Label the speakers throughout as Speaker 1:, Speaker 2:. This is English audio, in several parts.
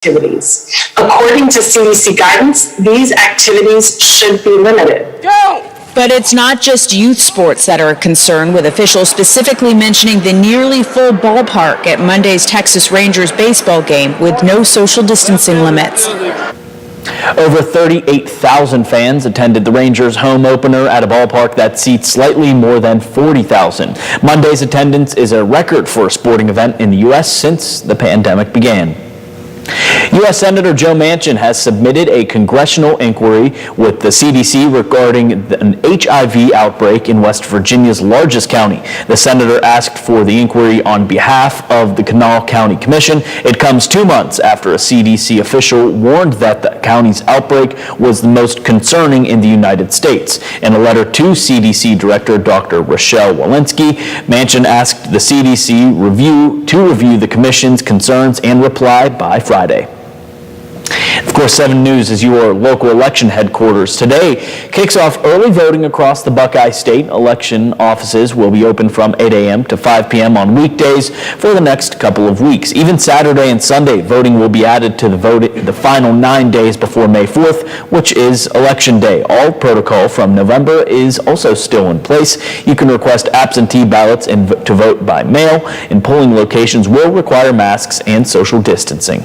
Speaker 1: activities. According to CDC guidance, these activities should be limited.
Speaker 2: Go! But it's not just youth sports that are a concern, with officials specifically mentioning the nearly full ballpark at Monday's Texas Rangers baseball game with no social distancing limits.
Speaker 3: Over 38,000 fans attended the Rangers home opener at a ballpark that seats slightly more than 40,000. Monday's attendance is a record for a sporting event in the U.S. since the pandemic began. U.S. Senator Joe Manchin has submitted a congressional inquiry with the CDC regarding an HIV outbreak in West Virginia's largest county. The senator asked for the inquiry on behalf of the Kanawha County Commission. It comes 2 months after a CDC official warned that the county's outbreak was the most concerning in the United States. In a letter to CDC Director Dr. Rochelle Walensky, Manchin asked the CDC to review the commission's concerns and reply by Friday. Of course, 7 News is your local election headquarters. Today kicks off early voting across the Buckeye State. Election offices will be open from 8 a.m. to 5 p.m. on weekdays for the next couple of weeks. Even Saturday and Sunday, voting will be added to the final 9 days before May 4th, which is Election Day. All protocol from November is also still in place. You can request absentee ballots to vote by mail, and polling locations will require masks and social distancing.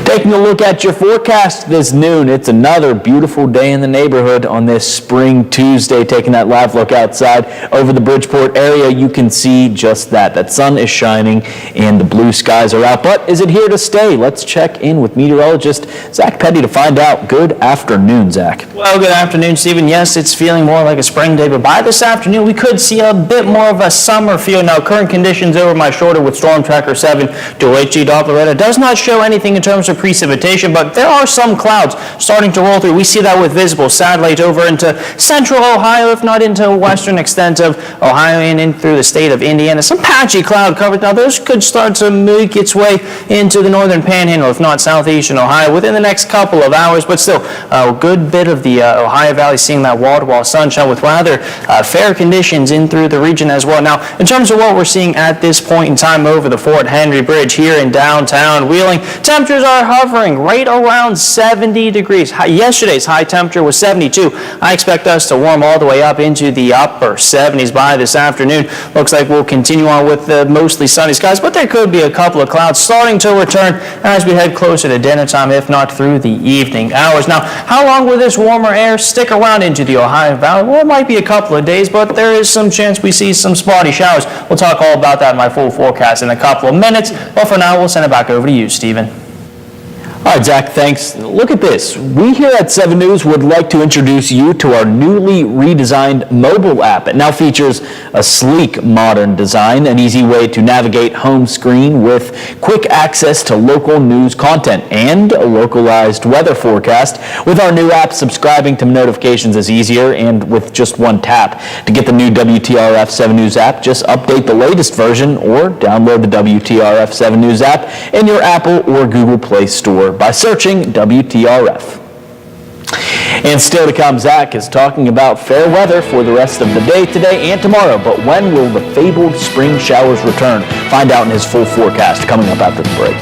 Speaker 3: Taking a look at your forecast this noon, it's another beautiful day in the neighborhood on this spring Tuesday. Taking that live look outside over the Bridgeport area, you can see just that. That sun is shining and the blue skies are out. But is it here to stay? Let's check in with meteorologist Zach Petty to find out. Good afternoon, Zach.
Speaker 4: Well, good afternoon, Stephen. Yes, it's feeling more like a spring day, but by this afternoon, we could see a bit more of a summer feel. Now, current conditions over my shoulder with Storm Tracker 7 to HG Doppler radar does not show anything in terms of precipitation, but there are some clouds starting to roll through. We see that with visible satellite over into central Ohio, if not into a western extent of Ohio and in through the state of Indiana. Some patchy cloud cover. Now, those could start to make its way into the northern panhandle, if not southeastern Ohio, within the next couple of hours, but still a good bit of the Ohio Valley seeing that wall-to-wall sunshine with rather fair conditions in through the region as well. Now, in terms of what we're seeing at this point in time over the Fort Henry Bridge here in downtown Wheeling, temperatures are hovering right around 70 degrees. Yesterday's high temperature was 72. I expect us to warm all the way up into the upper 70s by this afternoon. Looks like we'll continue on with the mostly sunny skies, but there could be a couple of clouds starting to return as we head closer to dinner time, if not through the evening hours. Now, how long will this warmer air stick around into the Ohio Valley? Well, it might be a couple of days, but there is some chance we see some spotty showers. We'll talk all about that in my full forecast in a couple of minutes, but for now, we'll send it back over to you, Stephen.
Speaker 3: All right, Zach, thanks. Look at this. We here at 7 News would like to introduce you to our newly redesigned mobile app. It now features a sleek, modern design, an easy way to navigate home screen with quick access to local news content and a localized weather forecast. With our new app, subscribing to notifications is easier and with just one tap. To get the new WTRF 7 News app, just update the latest version or download the WTRF 7 News app in your Apple or Google Play Store by searching WTRF. And still to come, Zach is talking about fair weather for the rest of the day today and tomorrow. But when will the fabled spring showers return? Find out in his full forecast coming up after the break.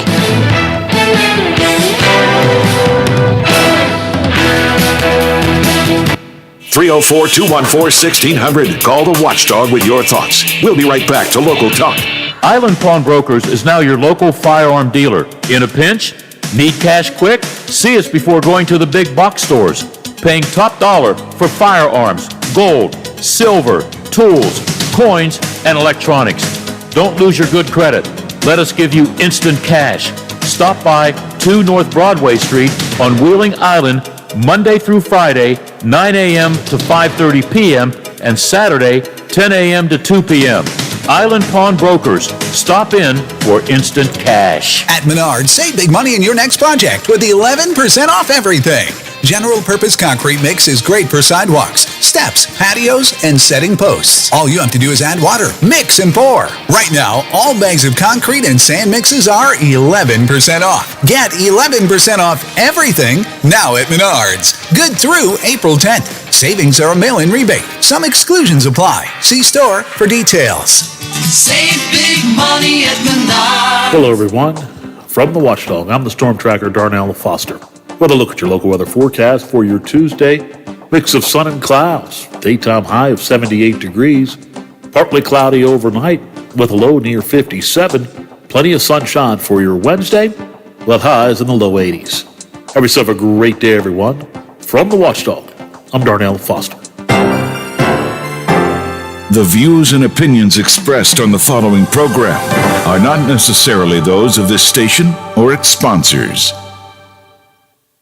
Speaker 5: 304-214-1600. Call the Watchdog with your thoughts. We'll be right back to Local Talk.
Speaker 6: Island Pawnbrokers is now your local firearm dealer. In a pinch? Need cash quick? See us before going to the big box stores. Paying top dollar for firearms, gold, silver, tools, coins, and electronics. Don't lose your good credit. Let us give you instant cash. Stop by 2 North Broadway Street on Wheeling Island, Monday through Friday, 9 a.m. to 5:30 p.m. and Saturday, 10 a.m. to 2 p.m. Island Pawnbrokers. Stop in for instant cash.
Speaker 7: At Menards, save big money in your next project with 11% off everything. General Purpose Concrete Mix is great for sidewalks, steps, patios, and setting posts. All you have to do is add water, mix, and pour. Right now, all bags of concrete and sand mixes are 11% off. Get 11% off everything now at Menards. Good through April 10th. Savings are a mail-in rebate. Some exclusions apply. See store for details.
Speaker 8: Save big money at Menards.
Speaker 9: Hello, everyone.
Speaker 6: From the Watchdog, I'm the Storm Tracker, Darnell Foster. With a look at your local weather forecast for your Tuesday. Mix of sun and clouds. Daytime high of 78 degrees. Partly cloudy overnight with a low near 57. Plenty of sunshine for your Wednesday, with highs in the low 80s. Have yourself a great day, everyone. From the Watchdog, I'm Darnell Foster.
Speaker 5: The views and opinions expressed on the following program are not necessarily those of this station or its sponsors.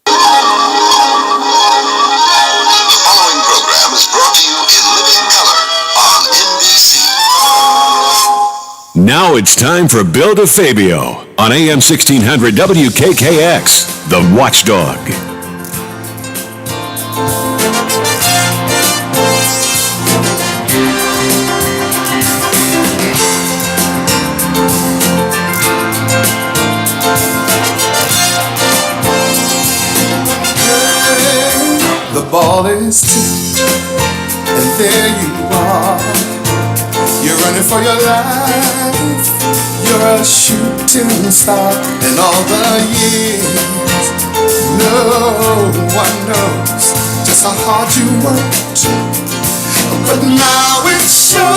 Speaker 8: The following program is brought to you in living color on NBC.
Speaker 5: Now it's time for Bill DeFabio on AM 1600 WKKX, The Watchdog.
Speaker 9: The ball is tipped, and there you are. You're running for your life. You're a shooting star. And all the years, no one knows just how hard you worked. But now it shows.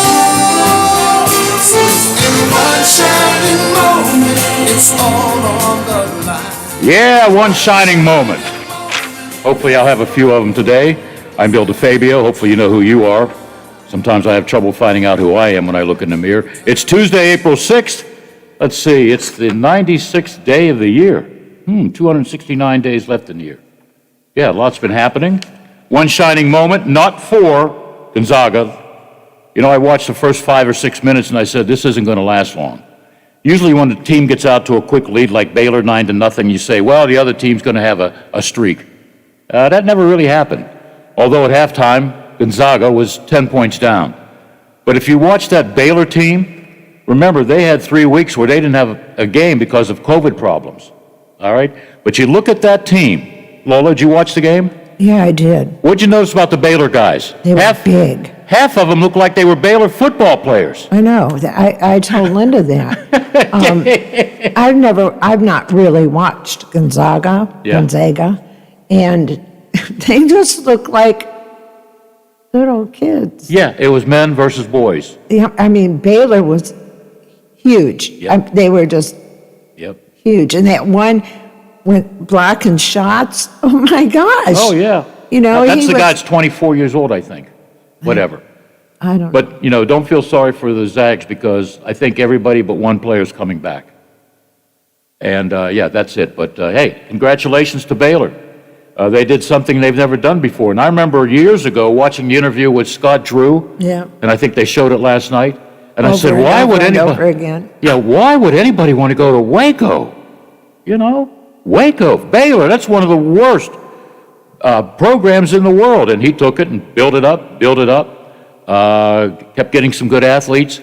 Speaker 9: In one shining moment, it's all on the line.
Speaker 6: Yeah, one shining moment. Hopefully I'll have a few of them today. I'm Bill DeFabio. Hopefully you know who you are. Sometimes I have trouble finding out who I am when I look in the mirror. It's Tuesday, April 6th. Let's see, it's the 96th day of the year. 269 days left in the year. Yeah, lots been happening. One shining moment, not for Gonzaga. You know, I watched the first 5 or 6 minutes and I said, this isn't going to last long. Usually when the team gets out to a quick lead like Baylor 9-0, you say, well, the other team's going to have a streak. That never really happened, although at halftime, Gonzaga was 10 points down. But if you watch that Baylor team, remember, they had 3 weeks where they didn't have a game because of COVID problems, all right? But you look at that team. Lola, did you watch the game?
Speaker 10: Yeah, I did.
Speaker 6: What'd you notice about the Baylor guys?
Speaker 10: They were big.
Speaker 6: Half of them looked like they were Baylor football players.
Speaker 10: I know. I told Linda that. I've not really watched Gonzaga, and they just look like little kids.
Speaker 6: Yeah, it was men versus boys.
Speaker 10: Yeah, I mean, Baylor was huge.
Speaker 6: Yep.
Speaker 10: They were just
Speaker 6: Yep.
Speaker 10: huge. And that one went blocking shots. Oh, my gosh.
Speaker 6: Oh, yeah.
Speaker 10: You know,
Speaker 6: that's the guy that's 24 years old, I think. Whatever.
Speaker 10: I don't know.
Speaker 6: But, you know, don't feel sorry for the Zags because I think everybody but one player is coming back. And, yeah, that's it. But, hey, congratulations to Baylor. They did something they've never done before. And I remember years ago watching the interview with Scott Drew.
Speaker 10: Yeah.
Speaker 6: And I think they showed it last night. And I
Speaker 10: Over
Speaker 6: said,
Speaker 10: and
Speaker 6: why
Speaker 10: over
Speaker 6: would
Speaker 10: and
Speaker 6: anybody...
Speaker 10: over again.
Speaker 6: Yeah, why would anybody want to go to Waco? You know? Waco, Baylor, that's one of the worst programs in the world. And he took it and built it up, kept getting some good athletes,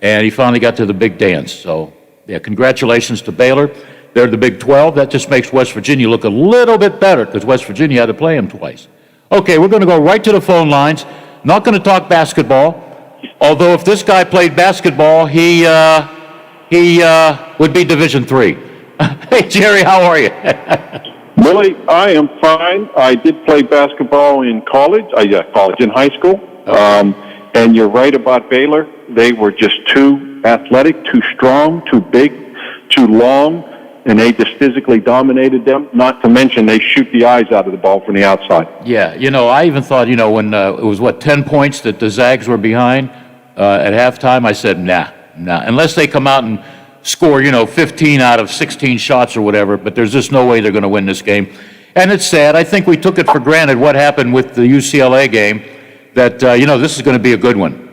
Speaker 6: and he finally got to the big dance. So, yeah, congratulations to Baylor. They're the Big 12. That just makes West Virginia look a little bit better because West Virginia had to play them twice. Okay, we're going to go right to the phone lines. Not going to talk basketball, although if this guy played basketball, he would be Division III. Hey, Jerry, how are you?
Speaker 11: Willie, I am fine. I did play basketball in college. In high school. And you're right about Baylor. They were just too athletic, too strong, too big, too long, and they just physically dominated them. Not to mention they shoot the eyes out of the ball from the outside.
Speaker 6: Yeah, you know, I even thought, you know, when it was, 10 points that the Zags were behind at halftime, I said, nah. Unless they come out and score, 15 out of 16 shots or whatever, but there's just no way they're going to win this game. And it's sad. I think we took it for granted what happened with the UCLA game, that, this is going to be a good one.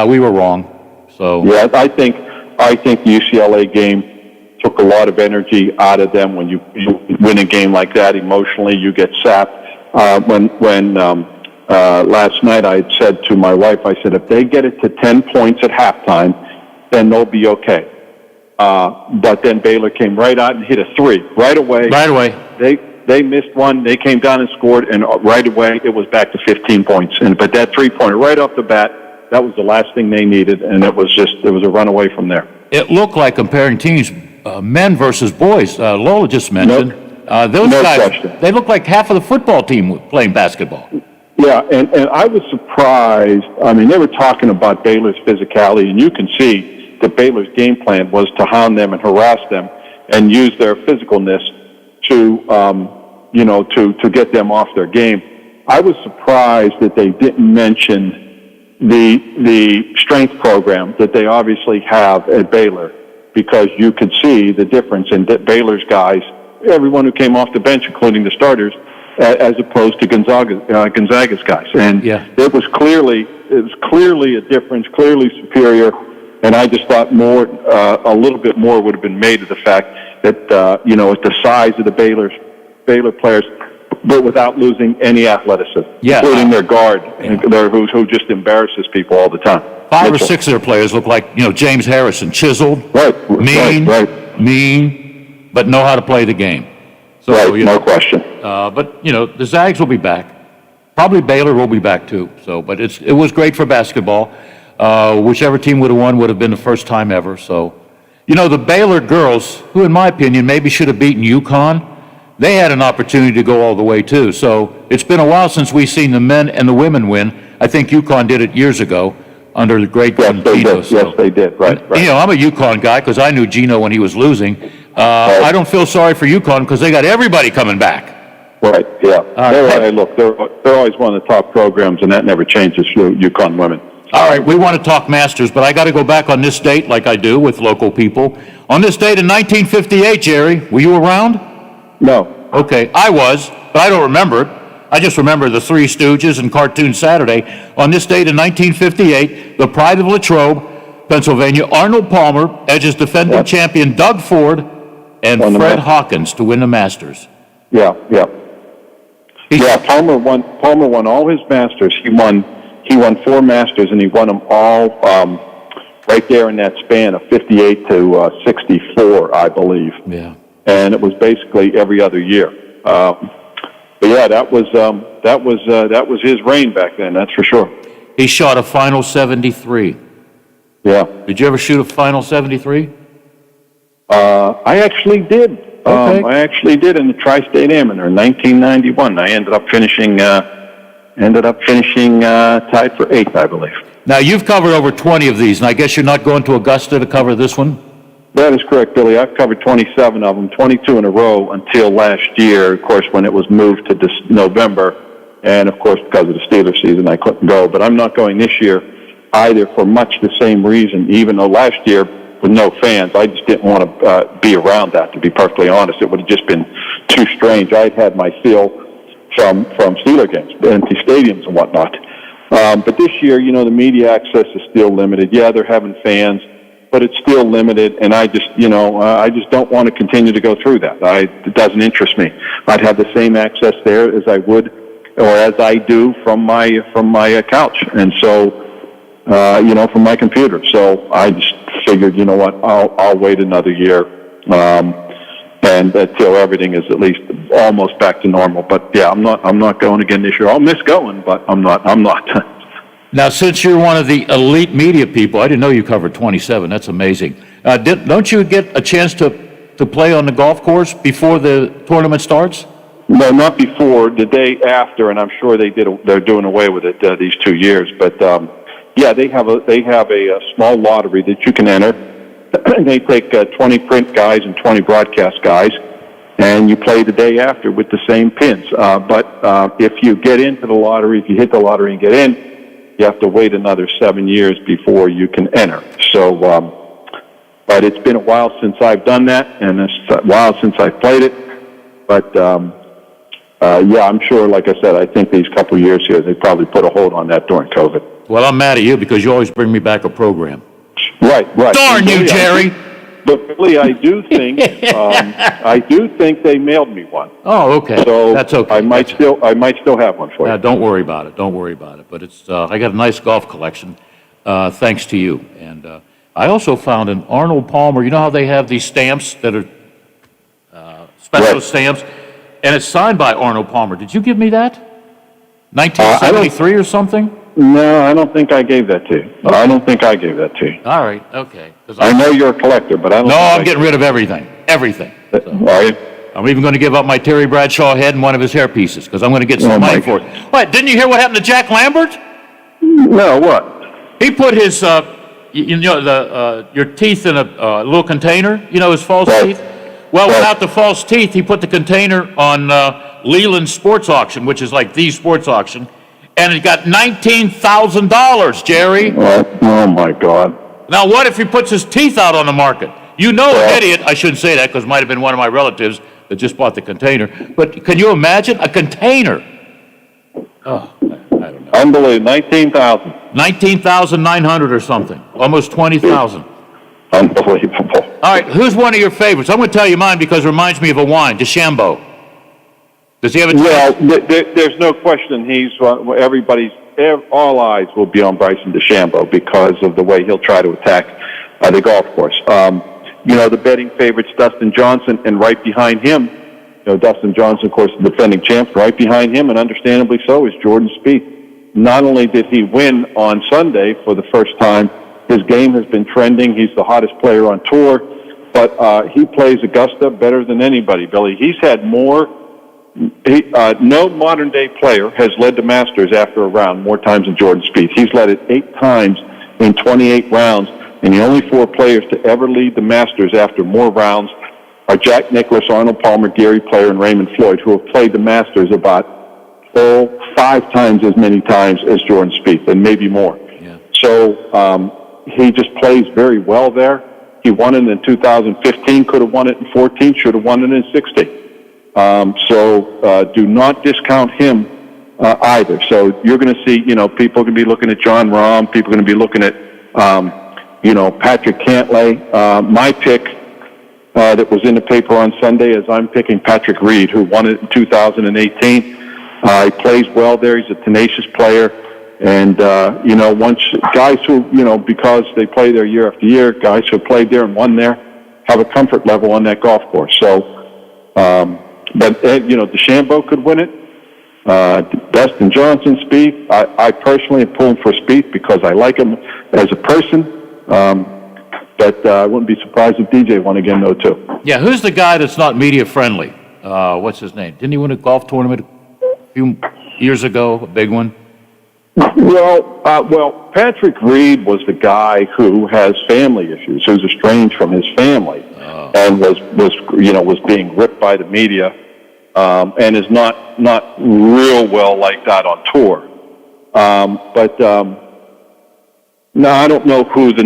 Speaker 6: We were wrong. So
Speaker 11: yeah, I think the UCLA game took a lot of energy out of them. When you win a game like that, emotionally, you get sapped. When last night I had said to my wife, I said, if they get it to 10 points at halftime, then they'll be okay. But then Baylor came right out and hit a three right away. They missed one. They came down and scored, and right away it was back to 15 points. But that 3-pointer right off the bat, that was the last thing they needed, and it was a runaway from there.
Speaker 6: it looked like, comparing teams, men versus boys. Lola just mentioned. Those
Speaker 11: No
Speaker 6: guys,
Speaker 11: question.
Speaker 6: they look like half of the football team playing basketball.
Speaker 11: Yeah, and I was surprised. I mean, they were talking about Baylor's physicality, and you can see that Baylor's game plan was to hound them and harass them and use their physicalness to, to get them off their game. I was surprised that they didn't mention the strength program that they obviously have at Baylor, because you could see the difference in Baylor's guys, everyone who came off the bench, including the starters, as opposed to Gonzaga's guys. And it was clearly a difference, clearly superior. And I just thought a little bit more would have been made of the fact that, at the size of the Baylor players, but without losing any athleticism, including their guard, who just embarrasses people all the time.
Speaker 6: 5 or 6 of their players look like, James Harrison, chiseled, mean, but know how to play the game. So,
Speaker 11: no question.
Speaker 6: But the Zags will be back. Probably Baylor will be back too. So, but it was great for basketball. Whichever team would have won would have been the first time ever. So, the Baylor girls, who in my opinion maybe should have beaten UConn, they had an opportunity to go all the way too. So it's been a while since we've seen the men and the women win. I think UConn did it years ago under the great Gino.
Speaker 11: Yes, they did. Right.
Speaker 6: I'm a UConn guy because I knew Gino when he was losing. I don't feel sorry for UConn because they got everybody coming back.
Speaker 11: Right. Yeah. They're always one of the top programs, and that never changes for UConn women.
Speaker 6: All right, we want to talk Masters, but I got to go back on this date like I do with local people. On this date in 1958, Jerry, were you around?
Speaker 11: No.
Speaker 6: Okay, I was, but I don't remember it. I just remember the Three Stooges and Cartoon Saturday. On this date in 1958, the pride of Latrobe, Pennsylvania, Arnold Palmer edges defending champion Doug Ford and Fred Hawkins to win the Masters.
Speaker 11: Yeah. Palmer won all his Masters. He won 4 Masters, and he won them all right there in that span of 58 to 64, I believe.
Speaker 6: Yeah.
Speaker 11: And it was basically every other year. But yeah, that was his reign back then. That's for sure.
Speaker 6: He shot a final 73.
Speaker 11: Yeah.
Speaker 6: Did you ever shoot a final 73?
Speaker 11: I actually did.
Speaker 6: Okay.
Speaker 11: I actually did in the Tri-State Amateur in 1991. I ended up finishing tied for 8th, I believe.
Speaker 6: Now you've covered over 20 of these, and I guess you're not going to Augusta to cover this one.
Speaker 11: That is correct, Billy. I've covered 27 of them, 22 in a row until last year, of course, when it was moved to this November. And, of course, because of the Steelers season, I couldn't go. But I'm not going this year either for much the same reason, even though last year, with no fans, I just didn't want to be around that, to be perfectly honest. It would have just been too strange. I'd had my feel from Steeler games, empty stadiums and whatnot. But this year, the media access is still limited. Yeah, they're having fans, but it's still limited, and I just don't want to continue to go through that. It doesn't interest me. I'd have the same access there as I would, or as I do from my couch, and so from my computer. So I just figured, I'll wait another year, and until everything is at least almost back to normal. But yeah, I'm not going again this year. I'll miss going, but I'm not.
Speaker 6: Now, since you're one of the elite media people, I didn't know you covered 27. That's amazing. Don't you get a chance to play on the golf course before the tournament starts?
Speaker 11: No, not before. The day after, and I'm sure they're doing away with it these 2 years. But they have a small lottery that you can enter. They take 20 print guys and 20 broadcast guys, and you play the day after with the same pins. But if you get into the lottery, if you hit the lottery and get in, you have to wait another 7 years before you can enter. So, but it's been a while since I've done that, and it's a while since I've played it. But I'm sure, like I said, I think these couple of years here, they probably put a hold on that during COVID.
Speaker 6: Well, I'm mad at you because you always bring me back a program.
Speaker 11: Right.
Speaker 6: Darn you, Jerry!
Speaker 11: But Billy, I do think they mailed me one.
Speaker 6: Oh, okay.
Speaker 11: So
Speaker 6: that's okay.
Speaker 11: I might still have one for you.
Speaker 6: Don't worry about it. But it's I got a nice golf collection, thanks to you. And I also found an Arnold Palmer. You know how they have these stamps that are special stamps, and it's signed by Arnold Palmer. Did you give me that? 1973 or something?
Speaker 11: No, I don't think I gave that to you.
Speaker 6: Okay.
Speaker 11: I don't think I gave that to you.
Speaker 6: All right, okay. 'Cause
Speaker 11: I know you're a collector, but I don't
Speaker 6: No,
Speaker 11: think
Speaker 6: I'm getting rid of everything. Everything.
Speaker 11: Are you?
Speaker 6: I'm even going to give up my Terry Bradshaw head and one of his hair pieces because I'm going to get some
Speaker 11: Oh,
Speaker 6: money
Speaker 11: my
Speaker 6: for it. What? Didn't you hear what happened to Jack Lambert?
Speaker 11: No, what?
Speaker 6: He put his, your teeth in a little container. You know, his false
Speaker 11: Right.
Speaker 6: teeth. Well,
Speaker 11: Right.
Speaker 6: without the false teeth, he put the container on Leland Sports Auction, which is like the sports auction, and it got $19,000, Jerry.
Speaker 11: Oh my God.
Speaker 6: Now, what if he puts his teeth out on the market? You know,
Speaker 11: Well-
Speaker 6: an idiot. I shouldn't say that because it might have been one of my relatives that just bought the container. But can you imagine a container? Oh, I don't know.
Speaker 11: Unbelievable. 19,000.
Speaker 6: 19,900 or something. Almost 20,000.
Speaker 11: Unbelievable.
Speaker 6: All right, who's one of your favorites? I'm going to tell you mine because it reminds me of a wine, DeChambeau. Does he have a
Speaker 11: Well, there's no question he's all eyes will be on Bryson DeChambeau because of the way he'll try to attack the golf course. The betting favorites, Dustin Johnson, and right behind him, Dustin Johnson, of course, the defending champ, right behind him, and understandably so, is Jordan Spieth. Not only did he win on Sunday for the first time, his game has been trending. He's the hottest player on tour, but he plays Augusta better than anybody, Billy. He's had more. No modern-day player has led the Masters after a round more times than Jordan Spieth. He's led it 8 times in 28 rounds, and the only 4 players to ever lead the Masters after more rounds are Jack Nicklaus, Arnold Palmer, Gary Player, and Raymond Floyd, who have played the Masters about 5 times as many times as Jordan Spieth, and maybe more.
Speaker 6: Yeah.
Speaker 11: So he just plays very well there. He won it in 2015, could have won it in 14, should have won it in 16. So do not discount him either. So you're going to see, people are going to be looking at John Rahm. People are going to be looking at, Patrick Cantlay. My pick that was in the paper on Sunday is I'm picking Patrick Reed, who won it in 2018. He plays well there. He's a tenacious player. And, once guys who, because they play there year after year, guys who have played there and won there have a comfort level on that golf course. So, DeChambeau could win it. Dustin Johnson, Spieth. I personally am pulling for Spieth because I like him as a person. But I wouldn't be surprised if DJ won again, though, too.
Speaker 6: Yeah, who's the guy that's not media friendly? What's his name? Didn't he win a golf tournament a few years ago, a big one?
Speaker 11: Well, Patrick Reed was the guy who has family issues, who's estranged from his family, and was being ripped by the media, and is not real well like that on tour. No, I don't know who the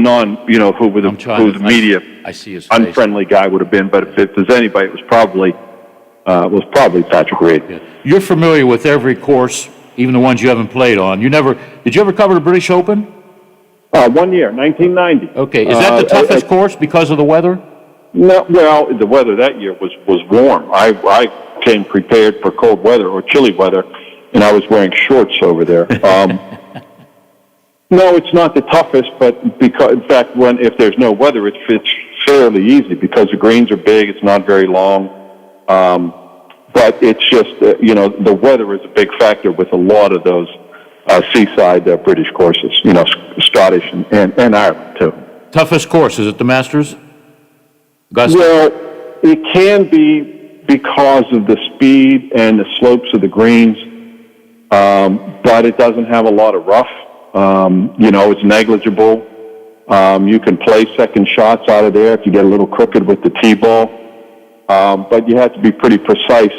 Speaker 11: media
Speaker 6: I see his face.
Speaker 11: unfriendly guy would have been, but if there's anybody, it was probably Patrick Reed.
Speaker 6: Yeah. You're familiar with every course, even the ones you haven't played on. Did you ever cover the British Open?
Speaker 11: 1 year, 1990.
Speaker 6: Okay, is that the toughest course because of the weather?
Speaker 11: No, well, the weather that year was warm. I came prepared for cold weather or chilly weather, and I was wearing shorts over there. No, it's not the toughest, but because, in fact, if there's no weather, it's fairly easy because the greens are big. It's not very long, but it's just the weather is a big factor with a lot of those seaside British courses. Scottish and Ireland too.
Speaker 6: Toughest course, is it the Masters? Augusta?
Speaker 11: Well, it can be because of the speed and the slopes of the greens, but it doesn't have a lot of rough. It's negligible. You can play second shots out of there if you get a little crooked with the tee ball, but you have to be pretty precise.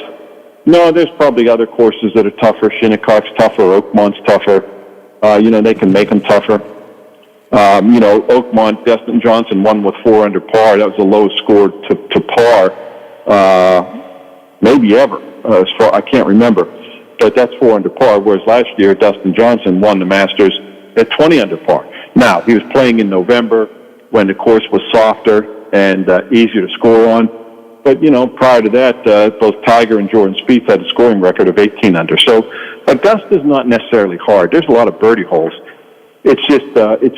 Speaker 11: No, there's probably other courses that are tougher. Shinnecock's tougher. Oakmont's tougher. They can make them tougher. Oakmont, Dustin Johnson won with 4 under par. That was the lowest score to par, maybe ever. I can't remember, but that's 4 under par. Whereas last year, Dustin Johnson won the Masters at 20 under par. Now he was playing in November when the course was softer and easier to score on. But prior to that, both Tiger and Jordan Spieth had a scoring record of 18 under. So Augusta's not necessarily hard. There's a lot of birdie holes. It's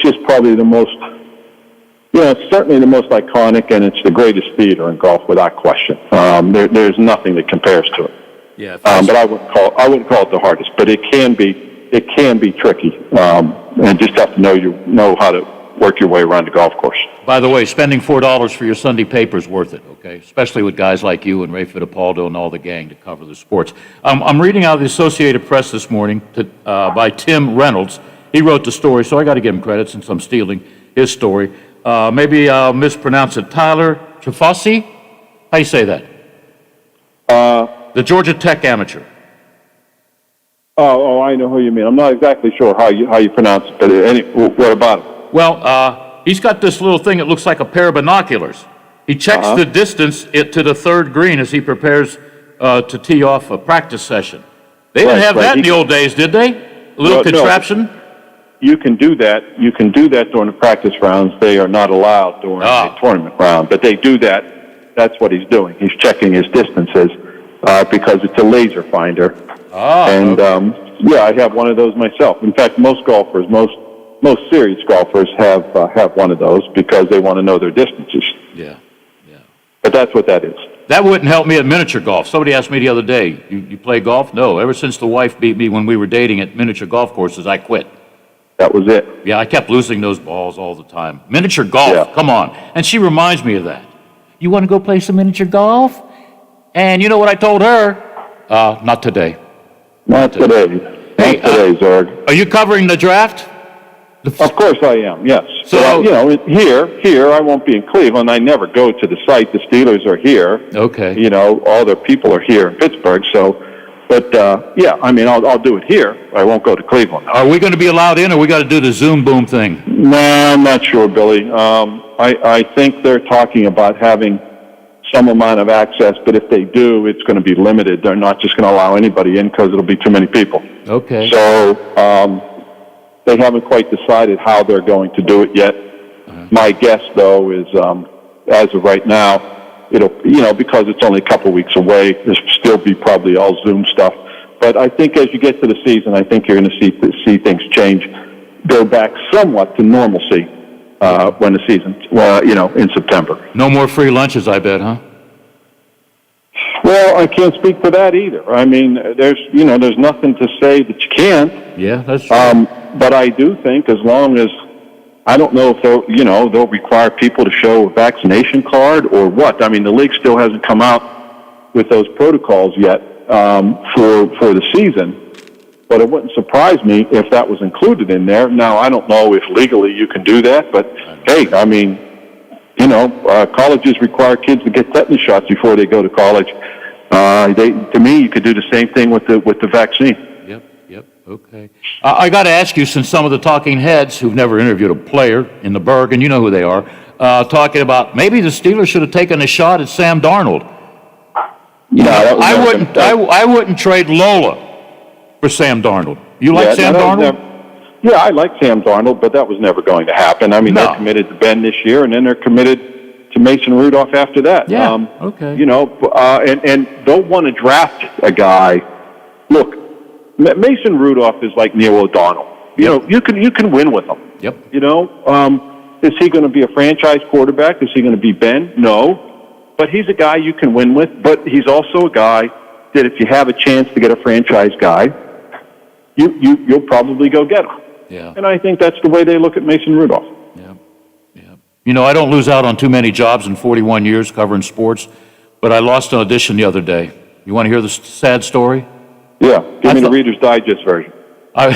Speaker 11: just probably the most, it's certainly the most iconic, and it's the greatest theater in golf without question. There's nothing that compares to it.
Speaker 6: Yeah.
Speaker 11: But I wouldn't call it the hardest, but it can be it can be tricky, and just have to know how to work your way around the golf course.
Speaker 6: By the way, spending $4 for your Sunday paper is worth it, okay? Especially with guys like you and Ray Fittipaldo and all the gang to cover the sports. I'm reading out of the Associated Press this morning by Tim Reynolds. He wrote the story, so I got to give him credit since I'm stealing his story. Maybe I'll mispronounce it. Tyler Trafossi? How you say that? The Georgia Tech amateur.
Speaker 11: Oh, I know who you mean. I'm not exactly sure how you pronounce it, but what about him?
Speaker 6: Well, he's got this little thing that looks like a pair of binoculars. He checks the distance to the third green as he prepares to tee off a practice session. They didn't have that in the old days, did they? A little contraption?
Speaker 11: No, you can do that. You can do that during the practice rounds. They are not allowed during a tournament round, but they do that. That's what he's doing. He's checking his distances because it's a laser finder. Yeah, I have one of those myself. In fact, most golfers, most serious golfers have one of those because they want to know their distances.
Speaker 6: Yeah.
Speaker 11: But that's what that is.
Speaker 6: That wouldn't help me at miniature golf. Somebody asked me the other day, you play golf? No, ever since the wife beat me when we were dating at miniature golf courses, I quit.
Speaker 11: That was it.
Speaker 6: Yeah, I kept losing those balls all the time. Miniature golf, come on. And she reminds me of that. You want to go play some miniature golf? And you know what I told her? Not today.
Speaker 11: Not today.
Speaker 6: Hey,
Speaker 11: Not today, Zorg.
Speaker 6: Are you covering the draft?
Speaker 11: Of course I am, yes.
Speaker 6: So,
Speaker 11: here, I won't be in Cleveland. I never go to the site. The Steelers are here.
Speaker 6: Okay.
Speaker 11: All their people are here in Pittsburgh, I'll do it here. I won't go to Cleveland.
Speaker 6: Are we going to be allowed in, or we got to do the Zoom boom thing?
Speaker 11: No, I'm not sure, Billy. I think they're talking about having some amount of access, but if they do, it's going to be limited. They're not just going to allow anybody in because it'll be too many people.
Speaker 6: Okay.
Speaker 11: So they haven't quite decided how they're going to do it yet. My guess, though, is as of right now, it'll, because it's only a couple weeks away, there'll still be probably all Zoom stuff. But I think as you get to the season, I think you're going to see things change, go back somewhat to normalcy when the season, in September.
Speaker 6: No more free lunches, I bet, huh?
Speaker 11: Well, I can't speak to that either. I mean, there's nothing to say that you can't.
Speaker 6: Yeah, that's true.
Speaker 11: But I do think as long as, I don't know if they'll require people to show a vaccination card or what. I mean, the league still hasn't come out with those protocols yet for the season. But it wouldn't surprise me if that was included in there. Now, I don't know if legally you can do that, but hey, I mean, colleges require kids to get tetanus shots before they go to college. To me, you could do the same thing with the vaccine.
Speaker 6: Yep, okay. I got to ask you, since some of the talking heads who've never interviewed a player in the Berg, and you know who they are, talking about maybe the Steelers should have taken a shot at Sam Darnold. I wouldn't trade Lola for Sam Darnold. You like Sam Darnold?
Speaker 11: Yeah, I like Sam Darnold, but that was never going to happen. I mean, they're committed to Ben this year, and then they're committed to Mason Rudolph after that.
Speaker 6: Yeah, okay.
Speaker 11: And they'll want to draft a guy. Look, Mason Rudolph is like Neil O'Donnell. You can win with him.
Speaker 6: Yep.
Speaker 11: Is he going to be a franchise quarterback? Is he going to be Ben? No. But he's a guy you can win with. But he's also a guy that if you have a chance to get a franchise guy, you'll probably go get him.
Speaker 6: Yeah.
Speaker 11: And I think that's the way they look at Mason Rudolph.
Speaker 6: Yeah. I don't lose out on too many jobs in 41 years covering sports, but I lost an audition the other day. You want to hear the sad story?
Speaker 11: Yeah. Give me the Reader's Digest version.
Speaker 6: I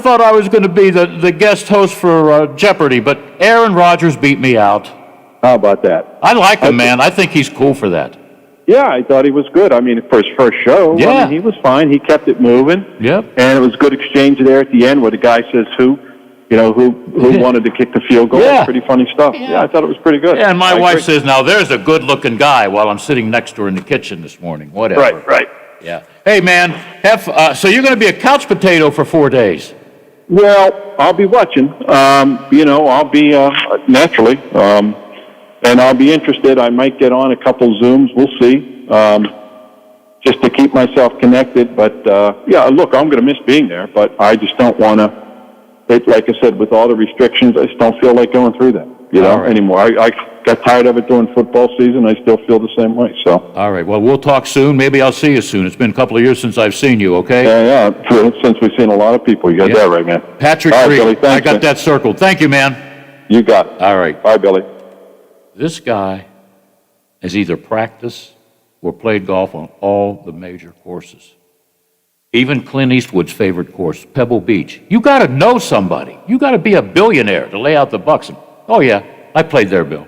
Speaker 6: thought I was going to be the guest host for Jeopardy, but Aaron Rodgers beat me out.
Speaker 11: How about that?
Speaker 6: I like him, man. I think he's cool for that.
Speaker 11: Yeah, I thought he was good. I mean, for his first show, he was fine. He kept it moving.
Speaker 6: Yep.
Speaker 11: And it was a good exchange there at the end where the guy says who wanted to kick the field goal.
Speaker 6: Yeah.
Speaker 11: Pretty funny stuff. Yeah, I thought it was pretty good.
Speaker 6: Yeah, and my wife says, now there's a good-looking guy while I'm sitting next to her in the kitchen this morning. Whatever.
Speaker 11: Right.
Speaker 6: Yeah. Hey, man, so you're going to be a couch potato for 4 days.
Speaker 11: Well, I'll be watching. I'll be naturally. And I'll be interested. I might get on a couple Zooms. We'll see. Just to keep myself connected. But, look, I'm going to miss being there. But I just don't want to, like I said, with all the restrictions, I just don't feel like going through that, anymore. got tired of it during football season. I still feel the same way. So.
Speaker 6: All right. Well, we'll talk soon. Maybe I'll see you soon. It's been a couple of years since I've seen you, okay?
Speaker 11: Yeah. Since we've seen a lot of people. You got that right, man.
Speaker 6: Patrick
Speaker 11: All right,
Speaker 6: Reed.
Speaker 11: Billy, thanks,
Speaker 6: I got
Speaker 11: man.
Speaker 6: that circled. Thank you, man.
Speaker 11: You got it.
Speaker 6: All right.
Speaker 11: Bye, Billy.
Speaker 6: This guy has either practiced or played golf on all the major courses. Even Clint Eastwood's favorite course, Pebble Beach. You got to know somebody. You got to be a billionaire to lay out the bucks. And, oh, yeah, I played there, Bill.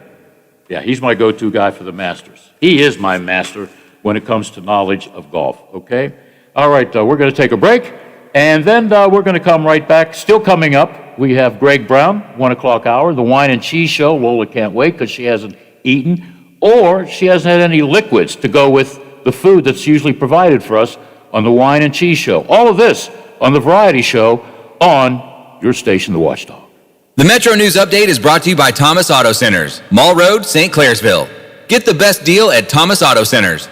Speaker 6: Yeah, he's my go-to guy for the Masters. He is my master when it comes to knowledge of golf, okay? All right, we're going to take a break, and then we're going to come right back. Still coming up, we have Greg Brown, 1 o'clock hour, the Wine and Cheese Show. Lola can't wait because she hasn't eaten, or she hasn't had any liquids to go with the food that's usually provided for us on the Wine and Cheese Show. All of this on the Variety Show on your station, The Watchdog.
Speaker 12: The Metro News Update is brought to you by Thomas Auto Centers, Mall Road, St. Clairsville. Get the best deal at Thomas Auto Centers.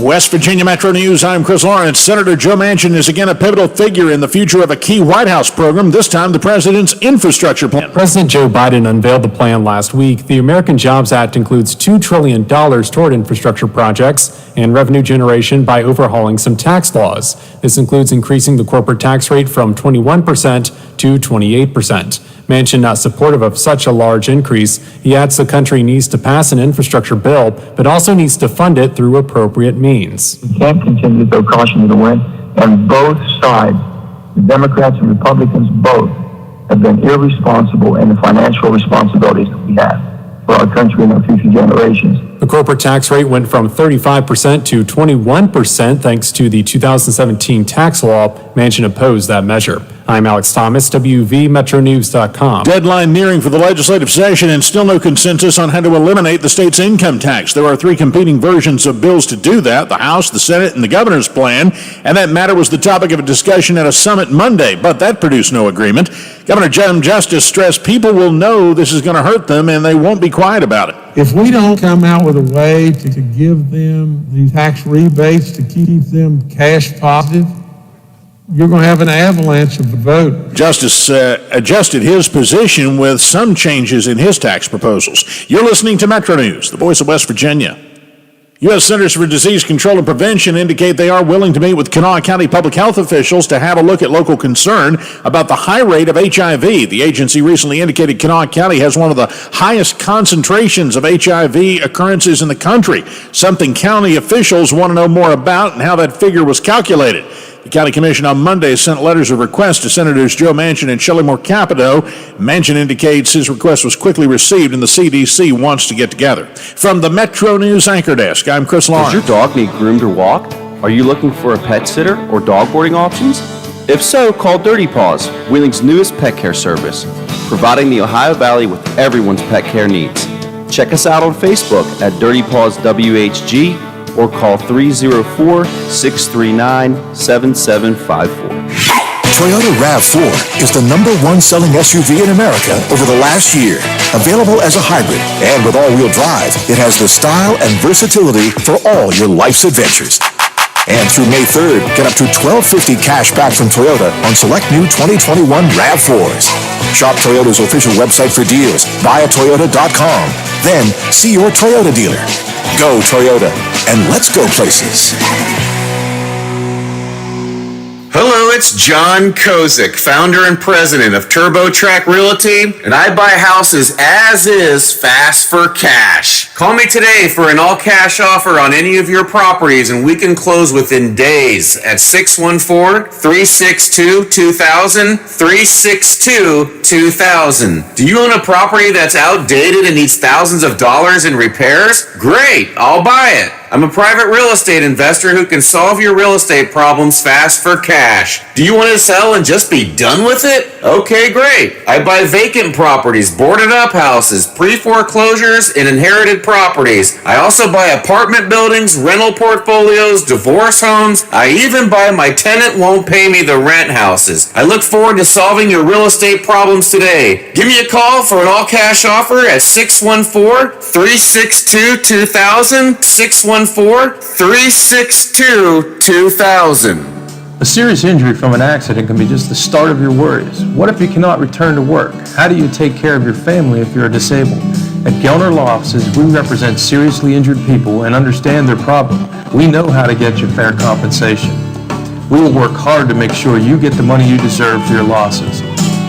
Speaker 13: West Virginia Metro News, I'm Chris Lawrence. Senator Joe Manchin is again a pivotal figure in the future of a key White House program, this time the president's infrastructure plan.
Speaker 14: President Joe Biden unveiled the plan last week. The American Jobs Act includes $2 trillion toward infrastructure projects and revenue generation by overhauling some tax laws. This includes increasing the corporate tax rate from 21% to 28%. Manchin not supportive of such a large increase. He adds the country needs to pass an infrastructure bill, but also needs to fund it through appropriate means.
Speaker 15: We can't continue to throw caution to the wind, and both sides, the Democrats and Republicans both, have been irresponsible in the financial responsibilities that we have for our country and our future generations.
Speaker 14: The corporate tax rate went from 35% to 21% thanks to the 2017 tax law. Manchin opposed that measure. I'm Alex Thomas, WVMetroNews.com.
Speaker 13: Deadline nearing for the legislative session and still no consensus on how to eliminate the state's income tax. There are 3 competing versions of bills to do that, the House, the Senate, and the governor's plan, and that matter was the topic of a discussion at a summit Monday, but that produced no agreement. Governor Jim Justice stressed people will know this is going to hurt them and they won't be quiet about it.
Speaker 16: If we don't come out with a way to give them these tax rebates to keep them cash positive, you're going to have an avalanche of the vote.
Speaker 13: Justice adjusted his position with some changes in his tax proposals. You're listening to Metro News, the voice of West Virginia. U.S. Centers for Disease Control and Prevention indicate they are willing to meet with Kanawha County public health officials to have a look at local concern about the high rate of HIV. The agency recently indicated Kanawha County has one of the highest concentrations of HIV occurrences in the country, something county officials want to know more about and how that figure was calculated. The County Commission on Monday sent letters of request to Senators Joe Manchin and Shelley Moore Capito. Manchin indicates his request was quickly received and the CDC wants to get together. From the Metro News Anchor Desk, I'm Chris Lawrence.
Speaker 17: Does your dog need groomed or walked? Are you looking for a pet sitter or dog boarding options? If so, call Dirty Paws, Wheeling's newest pet care service, providing the Ohio Valley with everyone's pet care needs. Check us out on Facebook at Dirty Paws WHG or call 304-639-7754.
Speaker 18: Toyota RAV4 is the #1 selling SUV in America over the last year. Available as a hybrid and with all-wheel drive, it has the style and versatility for all your life's adventures. And through May 3rd, get up to $1,250 cash back from Toyota on select new 2021 RAV4s. Shop Toyota's official website for deals via Toyota.com. Then see your Toyota dealer. Go Toyota, and let's go places.
Speaker 19: Hello, it's John Kozik, founder and president of TurboTrack Realty, and I buy houses as is, fast for cash. Call me today for an all-cash offer on any of your properties, and we can close within days at 614-362-2000, 362-2000. Do you own a property that's outdated and needs thousands of dollars in repairs? Great, I'll buy it. I'm a private real estate investor who can solve your real estate problems fast for cash. Do you want to sell and just be done with it? Okay, great. I buy vacant properties, boarded up houses, pre-foreclosures, and inherited properties. I also buy apartment buildings, rental portfolios, divorce homes. I even buy my tenant won't pay me the rent houses. I look forward to solving your real estate problems today. Give me a call for an all-cash offer at 614-362-2000, 614-362-2000.
Speaker 20: A serious injury from an accident can be just the start of your worries. What if you cannot return to work? How do you take care of your family if you're disabled? At Gelner Law Offices, we represent seriously injured people and understand their problem. We know how to get you fair compensation. We will work hard to make sure you get the money you deserve for your losses.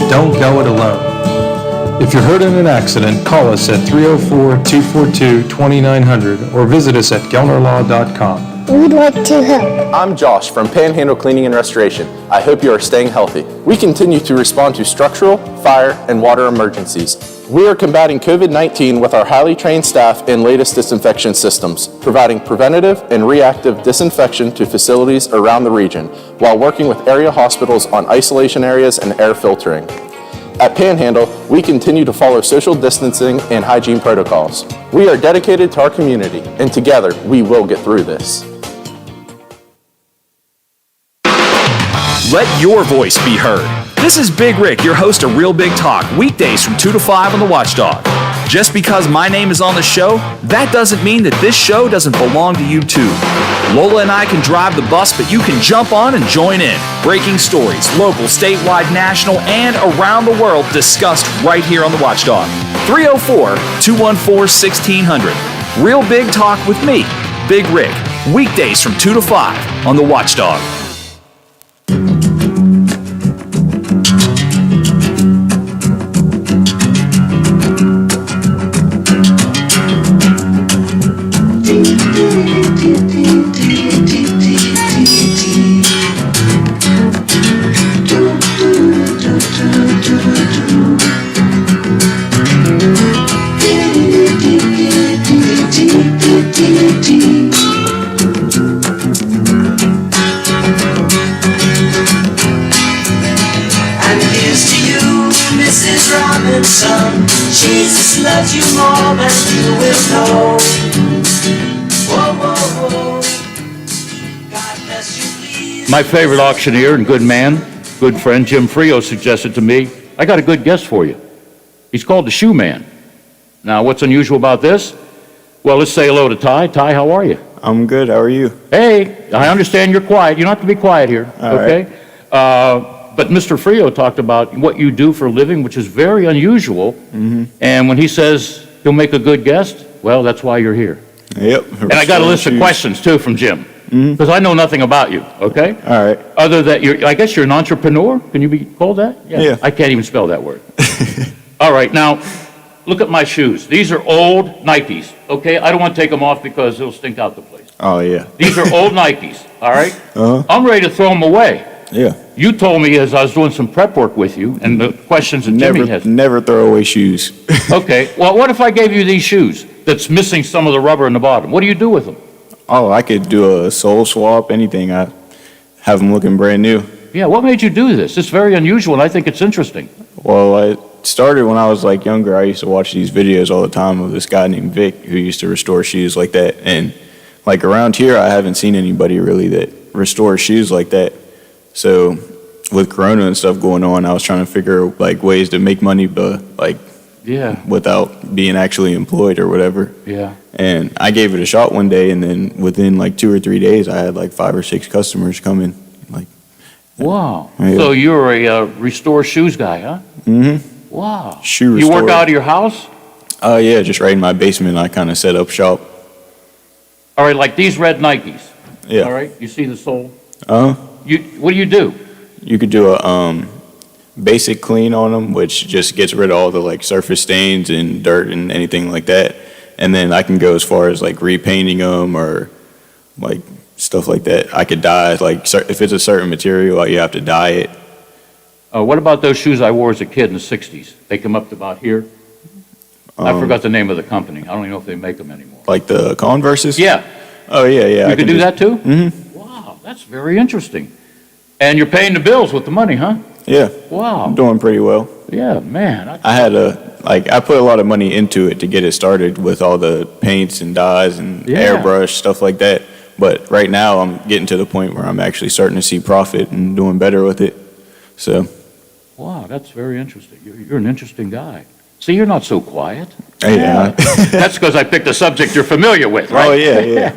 Speaker 20: Don't go it alone. If you're hurt in an accident, call us at 304-242-2900 or visit us at gelnerlaw.com.
Speaker 21: We'd like to help.
Speaker 22: I'm Josh from Panhandle Cleaning and Restoration. I hope you are staying healthy. We continue to respond to structural, fire, and water emergencies. We are combating COVID-19 with our highly trained staff and latest disinfection systems, providing preventative and reactive disinfection to facilities around the region, while working with area hospitals on isolation areas and air filtering. At Panhandle, we continue to follow social distancing and hygiene protocols. We are dedicated to our community, and together we will get through this.
Speaker 23: Let your voice be heard. This is Big Rick, your host of Real Big Talk, weekdays from 2 to 5 on the Watchdog. Just because my name is on the show, that doesn't mean that this show doesn't belong to you too. Lola and I can drive the bus, but you can jump on and join in. Breaking stories, local, statewide, national, and around the world discussed right here on the Watchdog. 304-214-1600. Real Big Talk with me, Big Rick, weekdays from 2 to 5 on the Watchdog.
Speaker 24: Jesus loves you more than you will know. Whoa, whoa, whoa. God bless you, please.
Speaker 6: My favorite auctioneer and good man, good friend Jim Frio suggested to me, I got a good guest for you. He's called the Shoe Man. Now, what's unusual about this? Well, let's say hello to Ty. Ty, how are you?
Speaker 25: I'm good. How are you?
Speaker 6: Hey, I understand you're quiet. You don't have to be quiet here, okay? But Mr. Frio talked about what you do for a living, which is very unusual.
Speaker 25: Mm-hmm.
Speaker 6: And when he says he'll make a good guest, well, that's why you're here.
Speaker 25: Yep.
Speaker 6: And I got a list of questions, too, from Jim. Because I know nothing about you, okay?
Speaker 25: All right.
Speaker 6: Other than I guess you're an entrepreneur. Can you be called that?
Speaker 25: Yeah.
Speaker 6: I can't even spell that word. All right, now, look at my shoes. These are old Nikes, okay? I don't want to take them off because it'll stink out the place.
Speaker 25: Oh, yeah.
Speaker 6: These are old Nikes, all right?
Speaker 25: Uh-huh.
Speaker 6: I'm ready to throw them away.
Speaker 25: Yeah.
Speaker 6: You told me as I was doing some prep work with you, and the questions that Jimmy has.
Speaker 25: Never throw away shoes.
Speaker 6: Okay, well, what if I gave you these shoes that's missing some of the rubber in the bottom? What do you do with them?
Speaker 25: Oh, I could do a sole swap, anything. I have them looking brand new.
Speaker 6: Yeah, what made you do this? It's very unusual, and I think it's interesting.
Speaker 25: Well, I started when I was like younger. I used to watch these videos all the time of this guy named Vic who used to restore shoes like that. And like around here, I haven't seen anybody really that restores shoes like that. So with Corona and stuff going on, I was trying to figure like ways to make money, but like without being actually employed or whatever.
Speaker 6: Yeah.
Speaker 25: And I gave it a shot one day, and then within like 2 or 3 days, I had like 5 or 6 customers come in. Like,
Speaker 6: wow.
Speaker 25: Yeah.
Speaker 6: So you're a restore shoes guy, huh?
Speaker 25: Mm-hmm.
Speaker 6: Wow.
Speaker 25: Shoe
Speaker 6: You
Speaker 25: restorer.
Speaker 6: work out of your house?
Speaker 25: Yeah, just right in my basement. I kind of set up shop.
Speaker 6: All right, like these red Nikes.
Speaker 25: Yeah.
Speaker 6: All right, you see the sole?
Speaker 25: Uh-huh.
Speaker 6: What do you do?
Speaker 25: You could do a basic clean on them, which just gets rid of all the like surface stains and dirt and anything like that. And then I can go as far as like repainting them or like stuff like that. I could dye, like if it's a certain material, you have to dye it.
Speaker 6: What about those shoes I wore as a kid in the 60s? They come up to about here. I forgot the name of the company. I don't even know if they make them anymore.
Speaker 25: Like the Converses?
Speaker 6: Yeah.
Speaker 25: Oh, yeah, yeah.
Speaker 6: You can do that too?
Speaker 25: Mm-hmm.
Speaker 6: Wow, that's very interesting. And you're paying the bills with the money, huh?
Speaker 25: Yeah.
Speaker 6: Wow.
Speaker 25: I'm doing pretty well.
Speaker 6: Yeah, man.
Speaker 25: I put a lot of money into it to get it started with all the paints and dyes and airbrush, stuff like that. But right now I'm getting to the point where I'm actually starting to see profit and doing better with it. So.
Speaker 6: Wow, that's very interesting. You're an interesting guy. See, you're not so quiet.
Speaker 25: Yeah.
Speaker 6: That's because I picked a subject you're familiar with, right?
Speaker 25: Oh, yeah.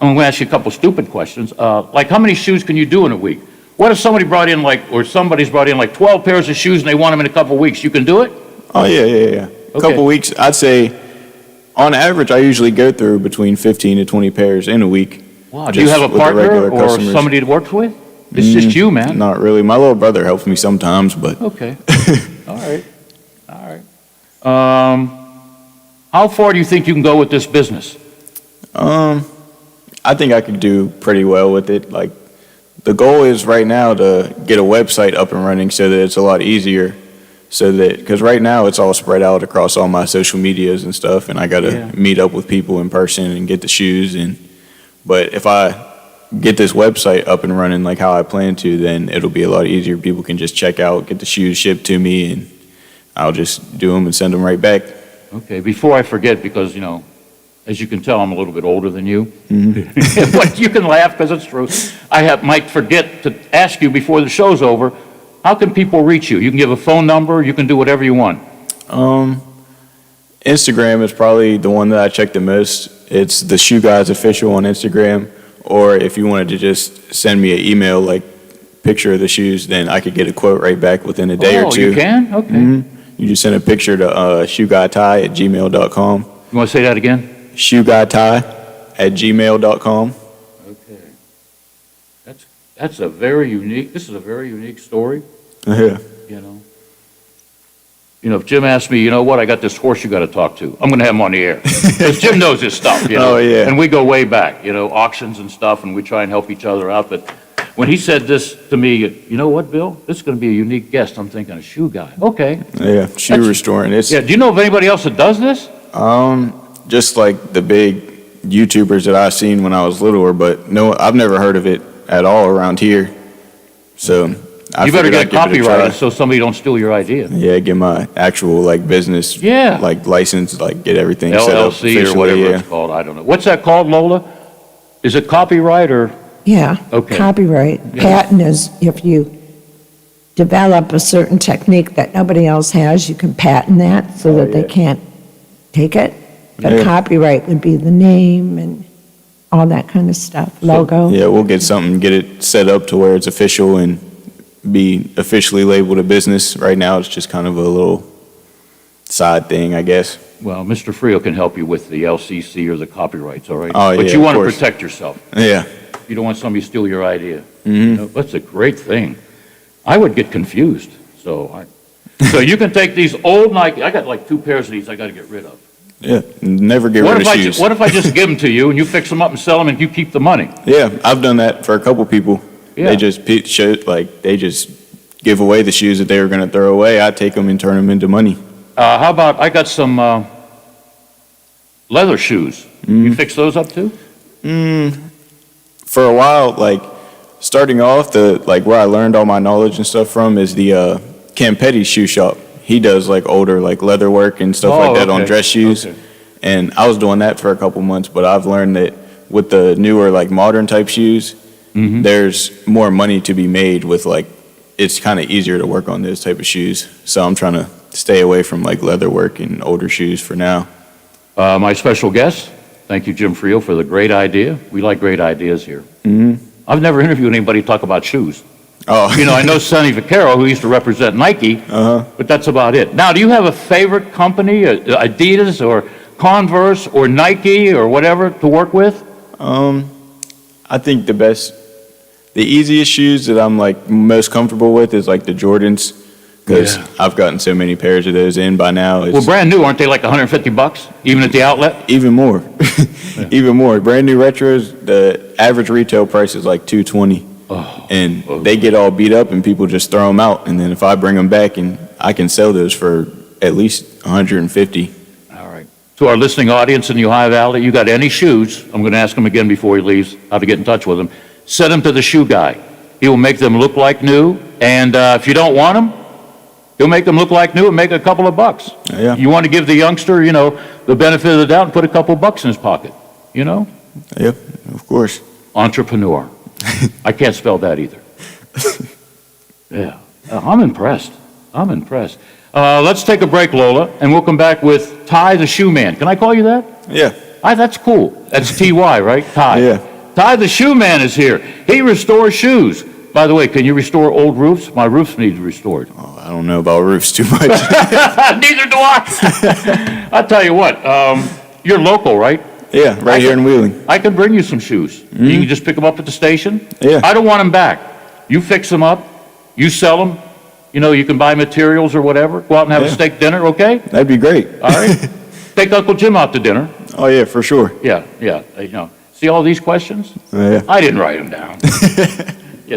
Speaker 6: I'm going to ask you a couple stupid questions. Like, how many shoes can you do in a week? What if somebody's brought in like 12 pairs of shoes and they want them in a couple weeks? You can do it?
Speaker 25: Oh, yeah. A couple weeks. I'd say, on average, I usually go through between 15 to 20 pairs in a week.
Speaker 6: Wow. Do you have a
Speaker 25: with the
Speaker 6: partner
Speaker 25: regular
Speaker 6: or
Speaker 25: customers.
Speaker 6: somebody to work with? It's just you, man.
Speaker 25: Not really. My little brother helps me sometimes, but
Speaker 6: Okay. All right. How far do you think you can go with this business?
Speaker 25: I think I could do pretty well with it. Like, the goal is right now to get a website up and running so that it's a lot easier. So that, because right now it's all spread out across all my social medias and stuff, and I got to meet up with people in person and get the shoes. But if I get this website up and running like how I plan to, then it'll be a lot easier. People can just check out, get the shoes shipped to me, and I'll just do them and send them right back.
Speaker 6: Okay, before I forget, because, you know, as you can tell, I'm a little bit older than you.
Speaker 25: Mm-hmm.
Speaker 6: But you can laugh because it's true. Might forget to ask you before the show's over, how can people reach you? You can give a phone number, you can do whatever you want.
Speaker 25: Instagram is probably the one that I check the most. It's the Shoe Guys Official on Instagram. Or if you wanted to just send me an email, like picture of the shoes, then I could get a quote right back within a day or two.
Speaker 6: Oh, you can? Okay.
Speaker 25: Mm-hmm. You just send a picture to shoeguytie@gmail.com.
Speaker 6: You want to say that again?
Speaker 25: shoeguytie@gmail.com.
Speaker 6: Okay. This is a very unique story.
Speaker 25: Yeah.
Speaker 6: You know, if Jim asked me, you know what, I got this horse you got to talk to, I'm going to have him on the air. Because Jim knows his stuff, you know.
Speaker 25: Oh, yeah.
Speaker 6: And we go way back, you know, auctions and stuff, and we try and help each other out. But when he said this to me, you know what, Bill, this is going to be a unique guest. I'm thinking a shoe guy. Okay.
Speaker 25: Yeah, shoe restoring.
Speaker 6: Do you know of anybody else that does this?
Speaker 25: Just like the big YouTubers that I've seen when I was littler, but no, I've never heard of it at all around here. So
Speaker 6: you better get copyrighted so somebody don't steal your idea.
Speaker 25: Yeah, get my actual business, license, get everything set up
Speaker 6: LLC or whatever it's called. I don't know. What's that called, Lola? Is it copyright or?
Speaker 10: Yeah.
Speaker 6: Okay.
Speaker 10: Copyright.
Speaker 6: Yeah.
Speaker 10: Patent is if you develop a certain technique that nobody else has, you can patent that so that they can't take it. But
Speaker 25: Yeah.
Speaker 10: copyright would be the name and all that kind of stuff, logo.
Speaker 25: Yeah, we'll get it set up to where it's official and be officially labeled a business. Right now, it's just kind of a little side thing, I guess.
Speaker 6: Well, Mr. Frio can help you with the LCC or the copyrights, all right?
Speaker 25: Oh,
Speaker 6: but
Speaker 25: yeah,
Speaker 6: you
Speaker 25: of
Speaker 6: want to
Speaker 25: course.
Speaker 6: protect yourself.
Speaker 25: Yeah.
Speaker 6: You don't want somebody to steal your idea.
Speaker 25: Mhm.
Speaker 6: You know, that's a great thing. I would get confused. So you can take these old Nike. I got like 2 pairs of these I got to get rid of.
Speaker 25: Yeah, never get rid of shoes.
Speaker 6: What if I just give them to you and you fix them up and sell them and you keep the money?
Speaker 25: Yeah, I've done that for a couple people.
Speaker 6: Yeah.
Speaker 25: They just they just give away the shoes that they were going to throw away. I take them and turn them into money.
Speaker 6: How about I got some leather shoes. You fix those up too?
Speaker 25: For a while, starting off, where I learned all my knowledge and stuff from is the Campetti shoe shop. He does older leather work and stuff like that on dress shoes.
Speaker 6: Okay.
Speaker 25: And I was doing that for a couple months, but I've learned that with the newer modern type shoes, there's more money to be made with it's kind of easier to work on those type of shoes. So I'm trying to stay away from leather work and older shoes for now.
Speaker 6: My special guest, thank you, Jim Frio, for the great idea. We like great ideas here. I've never interviewed anybody talk about shoes.
Speaker 25: Oh.
Speaker 6: You know, I know Sonny Vaccaro, who used to represent Nike, but that's about it. Now, do you have a favorite company, Adidas or Converse or Nike or whatever to work with?
Speaker 25: I think the easiest shoes that I'm most comfortable with is the Jordans, because I've gotten so many pairs of those in by now.
Speaker 6: Well, brand new, aren't they $150 even at the outlet?
Speaker 25: Even more. Even more. Brand new retros, the average retail price is $220. And they get all beat up and people just throw them out. And then if I bring them back, and I can sell those for at least $150.
Speaker 6: All right. To our listening audience in the Ohio Valley, you got any shoes, I'm going to ask him again before he leaves how to get in touch with him. Send them to the shoe guy. He will make them look like new. And if you don't want them, he'll make them look like new and make a couple of bucks.
Speaker 25: Yeah.
Speaker 6: You want to give the youngster, the benefit of the doubt and put a couple of bucks in his pocket,
Speaker 25: Yep, of course.
Speaker 6: Entrepreneur. I can't spell that either. Yeah. I'm impressed. Let's take a break, Lola, and we'll come back with Ty the Shoe Man. Can I call you that?
Speaker 25: Yeah.
Speaker 6: That's cool. That's T-Y, right? Ty.
Speaker 25: Yeah.
Speaker 6: Ty the Shoe Man is here. He restores shoes. By the way, can you restore old roofs? My roofs need restored.
Speaker 25: Oh, I don't know about roofs too much.
Speaker 6: Neither do I. I'll tell you what, you're local, right?
Speaker 25: Yeah, right here in Wheeling.
Speaker 6: I can bring you some shoes. You can just pick them up at the station.
Speaker 25: Yeah.
Speaker 6: I don't want them back. You fix them up, you sell them, you can buy materials or whatever, go out and have a steak dinner, okay?
Speaker 25: That'd be great.
Speaker 6: All right? Take Uncle Jim out to dinner.
Speaker 25: Oh, yeah, for sure.
Speaker 6: Yeah. See all these questions?
Speaker 25: Oh, yeah.
Speaker 6: I didn't write them down.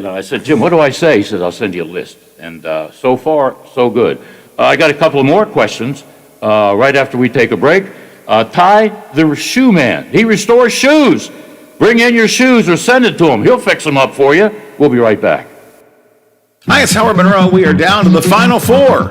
Speaker 6: I said, Jim, what do I say? He says, I'll send you a list. And so far, so good. I got a couple of more questions right after we take a break. Ty, the shoe man, he restores shoes. Bring in your shoes or send it to him. He'll fix them up for you. We'll be right back.
Speaker 1: Hi, it's Howard Monroe. We are down to the final 4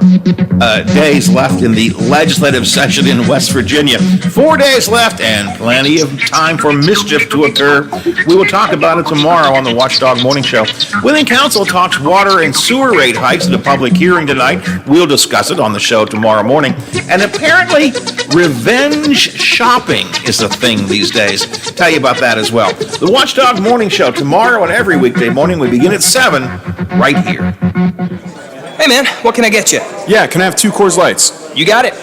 Speaker 1: days left in the legislative session in West Virginia. 4 days left and plenty of time for mischief to occur. We will talk about it tomorrow on the Watchdog Morning Show. Wheeling Council talks water and sewer rate hikes at a public hearing tonight. We'll discuss it on the show tomorrow morning. And apparently, revenge shopping is a thing these days. Tell you about that as well. The Watchdog Morning Show tomorrow and every weekday morning. We begin at 7 right here.
Speaker 2: Hey man, what can I get you?
Speaker 3: Yeah, can I have 2 Coors Lights?
Speaker 2: You got it.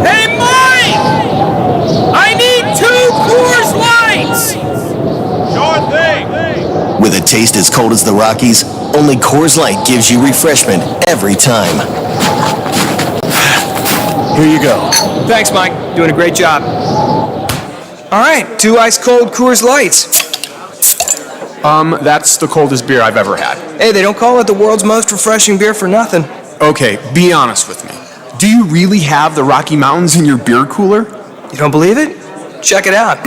Speaker 2: Hey Mike! I need 2 Coors Lights!
Speaker 1: Sure thing!
Speaker 18: With a taste as cold as the Rockies, only Coors Light gives you refreshment every time. Here you go.
Speaker 2: Thanks, Mike. Doing a great job. All right, 2 ice cold Coors Lights.
Speaker 3: That's the coldest beer I've ever had.
Speaker 2: Hey, they don't call it the world's most refreshing beer for nothing.
Speaker 3: Okay, be honest with me. Do you really have the Rocky Mountains in your beer cooler?
Speaker 2: You don't believe it? Check it out.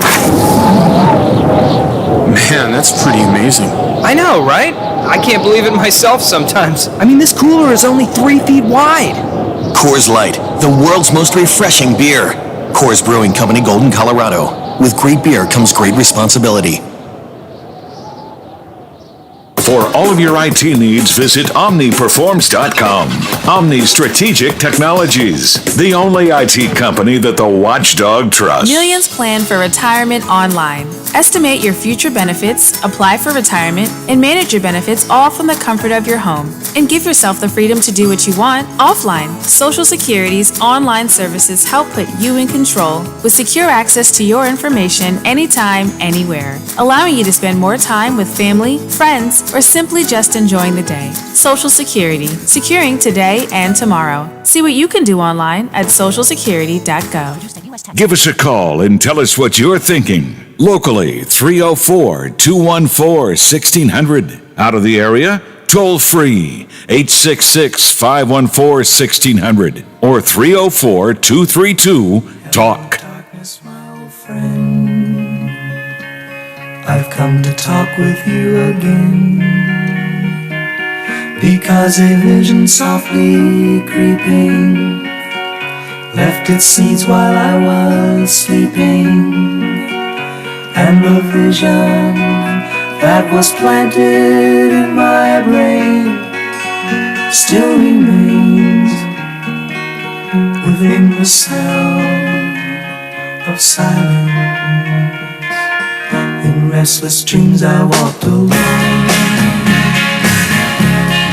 Speaker 3: Man, that's pretty amazing.
Speaker 2: I know, right? I can't believe it myself sometimes. I mean, this cooler is only 3 feet wide.
Speaker 18: Coors Light, the world's most refreshing beer. Coors Brewing Company, Golden, Colorado. With great beer comes great responsibility.
Speaker 5: For all of your IT needs, visit OmniPerforms.com. Omni Strategic Technologies, the only IT company that the Watchdog trusts.
Speaker 4: Millions plan for retirement online. Estimate your future benefits, apply for retirement, and manage your benefits all from the comfort of your home. And give yourself the freedom to do what you want offline. Social Security's online services help put you in control with secure access to your information anytime, anywhere, allowing you to spend more time with family, friends, or simply just enjoying the day. Social Security, securing today and tomorrow. See what you can do online at socialsecurity.gov.
Speaker 5: Give us a call and tell us what you're thinking. Locally, 304-214-1600. Out of the area, toll free, 866-514-1600 or 304-232-TALK.
Speaker 24: I've come to talk with you again, because a vision softly creeping left its seeds while I was sleeping, and the vision that was planted in my brain still remains within the sound of silence. In restless dreams I walked alone,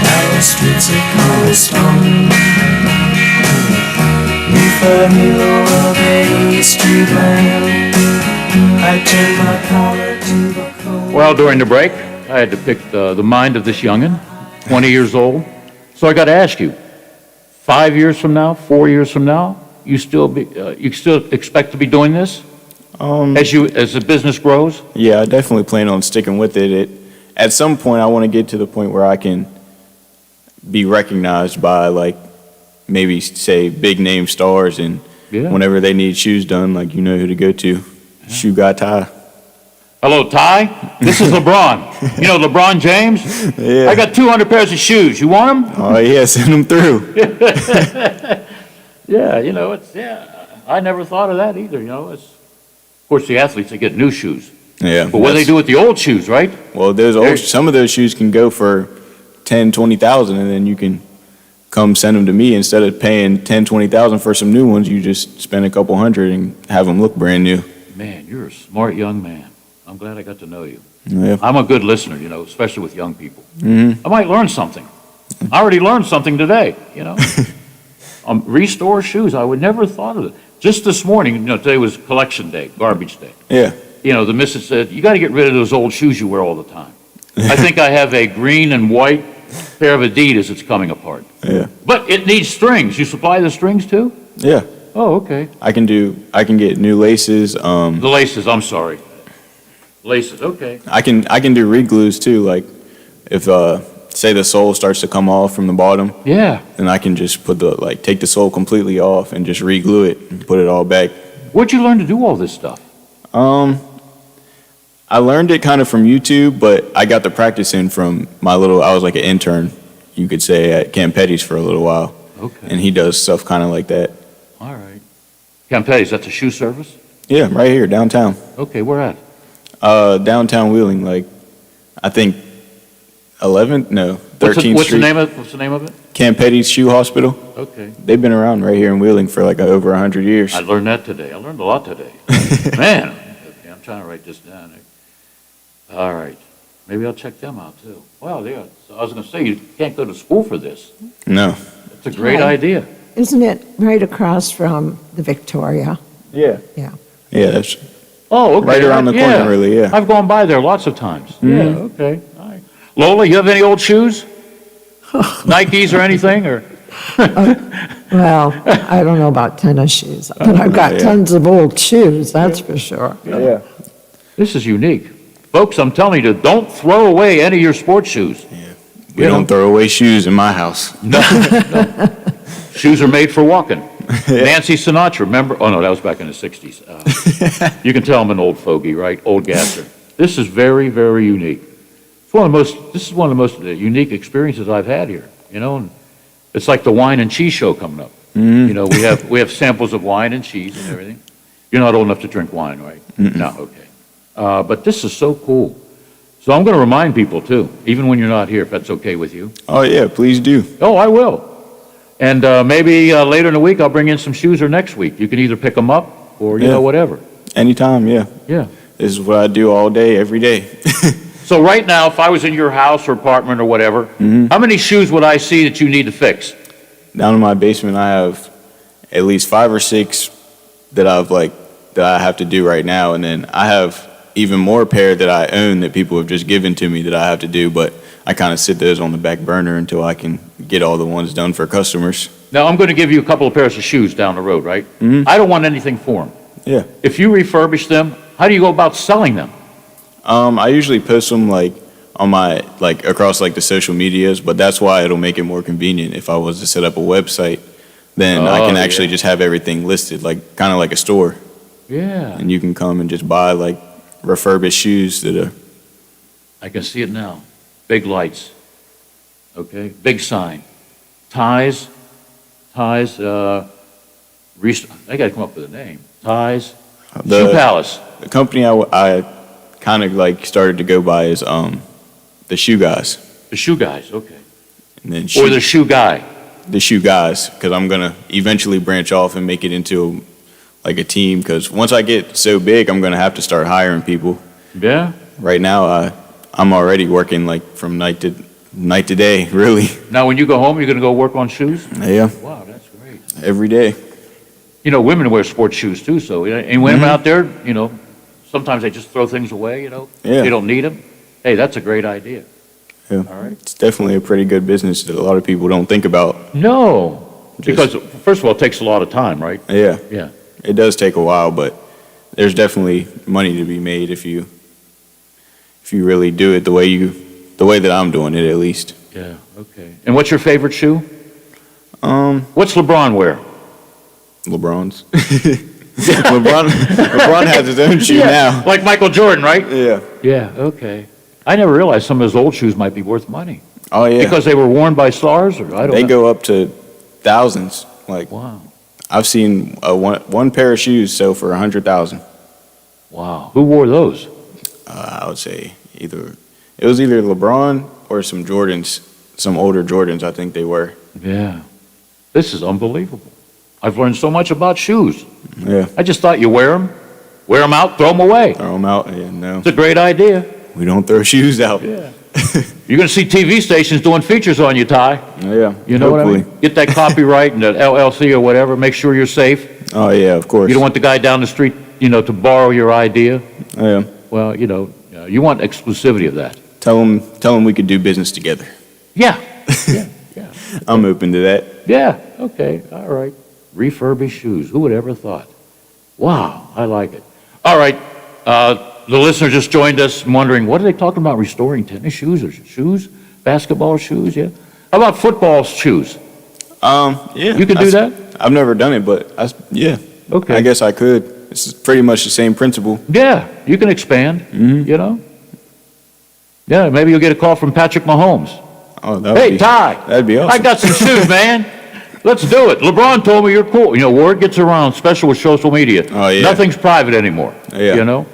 Speaker 24: narrow streets of cobblestone, neath the halo of a street lamp, I turned my collar to the cold.
Speaker 6: Well, during the break, I had to pick the mind of this youngin', 20 years old. So I got to ask you, 5 years from now, 4 years from now, you still expect to be doing this? As the business grows?
Speaker 25: Yeah, I definitely plan on sticking with it. At some point, I want to get to the point where I can be recognized by, like, maybe, say, big name stars, and whenever they need shoes done, like, you know who to go to. Shoe guy Ty.
Speaker 6: Hello, Ty. This is LeBron. You know LeBron James?
Speaker 25: Yeah.
Speaker 6: I got 200 pairs of shoes. You want them?
Speaker 25: Oh, yeah, send them through.
Speaker 6: Yeah, I never thought of that either, Of course, the athletes, they get new shoes.
Speaker 25: Yeah.
Speaker 6: But what do they do with the old shoes, right?
Speaker 25: Well, some of those shoes can go for $10,000, $20,000, and then you can come send them to me. Instead of paying $10,000, $20,000 for some new ones, you just spend a couple hundred and have them look brand new.
Speaker 6: Man, you're a smart young man. I'm glad I got to know you.
Speaker 25: Yeah.
Speaker 6: I'm a good listener, you know, especially with young people.
Speaker 25: Mm-hmm.
Speaker 6: I might learn something. I already learned something today, you know. Restore shoes. I would never have thought of it. Just this morning, you know, today was collection day, garbage day.
Speaker 25: Yeah.
Speaker 6: You know, the missus said, you got to get rid of those old shoes you wear all the time. I think I have a green and white pair of Adidas that's coming apart.
Speaker 25: Yeah.
Speaker 6: But it needs strings. You supply the strings too?
Speaker 25: Yeah.
Speaker 6: Oh, okay.
Speaker 25: I can get new laces.
Speaker 6: The laces, I'm sorry. Laces, okay.
Speaker 25: I can do re-glues too. Like if say the sole starts to come off from the bottom.
Speaker 6: Yeah.
Speaker 25: Then I can just take the sole completely off and just re-glue it and put it all back.
Speaker 6: Where'd you learn to do all this stuff?
Speaker 25: I learned it kind of from YouTube, but I got the practice in from I was like an intern, you could say, at Campetti's for a little while.
Speaker 6: Okay.
Speaker 25: And he does stuff kind of like that.
Speaker 6: All right. Campetti's, that's a shoe service?
Speaker 25: Yeah, right here, downtown.
Speaker 6: Okay, where at?
Speaker 25: Downtown Wheeling, like, I think 13th
Speaker 6: What's
Speaker 25: Street.
Speaker 6: What's the name of it?
Speaker 25: Campetti's Shoe Hospital.
Speaker 6: Okay.
Speaker 25: They've been around right here in Wheeling for like over 100 years.
Speaker 6: I learned that today. I learned a lot today. Man, okay, I'm trying to write this down. All right. Maybe I'll check them out too. Well, yeah. So I was going to say, you can't go to school for this.
Speaker 25: No.
Speaker 6: It's a great idea.
Speaker 10: Isn't it right across from the Victoria?
Speaker 25: Yeah.
Speaker 10: Yeah.
Speaker 25: Yeah, that's
Speaker 6: Oh, okay.
Speaker 25: right around the corner, really, yeah.
Speaker 6: I've gone by there lots of times.
Speaker 25: Mhm.
Speaker 6: Yeah, okay. All right. Lola, you have any old shoes? Nikes or anything, or?
Speaker 10: Well, I don't know about tennis shoes, but I've got
Speaker 6: Yeah.
Speaker 10: tons of old shoes, that's for sure.
Speaker 25: Yeah.
Speaker 6: This is unique. Folks, I'm telling you, don't throw away any of your sports shoes.
Speaker 25: We don't throw away shoes in my house.
Speaker 6: No. Shoes are made for walking. Nancy Sinatra, remember? Oh, no, that was back in the 60s. You can tell I'm an old fogey, right? Old gasser. This is very, very unique. This is one of the most unique experiences I've had here, you know? And it's like the wine and cheese show coming up.
Speaker 25: Mhm.
Speaker 6: You know, we have samples of wine and cheese and everything. You're not old enough to drink wine, right? No, okay. But this is so cool. So I'm going to remind people too, even when you're not here, if that's okay with you.
Speaker 25: Oh, yeah, please do.
Speaker 6: Oh, I will. And maybe later in the week, I'll bring in some shoes or next week. You can either pick them up or, you know, whatever.
Speaker 25: Anytime, yeah.
Speaker 6: Yeah.
Speaker 25: This is what I do all day, every day.
Speaker 6: So right now, if I was in your house or apartment or whatever, how many shoes would I see that you need to fix?
Speaker 25: Down in my basement, I have at least 5 or 6 that I have to do right now. And then I have even more pair that I own that people have just given to me that I have to do, but I kind of sit those on the back burner until I can get all the ones done for customers.
Speaker 6: Now, I'm going to give you a couple of pairs of shoes down the road, right? I don't want anything for them.
Speaker 25: Yeah.
Speaker 6: If you refurbish them, how do you go about selling them?
Speaker 25: I usually post them on my across the social medias, but that's why it'll make it more convenient if I was to set up a website. Then I can actually just have everything listed, kind of like a store.
Speaker 6: Yeah.
Speaker 25: And you can come and just buy refurbished shoes that are.
Speaker 6: I can see it now. Big lights. Okay. Big sign. Ties. I got to come up with a name. Ties. Shoe Palace.
Speaker 25: The company I kind of started to go by is the Shoe Guys.
Speaker 6: The Shoe Guys. Okay.
Speaker 25: And then
Speaker 6: Or the Shoe Guy.
Speaker 25: The Shoe Guys, because I'm gonna eventually branch off and make it into a team. Because once I get so big, I'm gonna have to start hiring people.
Speaker 6: Yeah.
Speaker 25: Right now, I'm already working from night to day, really.
Speaker 6: Now, when you go home, you're going to go work on shoes?
Speaker 25: Yeah.
Speaker 6: Wow, that's great.
Speaker 25: Every day.
Speaker 6: You know, women wear sports shoes too, so, and women out there, you know, sometimes they just throw things away, you know?
Speaker 25: Yeah.
Speaker 6: They don't need them. Hey, that's a great idea.
Speaker 25: Yeah.
Speaker 6: All right.
Speaker 25: It's definitely a pretty good business that a lot of people don't think about.
Speaker 6: No. Because, first of all, it takes a lot of time, right?
Speaker 25: Yeah.
Speaker 6: Yeah.
Speaker 25: It does take a while, but there's definitely money to be made if you really do it the way that I'm doing it, at least.
Speaker 6: Yeah, okay. And what's your favorite shoe? What's LeBron wear?
Speaker 25: LeBron's. LeBron has his own shoe now.
Speaker 6: Like Michael Jordan, right?
Speaker 25: Yeah.
Speaker 6: Yeah, okay. I never realized some of his old shoes might be worth money.
Speaker 25: Oh, yeah.
Speaker 6: Because they were worn by stars, or I don't know.
Speaker 25: They go up to thousands.
Speaker 6: Wow.
Speaker 25: I've seen one pair of shoes sell for $100,000.
Speaker 6: Wow. Who wore those?
Speaker 25: I would say it was either LeBron or some Jordans, some older Jordans, I think they were.
Speaker 6: Yeah. This is unbelievable. I've learned so much about shoes.
Speaker 25: Yeah.
Speaker 6: I just thought you wear them, Wear them out, throw them away.
Speaker 25: Throw them out, yeah, no.
Speaker 6: It's a great idea.
Speaker 25: We don't throw shoes out.
Speaker 6: Yeah. You're going to see TV stations doing features on you, Ty.
Speaker 25: Oh, yeah.
Speaker 6: You know
Speaker 25: hopefully.
Speaker 6: what I mean? Get that copyright and that LLC or whatever. Make sure you're safe.
Speaker 25: Oh, yeah, of course.
Speaker 6: You don't want the guy down the street, to borrow your idea.
Speaker 25: Oh, yeah.
Speaker 6: Well, you want exclusivity of that.
Speaker 25: Tell them we could do business together.
Speaker 6: Yeah. Yeah.
Speaker 25: I'm open to that.
Speaker 6: Yeah. Okay. All right. Refurbished shoes. Who would ever thought? Wow. I like it. All right. The listener just joined us wondering, what are they talking about restoring tennis shoes or shoes? Basketball shoes, yeah? How about football shoes?
Speaker 25: Yeah.
Speaker 6: You can do that?
Speaker 25: I've never done it, but yeah.
Speaker 6: Okay.
Speaker 25: I guess I could. It's pretty much the same principle.
Speaker 6: Yeah, you can expand, Yeah, maybe you'll get a call from Patrick Mahomes.
Speaker 25: Oh,
Speaker 6: Hey, Ty.
Speaker 25: That'd be awesome.
Speaker 6: I got some shoes, man. Let's do it. LeBron told me you're cool. Word gets around, especially with social media.
Speaker 25: Oh, yeah.
Speaker 6: Nothing's private anymore,
Speaker 25: Yeah.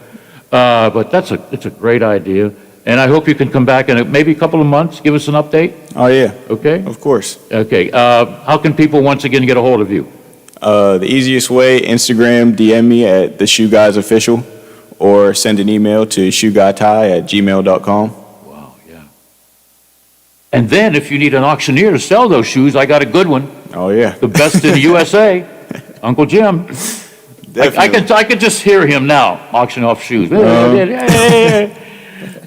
Speaker 6: But it's a great idea. And I hope you can come back in maybe a couple of months, give us an update.
Speaker 25: Oh, yeah.
Speaker 6: Okay?
Speaker 25: Of course.
Speaker 6: Okay. How can people once again get a hold of you?
Speaker 25: The easiest way, Instagram, DM me at the Shoe Guys Official, or send an email to shoeguyty@gmail.com.
Speaker 6: And then if you need an auctioneer to sell those shoes, I got a good one.
Speaker 25: Oh, yeah.
Speaker 6: The best in the USA, Uncle Jim. I could just hear him now auctioning off shoes.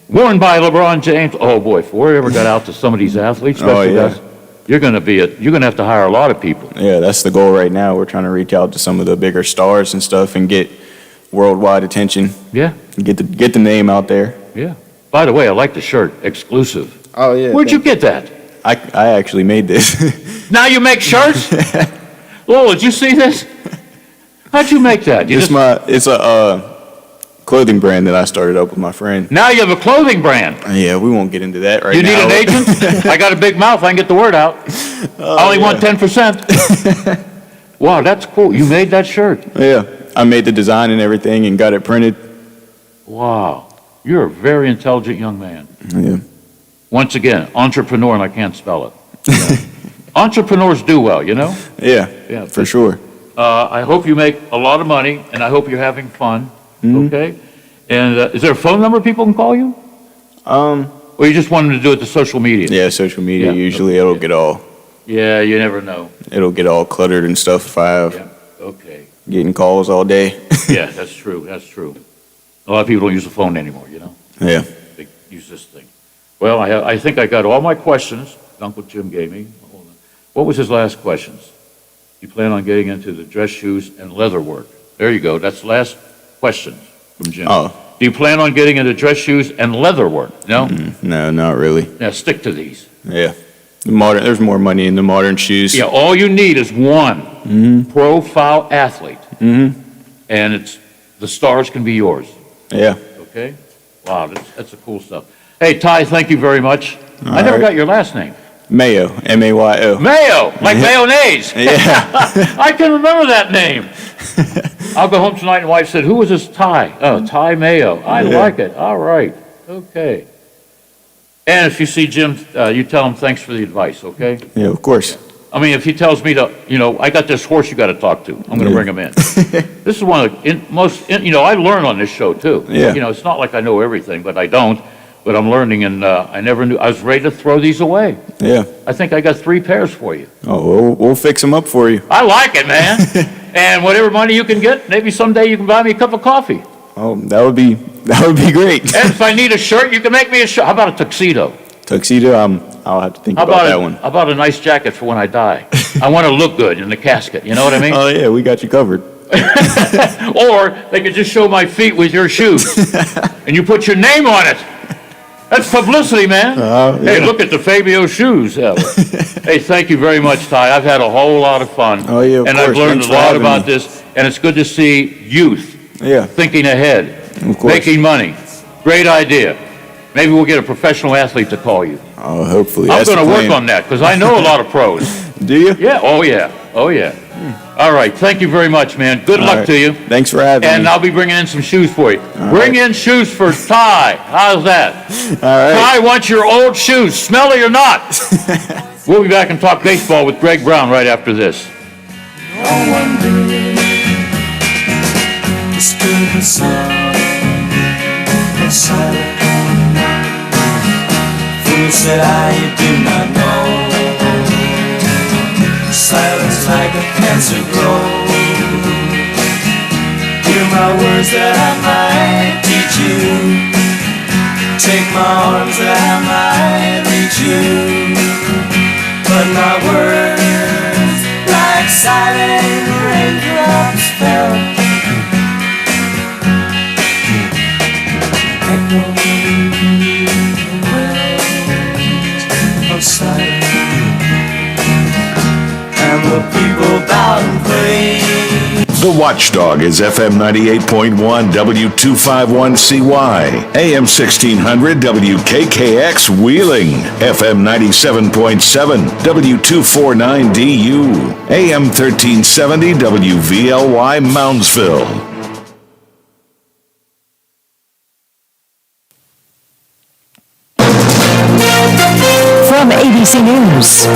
Speaker 6: Worn by LeBron James. Oh boy, if we ever got out to some of these athletes, especially guys, you're going to have to hire a lot of people.
Speaker 25: Yeah, that's the goal right now. We're trying to reach out to some of the bigger stars and stuff and get worldwide attention.
Speaker 6: Yeah.
Speaker 25: Get the name out there.
Speaker 6: Yeah. By the way, I like the shirt, exclusive.
Speaker 25: Oh, yeah.
Speaker 6: Where'd you get that?
Speaker 25: I actually made this.
Speaker 6: Now you make shirts? Lowell, did you see this? How'd you make that?
Speaker 25: It's a clothing brand that I started up with my friend.
Speaker 6: Now you have a clothing brand.
Speaker 25: Yeah, we won't get into that right now.
Speaker 6: You need an agent? I got a big mouth. I can get the word out. I only want 10%. Wow, that's cool. You made that shirt.
Speaker 25: Yeah, I made the design and everything and got it printed.
Speaker 6: Wow. You're a very intelligent young man.
Speaker 25: Yeah.
Speaker 6: Once again, entrepreneur, and I can't spell it. Entrepreneurs do well,
Speaker 25: Yeah, for sure.
Speaker 6: I hope you make a lot of money, and I hope you're having fun, okay? And is there a phone number people can call you? Or you just want them to do it to social media?
Speaker 25: Yeah, social media, usually it'll get all...
Speaker 6: Yeah, you never know.
Speaker 25: It'll get all cluttered and stuff if I have getting calls all day.
Speaker 6: Yeah, that's true, A lot of people don't use the phone anymore,
Speaker 25: Yeah.
Speaker 6: They use this thing. Well, I think I got all my questions Uncle Jim gave me. Hold on. What was his last questions? You plan on getting into the dress shoes and leather work. There you go. That's the last question from Jim.
Speaker 25: Oh.
Speaker 6: Do you plan on getting into dress shoes and leather work? No?
Speaker 25: No, not really.
Speaker 6: Now stick to these.
Speaker 25: Yeah. There's more money in the modern shoes.
Speaker 6: Yeah, all you need is one profile athlete. And the stars can be yours.
Speaker 25: Yeah.
Speaker 6: Okay? Wow, that's the cool stuff. Hey, Ty, thank you very much. I never got your last name.
Speaker 25: Mayo, M-A-Y-O.
Speaker 6: Mayo, like mayonnaise.
Speaker 25: Yeah.
Speaker 6: I can remember that name. I'll go home tonight and wife said, who was this Ty? Oh, Ty Mayo. I like it. All right. Okay. And if you see Jim, you tell him thanks for the advice, okay?
Speaker 25: Yeah, of course.
Speaker 6: I mean, if he tells me to, I got this horse you got to talk to, I'm going to bring him in. This is one of the most, I learn on this show too.
Speaker 25: Yeah.
Speaker 6: It's not like I know everything, but I don't. But I'm learning, and I never knew. I was ready to throw these away.
Speaker 25: Yeah.
Speaker 6: I think I got 3 pairs for you.
Speaker 25: Oh, we'll fix them up for you.
Speaker 6: I like it, man. And whatever money you can get, maybe someday you can buy me a cup of coffee.
Speaker 25: Oh, that would be great.
Speaker 6: And if I need a shirt, you can make me a shirt. How about a tuxedo?
Speaker 25: Tuxedo, I'll have to think about that one.
Speaker 6: How about a nice jacket for when I die? I want to look good in the casket. You know what I mean?
Speaker 25: Oh yeah, we got you covered.
Speaker 6: Or they could just show my feet with your shoes, and you put your name on it. That's publicity, man.
Speaker 25: Yeah.
Speaker 6: Hey, look at the Fabio shoes. Hey, thank you very much, Ty. I've had a whole lot of fun.
Speaker 25: Oh, yeah, of
Speaker 6: and
Speaker 25: course.
Speaker 6: I've learned
Speaker 25: Thanks
Speaker 6: a
Speaker 25: for
Speaker 6: lot
Speaker 25: having
Speaker 6: about
Speaker 25: me.
Speaker 6: this, and it's good to see youth thinking ahead,
Speaker 25: Of course.
Speaker 6: making money. Great idea. Maybe we'll get a professional athlete to call you.
Speaker 25: Oh, hopefully.
Speaker 6: I'm
Speaker 25: That's
Speaker 6: going to
Speaker 25: the
Speaker 6: work
Speaker 25: plan.
Speaker 6: on that, because I know a lot of pros.
Speaker 25: Do you?
Speaker 6: Yeah, oh yeah, oh yeah. All right, thank you very much, man. Good
Speaker 25: All
Speaker 6: luck
Speaker 25: right.
Speaker 6: to you.
Speaker 25: Thanks for having
Speaker 6: And
Speaker 25: me.
Speaker 6: I'll be bringing in some shoes for you. Bring in shoes for Ty. How's that?
Speaker 25: All right.
Speaker 6: Ty wants your old shoes, smelly or not. We'll be back and talk baseball with Greg Brown right after this.
Speaker 24: No one to the sound of silence. Fool said I do not know. Silence like a cancer grows. Hear my words that I might teach you. Take my arms that I might reach you. But my words like silent raindrops fell. Of silence, and the people bowed and prayed.
Speaker 5: The Watchdog is FM 98.1 W251CY, AM 1600 WKKX Wheeling, FM 97.7 W249DU, AM 1370 WVLY Moundsville.
Speaker 7: From ABC News,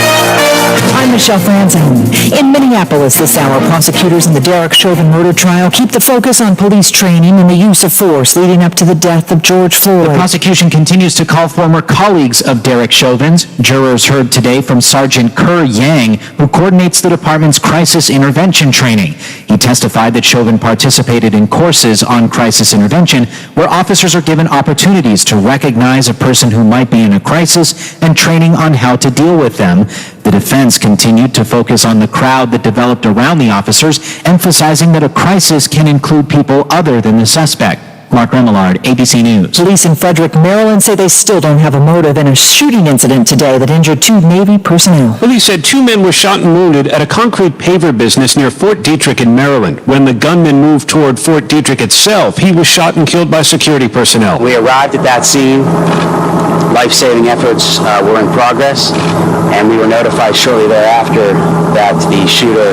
Speaker 7: I'm Michelle Franzen. In Minneapolis this hour, prosecutors in the Derek Chauvin murder trial keep the focus on police training and the use of force leading up to the death of George Floyd.
Speaker 8: The prosecution continues to call former colleagues of Derek Chauvin's. Jurors heard today from Sergeant Kerr Yang, who coordinates the department's crisis intervention training. He testified that Chauvin participated in courses on crisis intervention, where officers are given opportunities to recognize a person who might be in a crisis and training on how to deal with them. The defense continued to focus on the crowd that developed around the officers, emphasizing that a crisis can include people other than the suspect. Mark Remillard, ABC News.
Speaker 7: Police in Frederick, Maryland say they still don't have a motive in a shooting incident today that injured 2 Navy personnel.
Speaker 9: Police said 2 men were shot and wounded at a concrete paver business near Fort Detrick in Maryland. When the gunman moved toward Fort Detrick itself, he was shot and killed by security personnel.
Speaker 11: We arrived at that scene. Life-saving efforts were in progress, and we were notified shortly thereafter that the shooter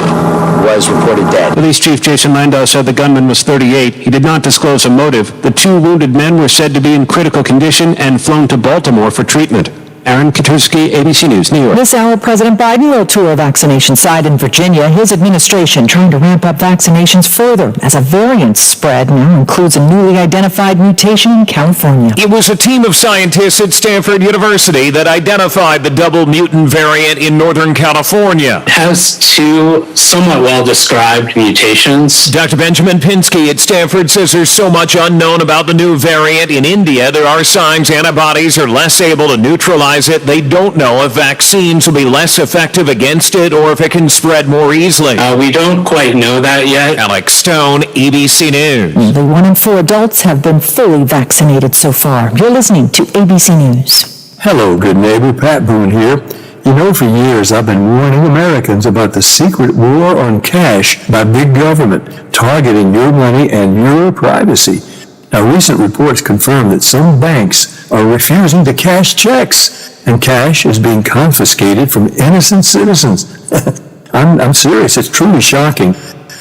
Speaker 11: was reported dead.
Speaker 9: Police Chief Jason Landau said the gunman was 38. He did not disclose a motive. The 2 wounded men were said to be in critical condition and flown to Baltimore for treatment. Aaron Katursky, ABC News, New York.
Speaker 7: This hour, President Biden will tour a vaccination site in Virginia. His administration trying to ramp up vaccinations further as a variant spread now includes a newly identified mutation in California.
Speaker 12: It was a team of scientists at Stanford University that identified the double mutant variant in Northern California.
Speaker 26: It has 2 somewhat well-described mutations.
Speaker 12: Dr. Benjamin Pinsky at Stanford says there's so much unknown about the new variant. In India, there are signs antibodies are less able to neutralize it. They don't know if vaccines will be less effective against it or if it can spread more easily.
Speaker 26: We don't quite know that yet.
Speaker 12: Alex Stone, ABC News.
Speaker 7: Nearly 1 in 4 adults have been fully vaccinated so far. You're listening to ABC News.
Speaker 27: Hello, good neighbor. Pat Boone here. You know, for years I've been warning Americans about the secret war on cash by big government, targeting your money and your privacy. Now, recent reports confirm that some banks are refusing to cash checks, and cash is being confiscated from innocent citizens. I'm serious. It's truly shocking.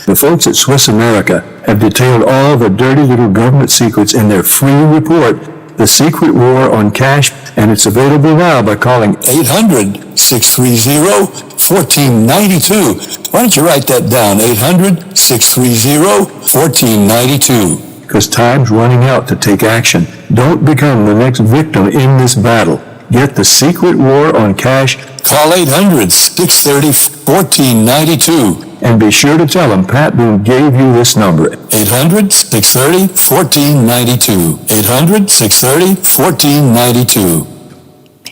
Speaker 27: The folks at Swiss America have detailed all the dirty little government secrets in their free report, The Secret War on Cash, and it's available now by calling 800-630-1492. Why don't you write that down, 800-630-1492. Because time's running out to take action. Don't become the next victim in this battle. Get The Secret War on Cash. Call 800-630-1492. And be sure to tell them Pat Boone gave you this number. 800-630-1492. 800-630-1492.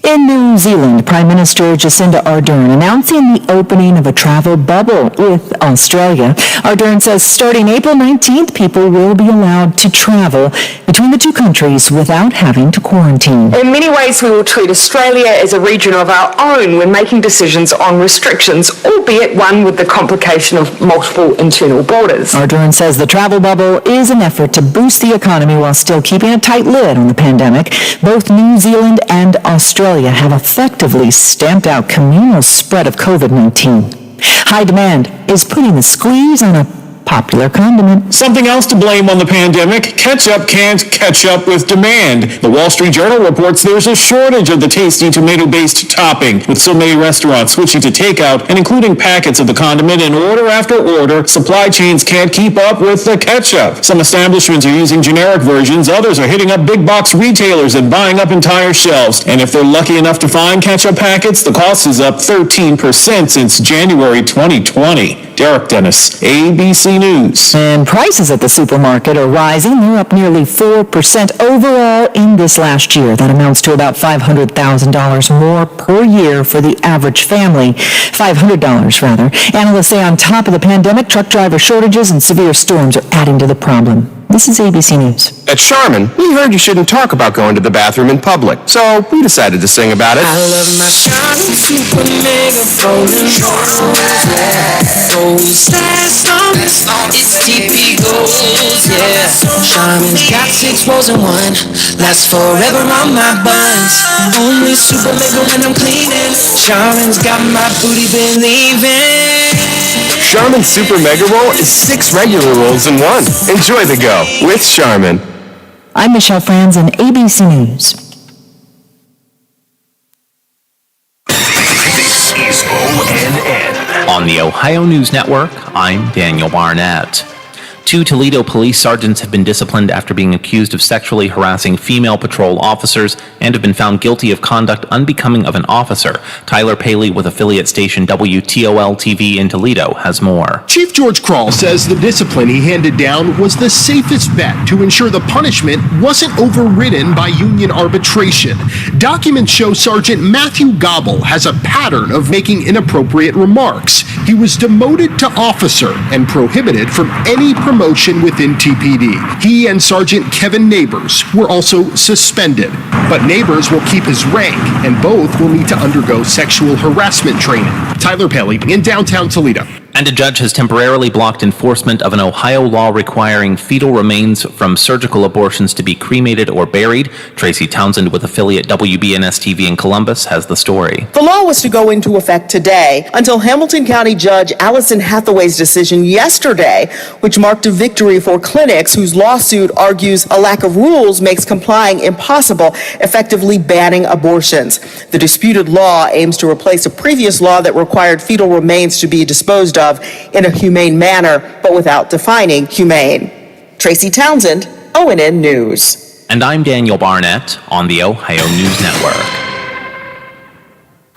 Speaker 7: In New Zealand, Prime Minister Jacinda Ardern announcing the opening of a travel bubble with Australia. Ardern says starting April 19th, people will be allowed to travel between the 2 countries without having to quarantine.
Speaker 28: In many ways, we will treat Australia as a region of our own when making decisions on restrictions, albeit one with the complication of multiple internal borders.
Speaker 7: Ardern says the travel bubble is an effort to boost the economy while still keeping a tight lid on the pandemic. Both New Zealand and Australia have effectively stamped out communal spread of COVID-19. High demand is putting the squeeze on a popular condiment.
Speaker 12: Something else to blame on the pandemic, ketchup can't catch up with demand. The Wall Street Journal reports there's a shortage of the tasty tomato-based topping, with so many restaurants switching to takeout and including packets of the condiment in order after order. Supply chains can't keep up with the ketchup. Some establishments are using generic versions, others are hitting up big box retailers and buying up entire shelves. And if they're lucky enough to find ketchup packets, the cost is up 13% since January 2020. Derek Dennis, ABC News.
Speaker 7: And prices at the supermarket are rising. They're up nearly 4% overall in this last year. That amounts to about $500,000 more per year for the average family. $500 rather. Analysts say on top of the pandemic, truck driver shortages and severe storms are adding to the problem. This is ABC News.
Speaker 3: At Charmin, we heard you shouldn't talk about going to the bathroom in public, so we decided to sing about it.
Speaker 24: I love my Charmin super mega golden goes fast on it's TP goals, yeah. Charmin's got 6 rolls in one, lasts forever on my buns. Only super mega when I'm cleaning. Charmin's got my booty believing.
Speaker 3: Charmin Super Mega Roll is 6 regular rolls in one. Enjoy the go with Charmin.
Speaker 7: I'm Michelle Franzen, ABC News.
Speaker 13: This is ONN. On the Ohio News Network, I'm Daniel Barnett. 2 Toledo police sergeants have been disciplined after being accused of sexually harassing female patrol officers and have been found guilty of conduct unbecoming of an officer. Tyler Paley with affiliate station WTOL-TV in Toledo has more.
Speaker 14: Chief George Krall says the discipline he handed down was the safest bet to ensure the punishment wasn't overridden by union arbitration. Documents show Sergeant Matthew Gobble has a pattern of making inappropriate remarks. He was demoted to officer and prohibited from any promotion within TPD. He and Sergeant Kevin Neighbors were also suspended, but Neighbors will keep his rank and both will need to undergo sexual harassment training. Tyler Paley in downtown Toledo.
Speaker 13: And a judge has temporarily blocked enforcement of an Ohio law requiring fetal remains from surgical abortions to be cremated or buried. Tracy Townsend with affiliate WBNS-TV in Columbus has the story.
Speaker 15: The law was to go into effect today until Hamilton County Judge Allison Hathaway's decision yesterday, which marked a victory for clinics whose lawsuit argues a lack of rules makes complying impossible, effectively banning abortions. The disputed law aims to replace a previous law that required fetal remains to be disposed of in a humane manner, but without defining humane. Tracy Townsend, ONN News.
Speaker 13: And I'm Daniel Barnett on the Ohio News Network.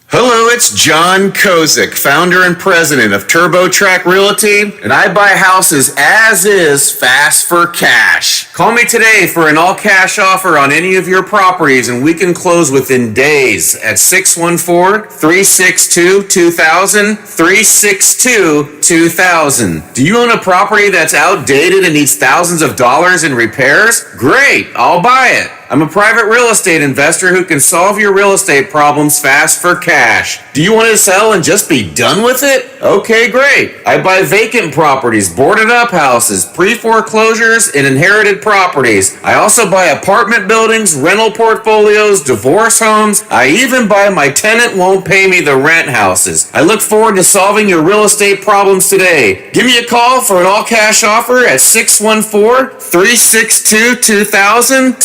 Speaker 16: Hello, it's John Kozik, founder and president of TurboTrack Realty, and I buy houses as is, fast for cash. Call me today for an all-cash offer on any of your properties, and we can close within days at 614-362-2000, 362-2000. Do you own a property that's outdated and needs thousands of dollars in repairs? Great, I'll buy it. I'm a private real estate investor who can solve your real estate problems fast for cash. Do you want to sell and just be done with it? Okay, great. I buy vacant properties, boarded up houses, pre-foreclosures, and inherited properties. I also buy apartment buildings, rental portfolios, divorce homes. I even buy my tenant won't pay me the rent houses. I look forward to solving your real estate problems today. Give me a call for an all-cash offer at 614-362-2000,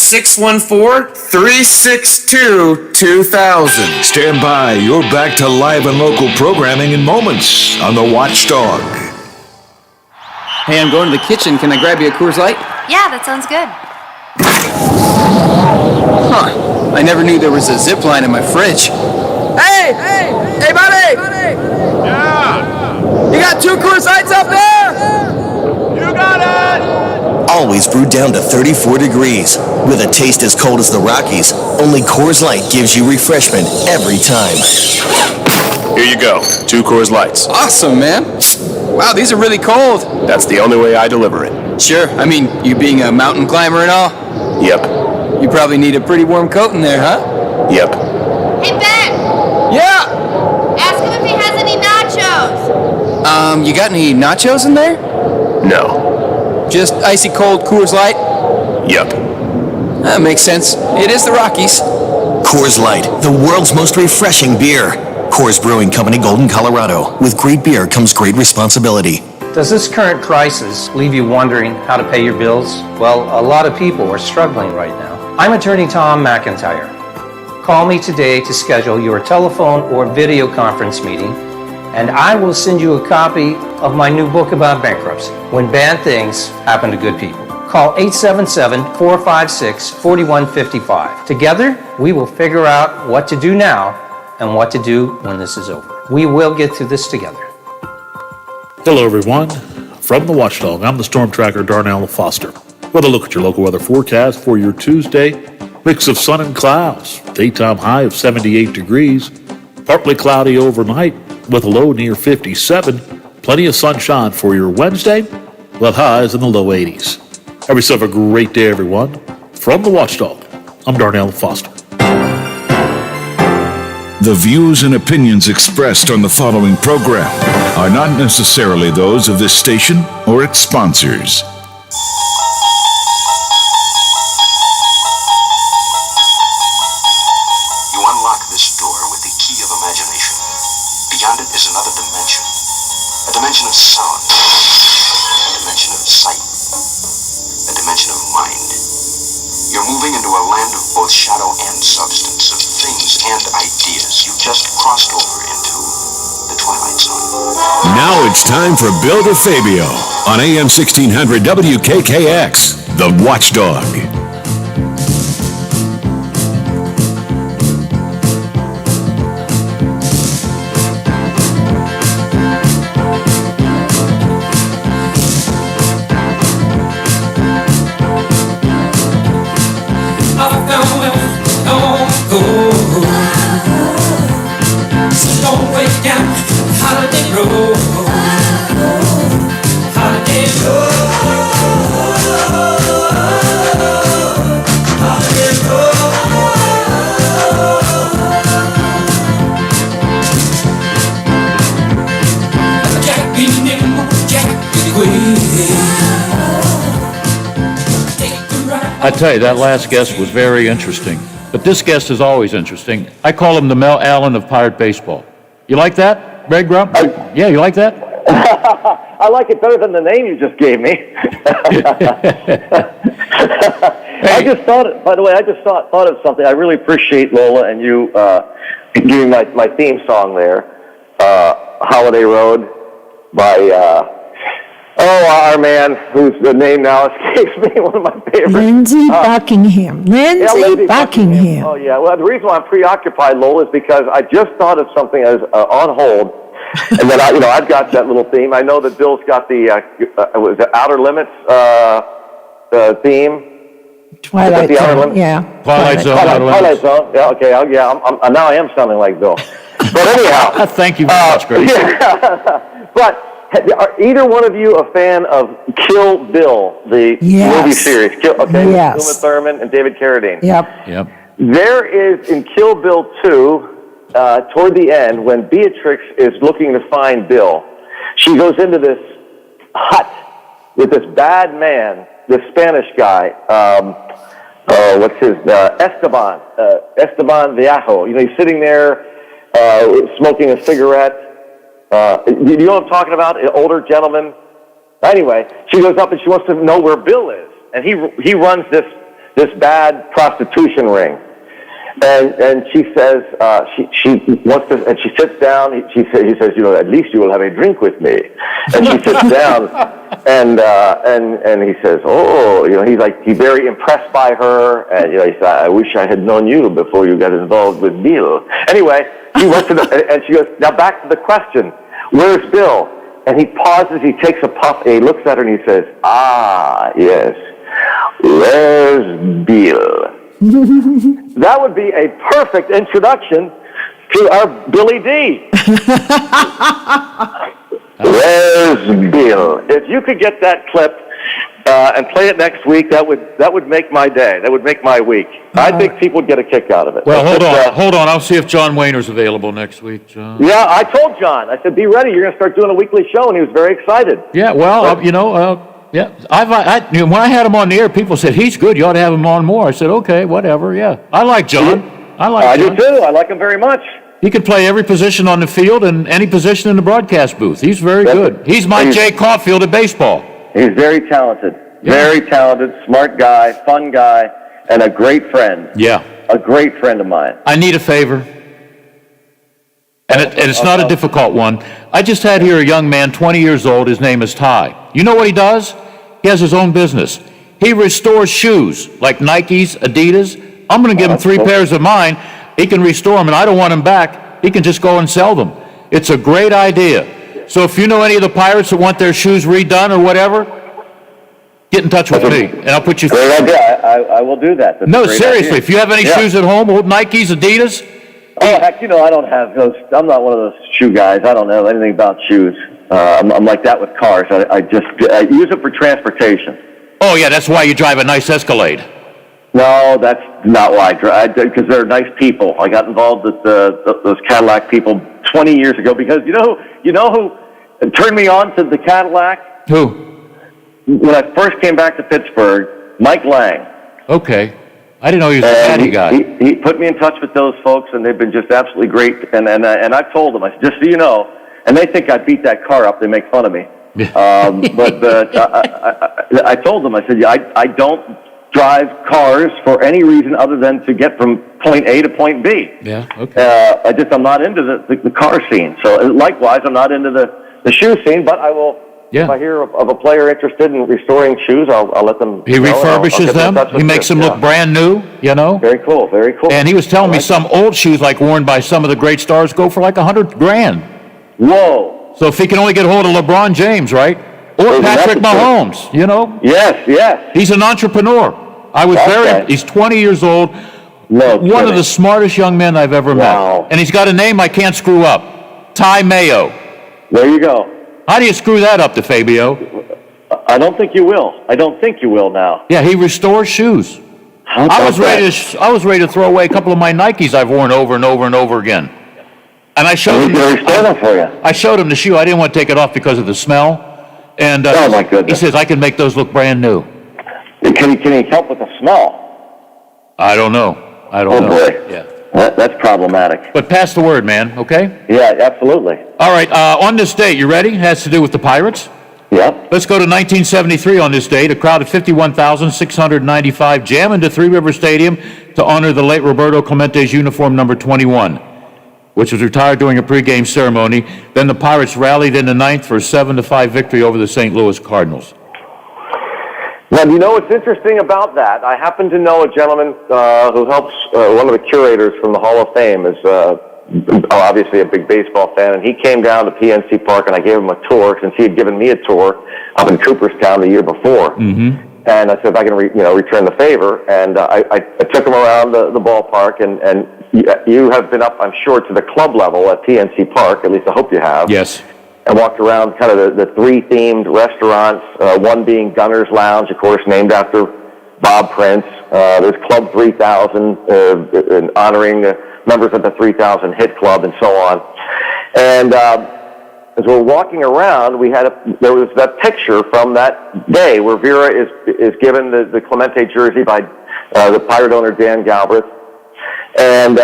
Speaker 16: 614-362-2000.
Speaker 5: Stand by. You're back to live and local programming in moments on The Watchdog.
Speaker 2: Hey, I'm going to the kitchen. Can I grab you a Coors Light?
Speaker 17: Yeah, that sounds good.
Speaker 2: Huh. I never knew there was a zip line in my fridge. Hey, buddy! Yeah! You got 2 Coors Lights up there? You got it!
Speaker 19: Always brewed down to 34 degrees. With a taste as cold as the Rockies, only Coors Light gives you refreshment every time.
Speaker 3: Here you go, 2 Coors Lights.
Speaker 2: Awesome, man. Wow, these are really cold.
Speaker 3: That's the only way I deliver it.
Speaker 2: Sure, I mean, you being a mountain climber and all?
Speaker 3: Yep.
Speaker 2: You probably need a pretty warm coat in there, huh?
Speaker 3: Yep.
Speaker 17: Hey, Ben!
Speaker 2: Yeah!
Speaker 17: Ask him if he has any nachos.
Speaker 2: You got any nachos in there?
Speaker 3: No.
Speaker 2: Just icy cold Coors Light?
Speaker 3: Yep.
Speaker 2: That makes sense. It is the Rockies.
Speaker 19: Coors Light, the world's most refreshing beer. Coors Brewing Company, Golden, Colorado. With great beer comes great responsibility.
Speaker 2: Does this current crisis leave you wondering how to pay your bills? Well, a lot of people are struggling right now. I'm attorney Tom McIntyre. Call me today to schedule your telephone or video conference meeting, and I will send you a copy of my new book about bankruptcy, When Bad Things Happen to Good People. Call 877-456-4155. Together, we will figure out what to do now and what to do when this is over. We will get through this together.
Speaker 1: Hello, everyone. From the Watchdog, I'm the Storm Tracker, Darnell Foster. With a look at your local weather forecast for your Tuesday. Mix of sun and clouds. Daytime high of 78 degrees. Partly cloudy overnight with a low near 57. Plenty of sunshine for your Wednesday, with highs in the low 80s. Have yourself a great day, everyone. From the Watchdog, I'm Darnell Foster.
Speaker 5: The views and opinions expressed on the following program are not necessarily those of this station or its sponsors.
Speaker 4: You unlock this door with the key of imagination. Beyond it is another dimension. A dimension of sound. A dimension of sight. A dimension of mind. You're moving into a land of both shadow and substance, of things and ideas. You just crossed over into the Twilight Zone.
Speaker 3: Now it's time for Bill DeFabio on AM 1600 WKKX, The Watchdog.
Speaker 6: I tell you, that last guest was very interesting. But this guest is always interesting. I call him the Mel Allen of Pirate Baseball. You like that, Greg Grump? Yeah, you like that?
Speaker 10: I like it better than the name you just gave me. I just thought, by the way, I just thought of something. I really appreciate Lola and you giving my theme song there, Holiday Road by our man, whose the name now escapes me, one of my favorites.
Speaker 18: Lindsey Buckingham. Lindsey Buckingham.
Speaker 10: Oh, yeah. Well, the reason why I'm preoccupied, Lola, is because I just thought of something as on hold, and then I've got that little theme. I know that Bill's got the was it Outer Limits theme.
Speaker 18: Twilight Zone. Yeah.
Speaker 6: Twilight Zone.
Speaker 10: Twilight Zone. Yeah. Okay. Yeah. Now I am sounding like Bill. But anyhow.
Speaker 6: Thank you very much, Greg.
Speaker 10: Yeah. But are either one of you a fan of Kill Bill, the movie series? Yes. Uma Thurman and David Carradine.
Speaker 18: Yep.
Speaker 10: There is in Kill Bill 2, toward the end, when Beatrix is looking to find Bill, she goes into this hut with this bad man, this Spanish guy. What's his Esteban Viejo. He's sitting there smoking a cigarette. You know what I'm talking about? An older gentleman. She goes up and she wants to know where Bill is, and he runs this bad prostitution ring, and she says she wants to, and she sits down. He says, at least you will have a drink with me, and she sits down, and he says, he's very impressed by her, and he says, I wish I had known you before you got involved with Bill. Anyway, he went to and she goes, now back to the question. Where's Bill? And he pauses, he takes a puff, and he looks at her and he says, yes, where's Bill? That would be a perfect introduction to our Billy D. Where's Bill? If you could get that clip and play it next week, that would make my day. That would make my week. I think people would get a kick out of it.
Speaker 6: Well, hold on. I'll see if John Wayner's available next week, John.
Speaker 10: Yeah, I told John. I said, be ready. You're going to start doing a weekly show, and he was very excited.
Speaker 6: Yeah, well, yeah. When I had him on the air, people said, he's good. You ought to have him on more. I said, okay, whatever, yeah. I like John.
Speaker 10: I do too. I like him very much.
Speaker 6: He could play every position on the field and any position in the broadcast booth. He's very good. He's my Jay Caulfield of baseball.
Speaker 10: He's very talented.
Speaker 6: Yeah.
Speaker 10: Very talented, smart guy, fun guy, and a great friend.
Speaker 6: Yeah.
Speaker 10: A great friend of mine.
Speaker 6: I need a favor. And it's not a difficult one. I just had here a young man, 20 years old. His name is Ty. You know what he does? He has his own business. He restores shoes like Nikes, Adidas. I'm going to give him 3 pairs of mine. He can restore them, and I don't want them back. He can just go and sell them. It's a great idea. So if you know any of the Pirates that want their shoes redone or whatever, get in touch with me, and I'll put you through.
Speaker 10: Great idea. I will do that. That's
Speaker 6: No,
Speaker 10: a great
Speaker 6: seriously.
Speaker 10: idea.
Speaker 6: If you have any shoes at home, old Nikes, Adidas.
Speaker 10: Oh, heck, I don't have those. I'm not one of those shoe guys. I don't know anything about shoes. I'm like that with cars. I use it for transportation.
Speaker 6: Oh, yeah, that's why you drive a nice Escalade.
Speaker 10: No, that's not why I drive, because they're nice people. I got involved with those Cadillac people 20 years ago because you know who turned me on to the Cadillac?
Speaker 6: Who?
Speaker 10: When I first came back to Pittsburgh, Mike Lang.
Speaker 6: Okay. I didn't know he was a caddy guy.
Speaker 10: He put me in touch with those folks, and they've been just absolutely great. And I told them, I said, just so you know, and they think I beat that car up. They make fun of me. But I told them, I said, I don't drive cars for any reason other than to get from point A to point B.
Speaker 6: Yeah, okay.
Speaker 10: I'm not into the car scene. So likewise, I'm not into the shoe scene, but I will.
Speaker 6: Yeah.
Speaker 10: If I hear of a player interested in restoring shoes, I'll let them.
Speaker 6: He refurbishes them. He makes them look brand new, Very
Speaker 10: cool, very cool.
Speaker 6: And he was telling me some old shoes, like worn by some of the great stars, go for like $100,000.
Speaker 10: Whoa.
Speaker 6: So if he can only get hold of LeBron James, right? Or Patrick Mahomes,
Speaker 10: Yes.
Speaker 6: He's an entrepreneur. He's 20 years old. One of the smartest young men I've ever met. And he's got a name I can't screw up. Ty Mayo.
Speaker 10: There you go.
Speaker 6: How do you screw that up, DeFabio?
Speaker 10: I don't think you will. Now.
Speaker 6: Yeah, he restores shoes. I was ready to throw away a couple of my Nikes I've worn over and over and over again. And I showed him. I showed him the shoe. I didn't want to take it off because of the smell. And
Speaker 10: oh my goodness.
Speaker 6: He says I can make those look brand new.
Speaker 10: Can he help with the smell?
Speaker 6: I don't know.
Speaker 10: Oh boy.
Speaker 6: Yeah.
Speaker 10: That's problematic.
Speaker 6: But pass the word, man, okay?
Speaker 10: Yeah, absolutely.
Speaker 6: All right, on this date, you ready? It has to do with the Pirates.
Speaker 10: Yep.
Speaker 6: Let's go to 1973 on this date. A crowd of 51,695 jam into Three River Stadium to honor the late Roberto Clemente's uniform number 21, which was retired during a pregame ceremony. Then the Pirates rallied in the ninth for a 7-5 victory over the St. Louis Cardinals.
Speaker 10: Now, you know what's interesting about that? I happen to know a gentleman who helps, one of the curators from the Hall of Fame is obviously a big baseball fan, and he came down to PNC Park, and I gave him a tour since he had given me a tour up in Cooperstown the year before.
Speaker 6: Mm-hmm.
Speaker 10: And I said if I can return the favor, and I took him around the ballpark, and you have been up, I'm sure, to the club level at PNC Park, at least I hope you have.
Speaker 6: Yes.
Speaker 10: And walked around kind of the three themed restaurants, one being Gunner's Lounge, of course, named after Bob Prince. There's Club 3000, honoring members of the 3000 Hit Club and so on. And as we're walking around, there was that picture from that day where Vera is given the Clemente jersey by the Pirate owner Dan Galbraith. And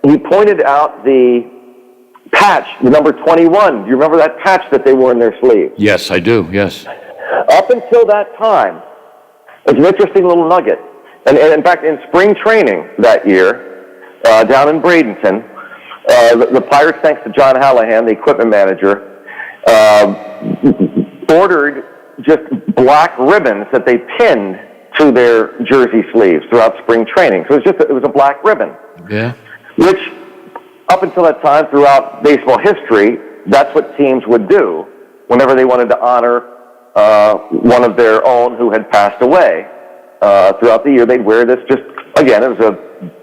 Speaker 10: he pointed out the patch, the number 21. Do you remember that patch that they wore in their sleeve?
Speaker 6: Yes, I do, yes.
Speaker 10: Up until that time, it's an interesting little nugget. And in fact, in spring training that year, down in Bradenton, the Pirates, thanks to John Hallahan, the equipment manager, ordered just black ribbons that they pinned to their jersey sleeves throughout spring training. So it was a black ribbon.
Speaker 6: Yeah.
Speaker 10: Which, up until that time, throughout baseball history, that's what teams would do whenever they wanted to honor one of their own who had passed away. Throughout the year, they'd wear this it was a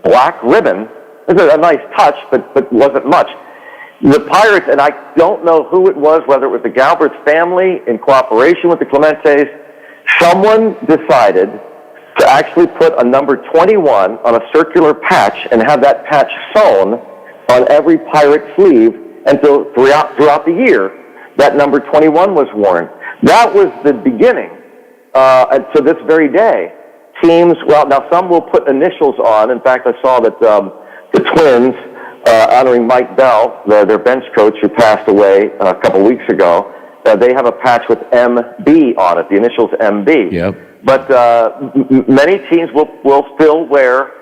Speaker 10: black ribbon. It was a nice touch, but wasn't much. The Pirates, and I don't know who it was, whether it was the Galbraith family in cooperation with the Clementes, someone decided to actually put a number 21 on a circular patch and have that patch sewn on every Pirate sleeve, and so throughout the year, that number 21 was worn. That was the beginning. And to this very day, teams, now some will put initials on. In fact, I saw that the Twins honoring Mike Bell, their bench coach who passed away a couple weeks ago. They have a patch with MB on it, the initials MB.
Speaker 6: Yep.
Speaker 10: But many teams will still wear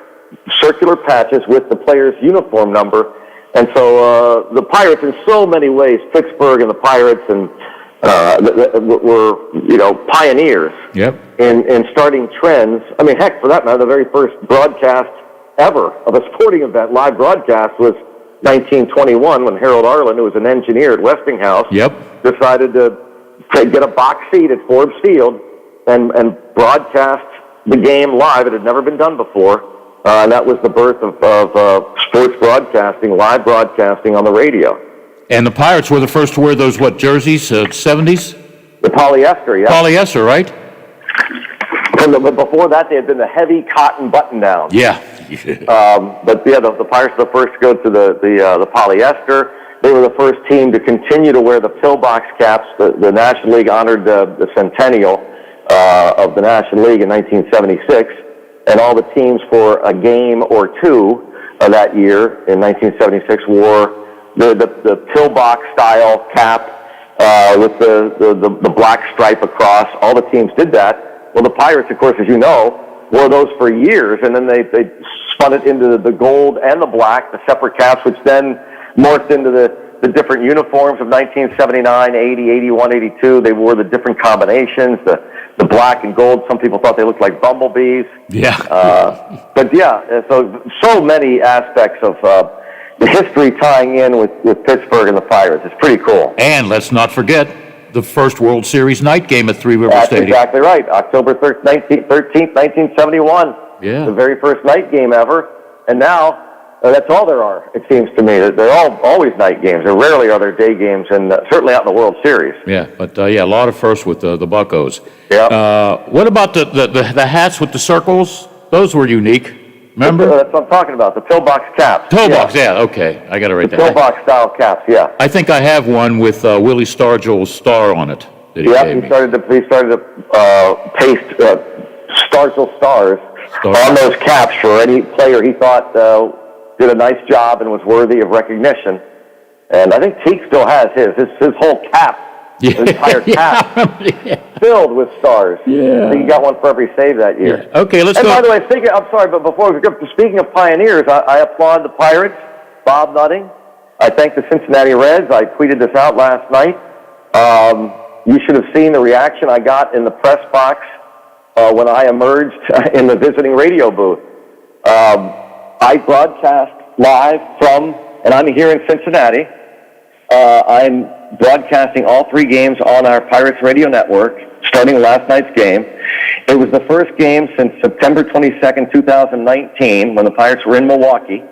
Speaker 10: circular patches with the player's uniform number. And so the Pirates, in so many ways, Pittsburgh and the Pirates and were pioneers in starting trends. I mean, heck, for that matter, the very first broadcast ever of a sporting event, live broadcast, was 1921 when Harold Arlen, who was an engineer at Westinghouse, decided to get a box seat at Forbes Field and broadcast the game live. It had never been done before. And that was the birth of sports broadcasting, live broadcasting on the radio.
Speaker 6: And the Pirates were the first to wear those, jerseys, 70s?
Speaker 10: The polyester, yeah.
Speaker 6: Polyester, right?
Speaker 10: But before that, they had been the heavy cotton button-down.
Speaker 6: Yeah.
Speaker 10: But yeah, the Pirates were the first to go to the polyester. They were the first team to continue to wear the pillbox caps. The National League honored the centennial of the National League in 1976. And all the teams for a game or two that year in 1976 wore the pillbox style cap with the black stripe across. All the teams did that. Well, the Pirates, of course, as you know, wore those for years, and then they spun it into the gold and the black, the separate caps, which then morphed into the different uniforms of 1979, 80, 81, 82. They wore the different combinations, the black and gold. Some people thought they looked like bumblebees.
Speaker 6: Yeah.
Speaker 10: But yeah, so many aspects of the history tying in with Pittsburgh and the Pirates. It's pretty cool.
Speaker 6: And let's not forget the first World Series night game at Three River Stadium.
Speaker 10: That's exactly right. October 13th, 1971.
Speaker 6: Yeah.
Speaker 10: The very first night game ever. And now, that's all there are, it seems to me. They're always night games. There rarely are there day games, and certainly out in the World Series.
Speaker 6: Yeah, but a lot of firsts with the Buccos.
Speaker 10: Yeah.
Speaker 6: What about the hats with the circles? Those were unique. Remember?
Speaker 10: That's what I'm talking about, the pillbox caps.
Speaker 6: Pillbox, yeah, okay. I got it right there.
Speaker 10: Pillbox style caps, yeah.
Speaker 6: I think I have one with Willie Stargell's star on it. That
Speaker 10: He started to paste Stargell stars on those caps for any player he thought did a nice job and was worthy of recognition. And I think Teague still has his whole cap. His entire cap filled with stars.
Speaker 6: Yeah.
Speaker 10: I think he got one for every save that year.
Speaker 6: Yeah. Okay, let's go.
Speaker 10: And by the way, I'm sorry, but before we go, speaking of pioneers, I applaud the Pirates, Bob Nutting. I thank the Cincinnati Reds. I tweeted this out last night. You should have seen the reaction I got in the press box when I emerged in the visiting radio booth. I broadcast live from, and I'm here in Cincinnati. I'm broadcasting all three games on our Pirates radio network, starting last night's game. It was the first game since September 22nd, 2019, when the Pirates were in Milwaukee,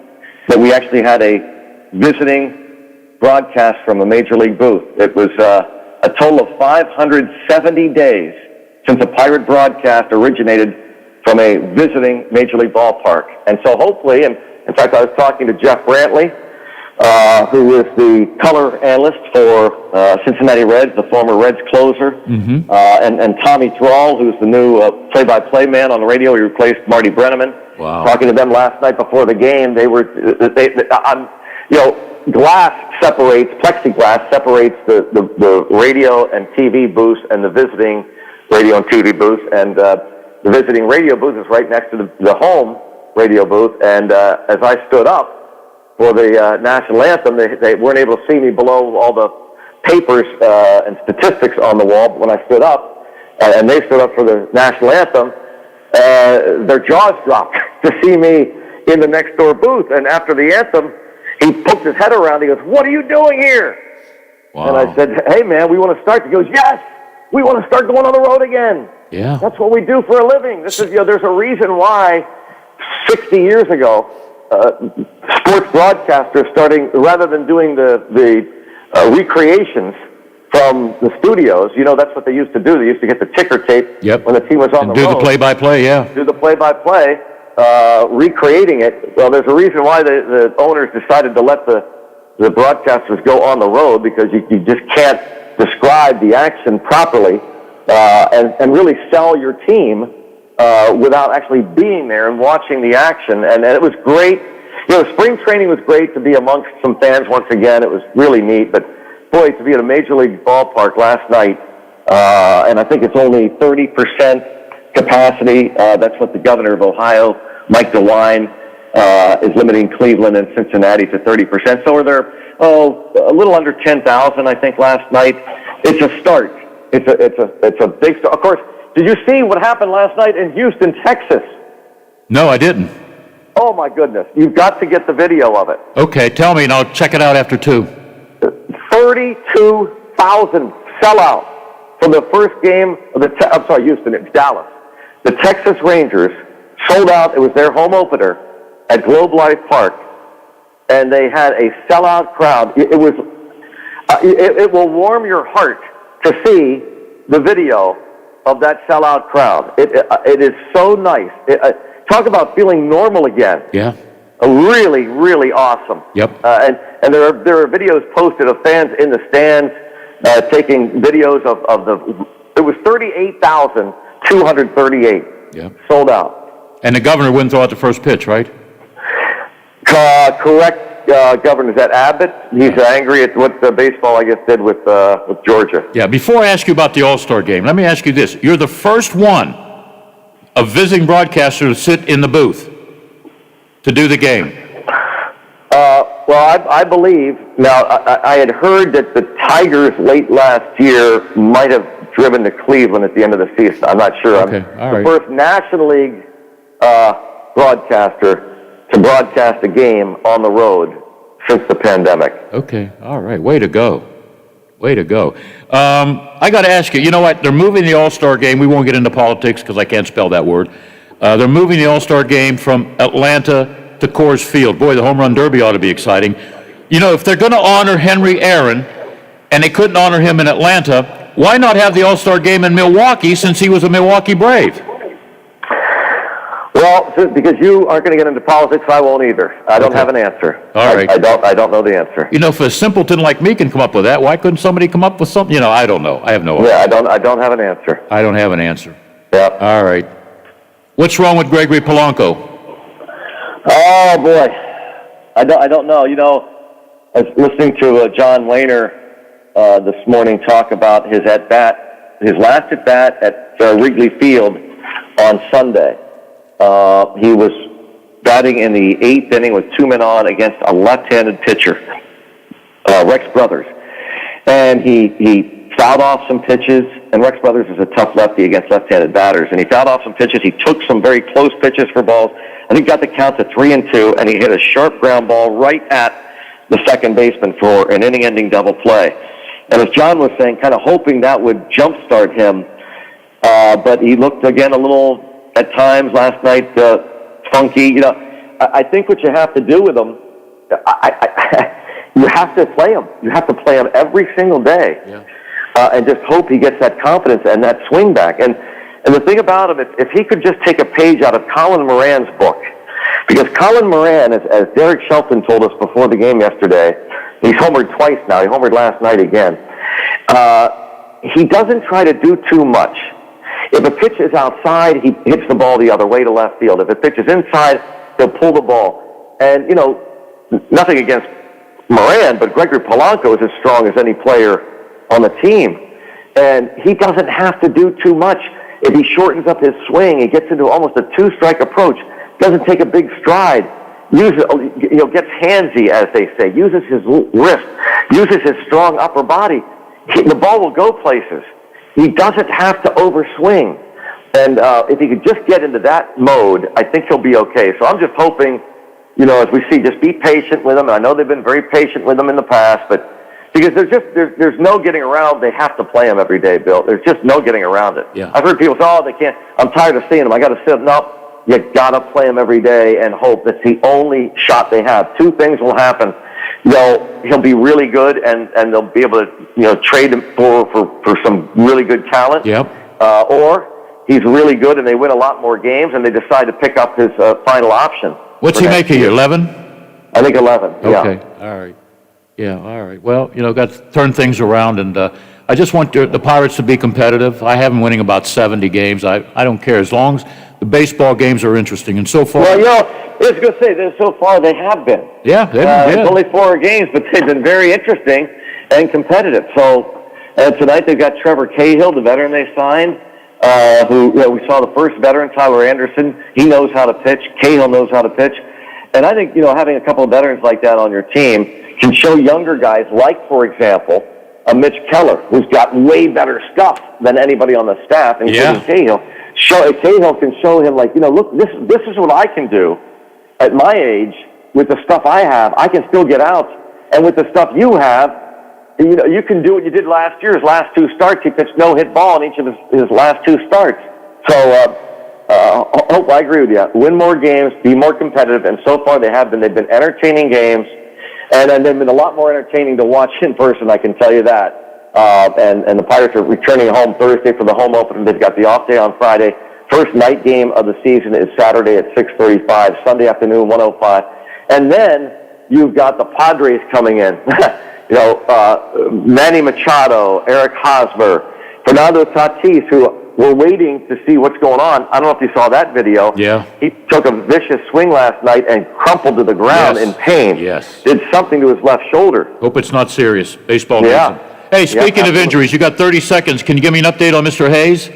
Speaker 10: that we actually had a visiting broadcast from a Major League booth. It was a total of 570 days since a Pirate broadcast originated from a visiting Major League ballpark. And so hopefully, and in fact, I was talking to Jeff Brantley, who is the color analyst for Cincinnati Reds, the former Reds closer, and Tommy Thrall, who's the new play-by-play man on the radio. He replaced Marty Brenneman.
Speaker 6: Wow.
Speaker 10: Talking to them last night before the game, plexiglass separates the radio and TV booths and the visiting radio and TV booths, and the visiting radio booth is right next to the home radio booth. And as I stood up for the national anthem, they weren't able to see me below all the papers and statistics on the wall. But when I stood up, and they stood up for the national anthem, their jaws dropped to see me in the next door booth. And after the anthem, he poked his head around. He goes, "What are you doing here?" Wow. And I said, "Hey, man, we want to start." He goes, "Yes, we want to start going on the road again."
Speaker 6: Yeah.
Speaker 10: That's what we do for a living. This is, there's a reason why 60 years ago, sports broadcasters starting, rather than doing the recreations from the studios, that's what they used to do. They used to get the ticker tape when the team was on the road.
Speaker 6: Do the play-by-play, yeah.
Speaker 10: Do the play-by-play, recreating it. Well, there's a reason why the owners decided to let the broadcasters go on the road, because you just can't describe the action properly and really sell your team without actually being there and watching the action. And it was great. Spring training was great to be amongst some fans once again. It was really neat, but boy, to be at a major league ballpark last night, and I think it's only 30% capacity. That's what the governor of Ohio, Mike DeWine, is limiting Cleveland and Cincinnati to 30%. So are there, a little under 10,000, I think, last night. It's a start. It's a big start. Of course, did you see what happened last night in Houston, Texas?
Speaker 6: No, I didn't.
Speaker 10: Oh, my goodness. You've got to get the video of it.
Speaker 6: Okay, tell me, and I'll check it out after 2.
Speaker 10: 32,000 sellout for the first game of Houston, it's Dallas. The Texas Rangers sold out. It was their home opener at Globe Life Park, and they had a sellout crowd. It will warm your heart to see the video of that sellout crowd. It is so nice. Talk about feeling normal again.
Speaker 6: Yeah.
Speaker 10: Really, really awesome.
Speaker 6: Yep.
Speaker 10: And there are videos posted of fans in the stands taking videos of it was 38,238.
Speaker 6: Yep.
Speaker 10: Sold out.
Speaker 6: And the governor wouldn't throw out the first pitch, right?
Speaker 10: Correct. Governor, is that Abbott? He's angry at what the baseball, I guess, did with Georgia.
Speaker 6: Yeah, before I ask you about the All-Star game, let me ask you this. You're the first one, a visiting broadcaster, to sit in the booth to do the game.
Speaker 10: Well, I believe, now, I had heard that the Tigers late last year might have driven to Cleveland at the end of the season. I'm not sure.
Speaker 6: Okay, all
Speaker 10: the
Speaker 6: right.
Speaker 10: first National League broadcaster to broadcast a game on the road since the pandemic.
Speaker 6: Okay, all right. Way to go. Way to go. I got to ask you, you know what? They're moving the All-Star game. We won't get into politics because I can't spell that word. They're moving the All-Star game from Atlanta to Coors Field. Boy, the Home Run Derby ought to be exciting. If they're going to honor Henry Aaron, and they couldn't honor him in Atlanta, why not have the All-Star game in Milwaukee since he was a Milwaukee Brave?
Speaker 10: Well, because you aren't going to get into politics, I won't either. I don't have an answer.
Speaker 6: All right.
Speaker 10: I don't know the answer.
Speaker 6: If a simpleton like me can come up with that, why couldn't somebody come up with something? I don't know. I have no idea.
Speaker 10: Yeah, I don't have an answer.
Speaker 6: I don't have an answer.
Speaker 10: Yeah.
Speaker 6: All right. What's wrong with Gregory Polanco?
Speaker 10: Oh, boy. I don't know. I was listening to John Wayner this morning talk about his last at-bat at Wrigley Field on Sunday. He was batting in the 8th inning with 2 men on against a left-handed pitcher, Rex Brothers. And he fouled off some pitches, and Rex Brothers is a tough lefty against left-handed batters. And he fouled off some pitches. He took some very close pitches for balls. I think got the count to 3-2, and he hit a sharp ground ball right at the second baseman for an inning-ending double play. And as John was saying, kind of hoping that would jumpstart him, but he looked again a little, at times last night, funky. I think what you have to do with him, you have to play him. You have to play him every single day, and just hope he gets that confidence and that swing back. And the thing about him, if he could just take a page out of Colin Moran's book, because Colin Moran, as Derek Shelton told us before the game yesterday, he's homered twice now. He homered last night again. He doesn't try to do too much. If a pitch is outside, he hits the ball the other way to left field. If a pitch is inside, he'll pull the ball. And, nothing against Moran, but Gregory Polanco is as strong as any player on the team. And he doesn't have to do too much. If he shortens up his swing, he gets into almost a two-strike approach, doesn't take a big stride, gets handsy, as they say, uses his wrist, uses his strong upper body, the ball will go places. He doesn't have to overswing. And if he could just get into that mode, I think he'll be okay. So I'm just hoping, as we see, just be patient with him. And I know they've been very patient with him in the past, but because there's no getting around. They have to play him every day, Bill. There's just no getting around it.
Speaker 6: Yeah.
Speaker 10: I've heard people say, they can't. I'm tired of seeing him. I got to sit him. No, you got to play him every day and hope that's the only shot they have. Two things will happen. He'll be really good, and they'll be able to trade him for some really good talent.
Speaker 6: Yep.
Speaker 10: Or he's really good and they win a lot more games and they decide to pick up his final option.
Speaker 6: What's he make a year? 11?
Speaker 10: I think 11.
Speaker 6: Okay. All right. Yeah. All right. Well, got to turn things around, and I just want the Pirates to be competitive. I have them winning about 70 games. I don't care as long as the baseball games are interesting. And so far,
Speaker 10: well, I was going to say that so far they have been.
Speaker 6: Yeah, they've been good.
Speaker 10: It's only 4 games, but they've been very interesting and competitive. So tonight they've got Trevor Cahill, the veteran they signed, who we saw the first veteran, Tyler Anderson. He knows how to pitch. Cahill knows how to pitch. And I think, having a couple of veterans like that on your team can show younger guys, like, for example, Mitch Keller, who's got way better stuff than anybody on the staff, including Cahill. Cahill can show him, like, look, this is what I can do at my age with the stuff I have. I can still get out. And with the stuff you have, you can do what you did last year. His last 2 starts, he pitched no-hit ball in each of his last 2 starts. So, Hope, I agree with you. Win more games, be more competitive, and so far they have been. They've been entertaining games, and they've been a lot more entertaining to watch in person, I can tell you that. And the Pirates are returning home Thursday for the home opener. They've got the off day on Friday. First night game of the season is Saturday at 6:35, Sunday afternoon, 1:05. And then you've got the Padres coming in. Manny Machado, Eric Hosmer, Fernando Tatis, who we're waiting to see what's going on. I don't know if you saw that video.
Speaker 6: Yeah.
Speaker 10: He took a vicious swing last night and crumpled to the ground in pain.
Speaker 6: Yes.
Speaker 10: Did something to his left shoulder.
Speaker 6: Hope it's not serious. Baseball season. Hey, speaking of injuries, you got 30 seconds. Can you give me an update on Mr. Hayes?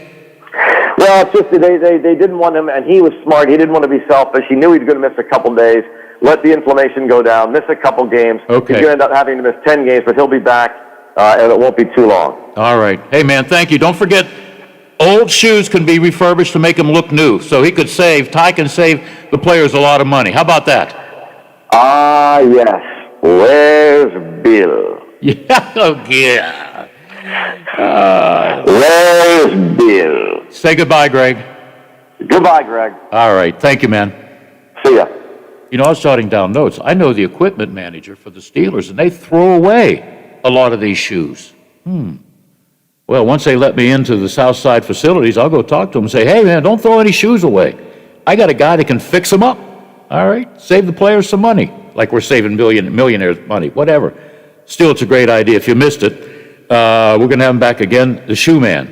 Speaker 10: Well, it's just they didn't want him, and he was smart. He didn't want to be selfish. He knew he was going to miss a couple days, let the inflammation go down, miss a couple games.
Speaker 6: Okay.
Speaker 10: He's going to end up having to miss 10 games, but he'll be back, and it won't be too long.
Speaker 6: All right. Hey, man, thank you. Don't forget, old shoes can be refurbished to make them look new. So Ty can save the players a lot of money. How about that?
Speaker 10: Ah, yes. Where's Bill?
Speaker 6: Yeah, oh, yeah.
Speaker 10: Where's Bill?
Speaker 6: Say goodbye, Greg.
Speaker 10: Goodbye, Greg.
Speaker 6: All right. Thank you, man.
Speaker 10: See ya.
Speaker 6: I was jotting down notes. I know the equipment manager for the Steelers, and they throw away a lot of these shoes. Well, once they let me into the South Side facilities, I'll go talk to them and say, hey, man, don't throw any shoes away. I got a guy that can fix them up. All right? Save the players some money, like we're saving millionaires money, whatever. Still, it's a great idea. If you missed it, we're going to have him back again. The shoe man,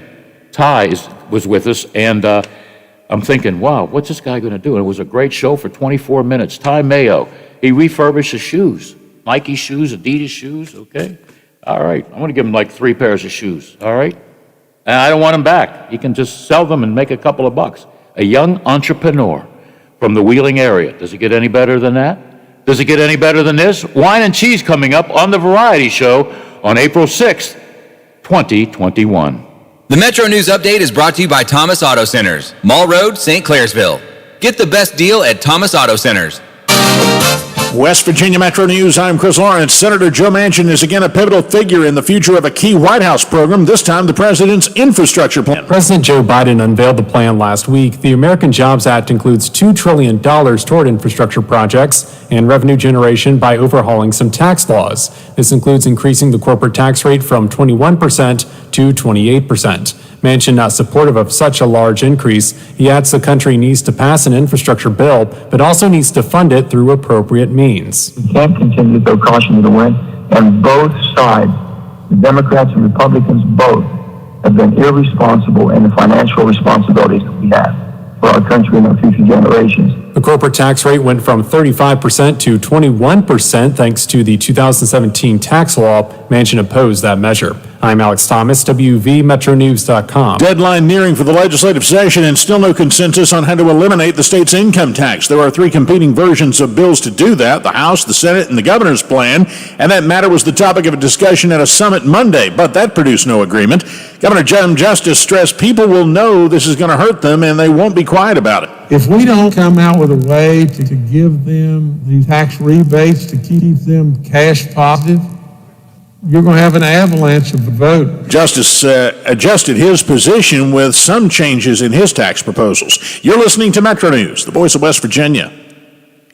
Speaker 6: Ty, was with us, and I'm thinking, wow, what's this guy going to do? And it was a great show for 24 minutes. Ty Mayo, he refurbishes shoes, Nike shoes, Adidas shoes, okay? All right, I'm going to give him like 3 pairs of shoes, all right? And I don't want him back. He can just sell them and make a couple of bucks. A young entrepreneur from the Wheeling area. Does it get any better than that? Does it get any better than this? Wine and Cheese coming up on The Variety Show on April 6th, 2021.
Speaker 8: The Metro News Update is brought to you by Thomas Auto Centers, Mall Road, St. Clairsville. Get the best deal at Thomas Auto Centers.
Speaker 9: West Virginia Metro News, I'm Chris Lawrence. Senator Joe Manchin is again a pivotal figure in the future of a key White House program, this time the president's infrastructure plan.
Speaker 11: President Joe Biden unveiled the plan last week. The American Jobs Act includes $2 trillion toward infrastructure projects and revenue generation by overhauling some tax laws. This includes increasing the corporate tax rate from 21% to 28%. Manchin not supportive of such a large increase. He adds the country needs to pass an infrastructure bill, but also needs to fund it through appropriate means.
Speaker 20: We can't continue to throw caution to the wind, and both sides, the Democrats and Republicans both, have been irresponsible in the financial responsibilities that we have for our country and our future generations.
Speaker 11: The corporate tax rate went from 35% to 21% thanks to the 2017 tax law. Manchin opposed that measure. I'm Alex Thomas, WVMetroNews.com.
Speaker 9: Deadline nearing for the legislative session and still no consensus on how to eliminate the state's income tax. There are 3 competing versions of bills to do that, the House, the Senate, and the governor's plan, and that matter was the topic of a discussion at a summit Monday, but that produced no agreement. Governor Jim Justice stressed people will know this is going to hurt them and they won't be quiet about it.
Speaker 21: If we don't come out with a way to give them these tax rebates to keep them cash positive, you're going to have an avalanche of the vote.
Speaker 9: Justice adjusted his position with some changes in his tax proposals. You're listening to Metro News, the voice of West Virginia.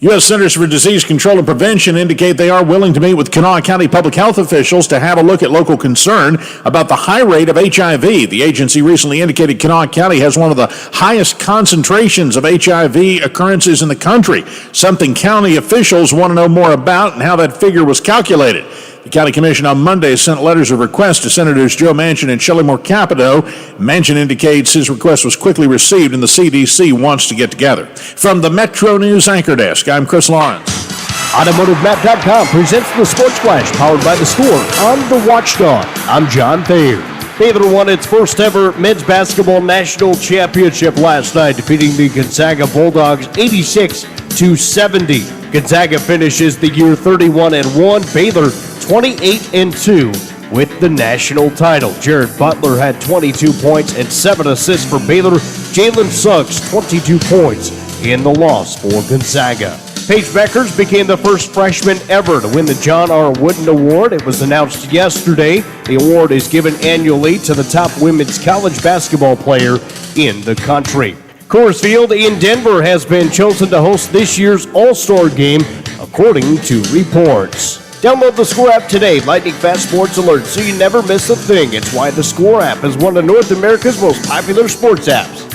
Speaker 9: U.S. Centers for Disease Control and Prevention indicate they are willing to meet with Kanawha County public health officials to have a look at local concern about the high rate of HIV. The agency recently indicated Kanawha County has one of the highest concentrations of HIV occurrences in the country, something county officials want to know more about and how that figure was calculated. The county commission on Monday sent letters of request to Senators Joe Manchin and Shelley Moore Capito. Manchin indicates his request was quickly received and the CDC wants to get together. From the Metro News Anchor Desk, I'm Chris Lawrence.
Speaker 12: AutomotiveMap.com presents the Sports Flash, powered by the Score on the Watchdog. I'm John Thayer. Baylor won its first ever men's basketball national championship last night, defeating the Gonzaga Bulldogs 86-70. Gonzaga finishes the year 31-1. Baylor 28-2 with the national title. Jared Butler had 22 points and 7 assists for Baylor. Jalen Suggs 22 points in the loss for Gonzaga. Paige Beckers became the first freshman ever to win the John R. Wooden Award. It was announced yesterday. The award is given annually to the top women's college basketball player in the country. Coors Field in Denver has been chosen to host this year's All-Star Game, according to reports. Download the Score app today, lightning fast sports alerts, so you never miss a thing. It's why the Score app is one of North America's most popular sports apps.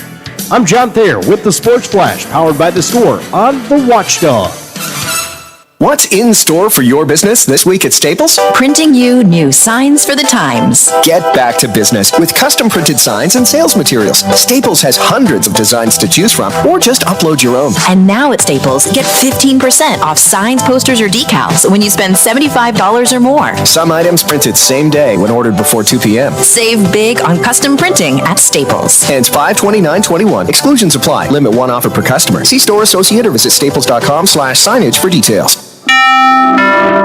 Speaker 12: I'm John Thayer with the Sports Flash, powered by the Score on the Watchdog.
Speaker 22: What's in store for your business this week at Staples?
Speaker 23: Printing you new signs for the times.
Speaker 22: Get back to business with custom printed signs and sales materials. Staples has hundreds of designs to choose from, or just upload your own.
Speaker 23: And now at Staples, get 15% off signs, posters, or decals when you spend $75 or more.
Speaker 22: Some items printed same day when ordered before 2 p.m.
Speaker 23: Save big on custom printing at Staples.
Speaker 22: Ends 5/29/21. Exclusions apply. Limit one offer per customer. See store associate or visit staples.com/signage for details.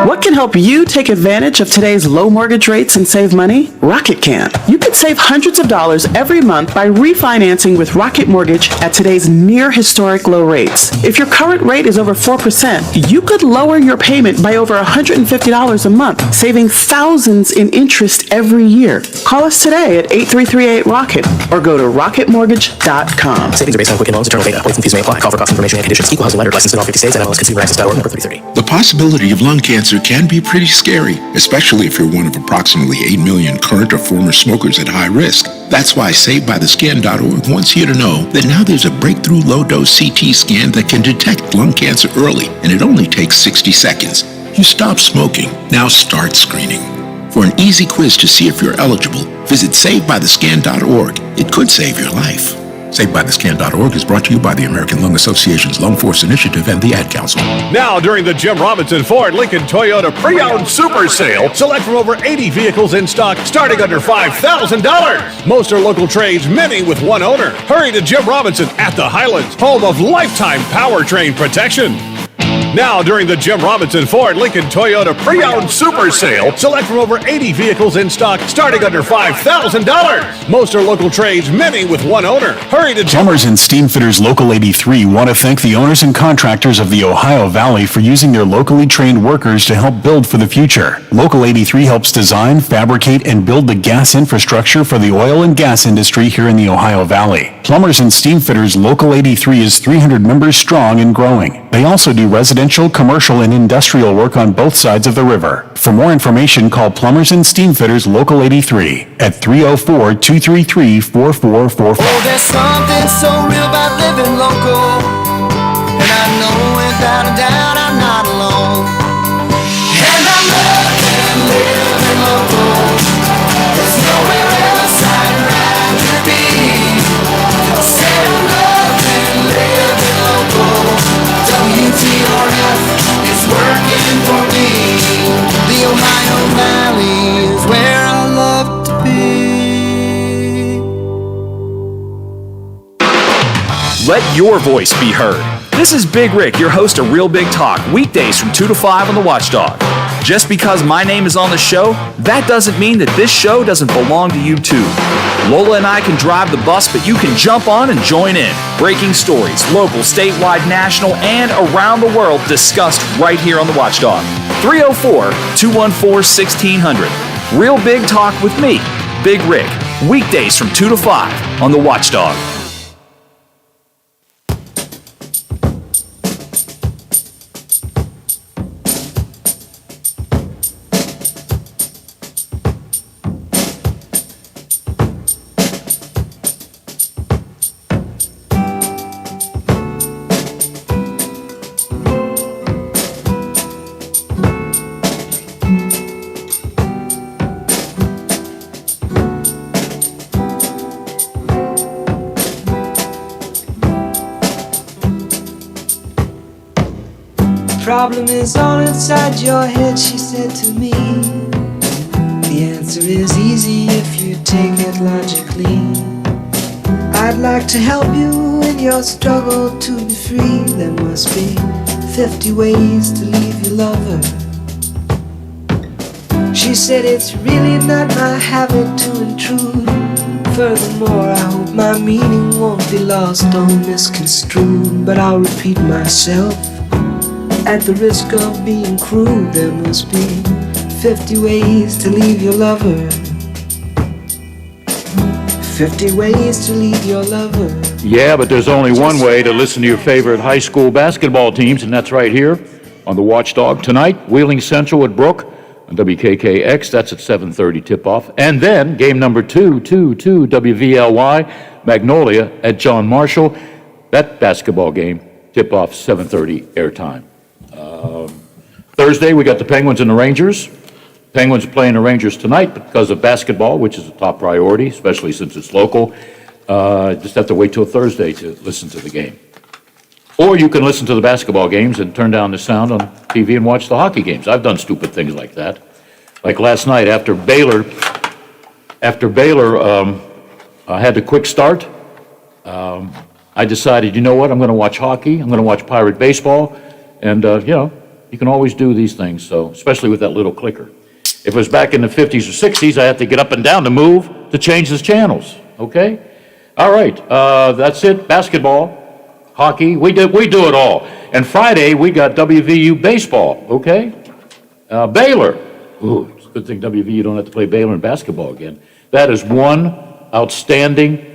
Speaker 24: What can help you take advantage of today's low mortgage rates and save money? Rocket can. You could save hundreds of dollars every month by refinancing with Rocket Mortgage at today's near historic low rates. If your current rate is over 4%, you could lower your payment by over $150 a month, saving thousands in interest every year. Call us today at 8338-ROCKET or go to rocketmortgage.com.
Speaker 22: Savings are based on Quicken Loans, internal data. Points and fees may apply. Call for cost information and conditions. Equal housing lender licensed in all 50 states. NMLS-ConsumerAccess.org, number 3030.
Speaker 25: The possibility of lung cancer can be pretty scary, especially if you're one of approximately 8 million current or former smokers at high risk. That's why SaveByTheScan.org wants you to know that now there's a breakthrough low-dose CT scan that can detect lung cancer early, and it only takes 60 seconds. You stop smoking, now start screening. For an easy quiz to see if you're eligible, visit SaveByTheScan.org. It could save your life. SaveByTheScan.org is brought to you by the American Lung Association's Lung Force Initiative and the Ad Council.
Speaker 26: Now, during the Jim Robinson Ford Lincoln Toyota Pre-Owned Super Sale, select from over 80 vehicles in stock starting under $5,000. Most are local trades, many with one owner. Hurry to Jim Robinson at the Highlands, home of lifetime powertrain protection. Now, during the Jim Robinson Ford Lincoln Toyota Pre-Owned Super Sale, select from over 80 vehicles in stock starting under $5,000. Most are local trades, many with one owner. Hurry to
Speaker 27: Plumbers and Steamfitters Local 83 want to thank the owners and contractors of the Ohio Valley for using their locally trained workers to help build for the future. Local 83 helps design, fabricate, and build the gas infrastructure for the oil and gas industry here in the Ohio Valley. Plumbers and Steamfitters Local 83 is 300 members strong and growing. They also do residential, commercial, and industrial work on both sides of the river. For more information, call Plumbers and Steamfitters Local 83 at 304-233-4445.
Speaker 28: Oh, there's something so real about living local, and I know without a doubt I'm not alone. And I love living local. There's nowhere else I'd rather be. Say I love living local. WTRF is working for me. The Ohio Valley is where I love to be.
Speaker 29: Let your voice be heard. This is Big Rick, your host of Real Big Talk, weekdays from 2 to 5 on the Watchdog. Just because my name is on the show, that doesn't mean that this show doesn't belong to you too. Lola and I can drive the bus, but you can jump on and join in. Breaking stories, local, statewide, national, and around the world discussed right here on the Watchdog. 304-214-1600. Real Big Talk with me, Big Rick, weekdays from 2 to 5 on the Watchdog.
Speaker 28: problem is all inside your head, she said to me. The answer is easy if you take it logically. I'd like to help you in your struggle to be free. There must be 50 ways to leave your lover. She said it's really not my habit to intrude. Furthermore, I hope my meaning won't be lost or misconstrued. But I'll repeat myself at the risk of being crude. There must be 50 ways to leave your lover. 50 ways to leave your lover.
Speaker 6: Yeah, but there's only one way to listen to your favorite high school basketball teams, and that's right here on the Watchdog tonight. Wheeling Central at Brook on WKKX. That's at 7:30 tip-off. And then game number 222 WVLY Magnolia at John Marshall. That basketball game tip-off 7:30 airtime. Thursday we got the Penguins and the Rangers. Penguins playing the Rangers tonight because of basketball, which is a top priority, especially since it's local. Just have to wait till Thursday to listen to the game. Or you can listen to the basketball games and turn down the sound on TV and watch the hockey games. I've done stupid things like that. Like last night after Baylor had the quick start, I decided, you know what, I'm going to watch hockey, I'm going to watch Pirate baseball, and, you can always do these things, so especially with that little clicker. If it was back in the 50s or 60s, I had to get up and down to move to change the channels, okay? All right, that's it. Basketball, hockey, we do it all. And Friday, we got WVU baseball, okay? Baylor. Ooh, it's a good thing WVU don't have to play Baylor in basketball again. That is one outstanding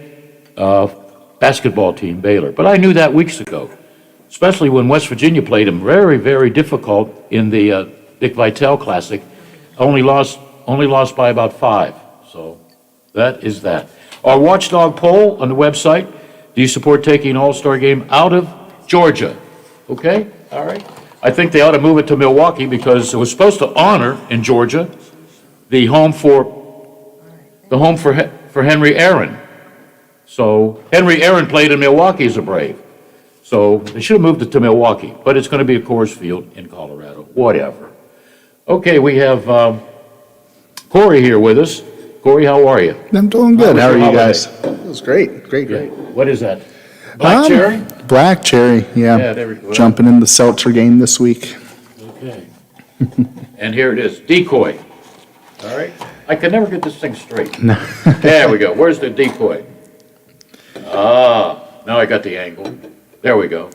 Speaker 6: basketball team, Baylor. But I knew that weeks ago, especially when West Virginia played them very, very difficult in the Dick Vitale Classic. Only lost by about 5. So that is that. Our Watchdog poll on the website. Do you support taking an All-Star game out of Georgia? Okay, all right. I think they ought to move it to Milwaukee because it was supposed to honor in Georgia the home for Henry Aaron. So Henry Aaron played in Milwaukee as a Brave. So they should have moved it to Milwaukee, but it's going to be a Coors Field in Colorado. Whatever. Okay, we have Corey here with us. Corey, how are you?
Speaker 1: I'm doing good. How are you guys?
Speaker 6: Holiday?
Speaker 1: It was great. Great.
Speaker 6: What is that? Black cherry?
Speaker 1: Black cherry, yeah.
Speaker 6: Yeah, there we go.
Speaker 1: Jumping in the Seltzer game this week.
Speaker 6: Okay. And here it is, decoy. All right. I can never get this thing straight. There we go. Where's the decoy? Now I got the angle. There we go.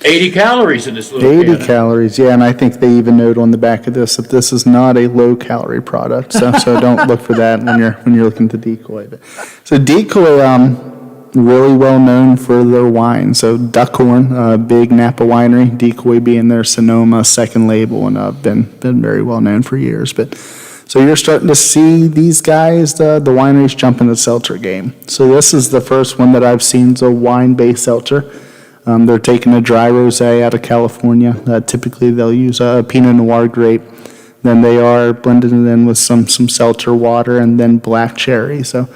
Speaker 6: 80 calories in this little
Speaker 1: 80
Speaker 6: can.
Speaker 1: calories, yeah, and I think they even note on the back of this that this is not a low-calorie product, so don't look for that when you're looking to decoy. So decoy, really well known for their wine. So Duckhorn, big Napa winery, decoy being their Sonoma second label, and been very well known for years. But so you're starting to see these guys, the wineries jump in the seltzer game. So this is the first one that I've seen is a wine-based seltzer. They're taking a dry rosé out of California. Typically they'll use a Pinot Noir grape. Then they are blending it in with some seltzer water and then black cherry. So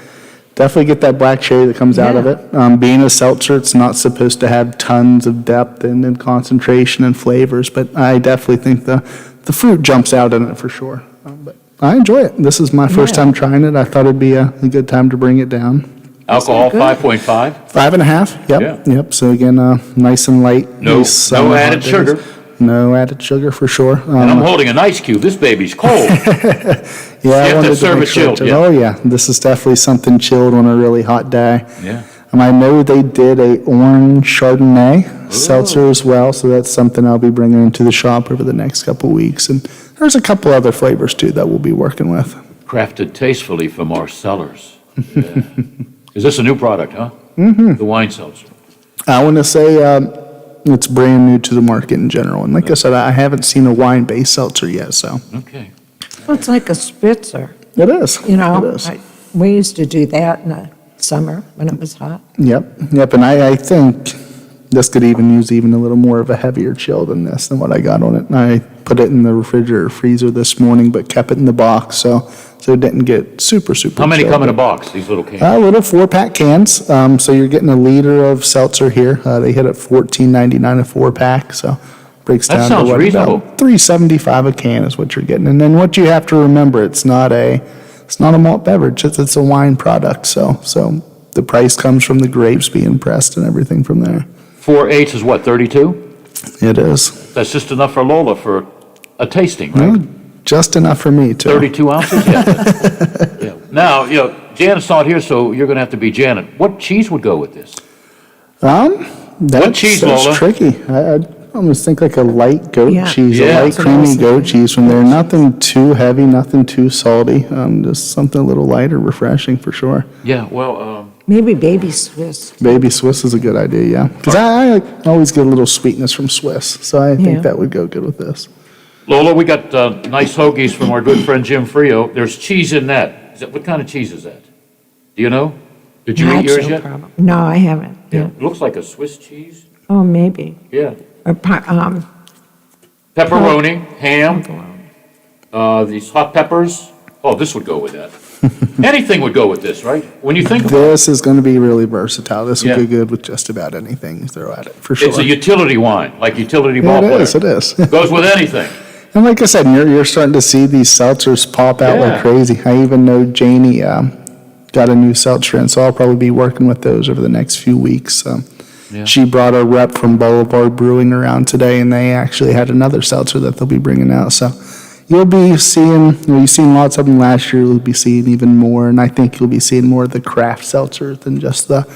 Speaker 1: definitely get that black cherry that comes out of it. Being a seltzer, it's not supposed to have tons of depth and concentration and flavors, but I definitely think the fruit jumps out in it for sure. But I enjoy it. This is my first time trying it. I thought it'd be a good time to bring it down.
Speaker 6: Alcohol, 5.5?
Speaker 1: 5.5, yep.
Speaker 6: Yeah.
Speaker 1: Yep, so again, nice and light.
Speaker 6: No added
Speaker 1: hot
Speaker 6: sugar.
Speaker 1: days. No added sugar for sure.
Speaker 6: And I'm holding an ice cube. This baby's cold.
Speaker 1: Yeah, I
Speaker 6: have
Speaker 1: wanted
Speaker 6: to serve
Speaker 1: make
Speaker 6: it
Speaker 1: sure
Speaker 6: chilled.
Speaker 1: to- Oh, yeah, this is definitely something chilled on a really hot day.
Speaker 6: Yeah.
Speaker 1: I know they did a orange Chardonnay seltzer as well, so that's something I'll be bringing into the shop over the next couple weeks. And there's a couple other flavors too that we'll be working with.
Speaker 6: Crafted tastefully from our cellars. Yeah. Is this a new product, huh?
Speaker 1: Mm-hmm.
Speaker 6: The wine seltzer.
Speaker 1: I want to say it's brand new to the market in general. And like I said, I haven't seen a wine-based seltzer yet, so.
Speaker 6: Okay.
Speaker 18: Well, it's like a spritzer.
Speaker 1: It is.
Speaker 18: You know,
Speaker 1: It is.
Speaker 18: we used to do that in the summer when it was hot.
Speaker 1: Yep, and I think this could even use a little more of a heavier chill than what I got on it. And I put it in the refrigerator freezer this morning, but kept it in the box, so it didn't get super
Speaker 6: How many
Speaker 1: chilled.
Speaker 6: come in a box, these little cans?
Speaker 1: Little 4-pack cans, so you're getting a liter of seltzer here. They hit at $14.99 a 4-pack, so breaks
Speaker 6: That
Speaker 1: down
Speaker 6: sounds
Speaker 1: to what,
Speaker 6: reasonable.
Speaker 1: about $3.75 a can is what you're getting. And then what you have to remember, it's not a malt beverage. It's a wine product. So the price comes from the grapes being pressed and everything from there.
Speaker 6: 4/8 is what, 32?
Speaker 1: It is.
Speaker 6: That's just enough for Lola for a tasting, right?
Speaker 1: Well, just enough for me too.
Speaker 6: 32 ounces? Yeah. Yeah. Now, Janet's not here, so you're going to have to be Janet. What cheese would go with this?
Speaker 1: That's
Speaker 6: cheese, Lola?
Speaker 1: tricky. I almost think like a light goat
Speaker 18: Yeah.
Speaker 1: cheese,
Speaker 6: Yeah.
Speaker 1: a light creamy goat cheese from there. Nothing too heavy, nothing too salty. Just something a little lighter, refreshing for sure.
Speaker 6: Yeah, well,
Speaker 18: Maybe baby Swiss.
Speaker 1: Baby Swiss is a good idea, yeah. Because I always get a little sweetness from Swiss, so I think
Speaker 18: Yeah.
Speaker 1: that would go good with this.
Speaker 6: Lola, we got nice hoagies from our good friend Jim Frio. There's cheese in that. What kind of cheese is that? Do you know? Did you eat yours
Speaker 18: Nacho
Speaker 6: yet?
Speaker 18: problem. No, I haven't.
Speaker 6: Yeah. It looks like a Swiss cheese.
Speaker 18: Oh, maybe.
Speaker 6: Yeah.
Speaker 18: Or
Speaker 6: Pepperoni, ham, these hot peppers. Oh, this would go with that. Anything would go with this, right? When you think about it,
Speaker 1: This is going to be really versatile. This would
Speaker 6: Yeah.
Speaker 1: be good with just about anything you throw at it, for sure.
Speaker 6: it's a utility wine, like utility
Speaker 1: Yeah,
Speaker 6: ball
Speaker 1: it
Speaker 6: player.
Speaker 1: is, it is.
Speaker 6: Goes with anything.
Speaker 1: And like I said, you're starting to see these seltzers pop out
Speaker 6: Yeah.
Speaker 1: like crazy. I even know Janie got a new seltzer in, so I'll probably be working with those over the next few weeks.
Speaker 6: Yeah.
Speaker 1: She brought a rep from Boulevard Brewing around today, and they actually had another seltzer that they'll be bringing out. So you'll be seeing, you've seen lots of them last year, you'll be seeing even more, and I think you'll be seeing more of the craft seltzers than just the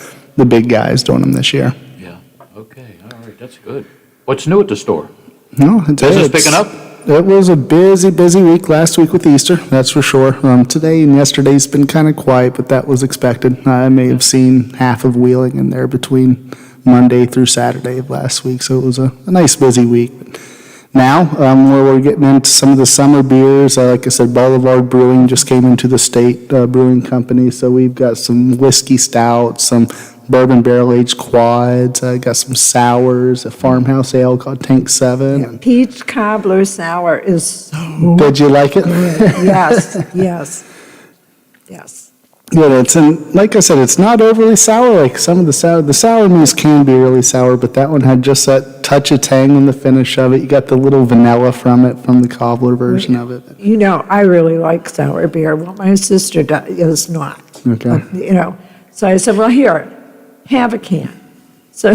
Speaker 1: big guys doing them this year.
Speaker 6: Yeah. Okay. All right. That's good. What's new at the store?
Speaker 1: No, it's
Speaker 6: Business picking up?
Speaker 1: It was a busy week last week with Easter, that's for sure. Today and yesterday's been kind of quiet, but that was expected. I may have seen half of Wheeling in there between Monday through Saturday of last week, so it was a nice busy week. Now, where we're getting into some of the summer beers, like I said, Boulevard Brewing just came into the state brewing company, so we've got some whiskey stouts, some bourbon barrel-aged quads, got some sours, a farmhouse ale called Tank 7.
Speaker 18: Peach cobbler sour is so
Speaker 1: Did you like it?
Speaker 18: good. Yes.
Speaker 1: Yeah, like I said, it's not overly sour like some of the sour meats can be really sour, but that one had just that touch of tang on the finish of it. You got the little vanilla from it, from the cobbler version of it.
Speaker 18: I really like sour beer. Well, my sister does not.
Speaker 1: Okay.
Speaker 18: So I said, well, here, have a can. So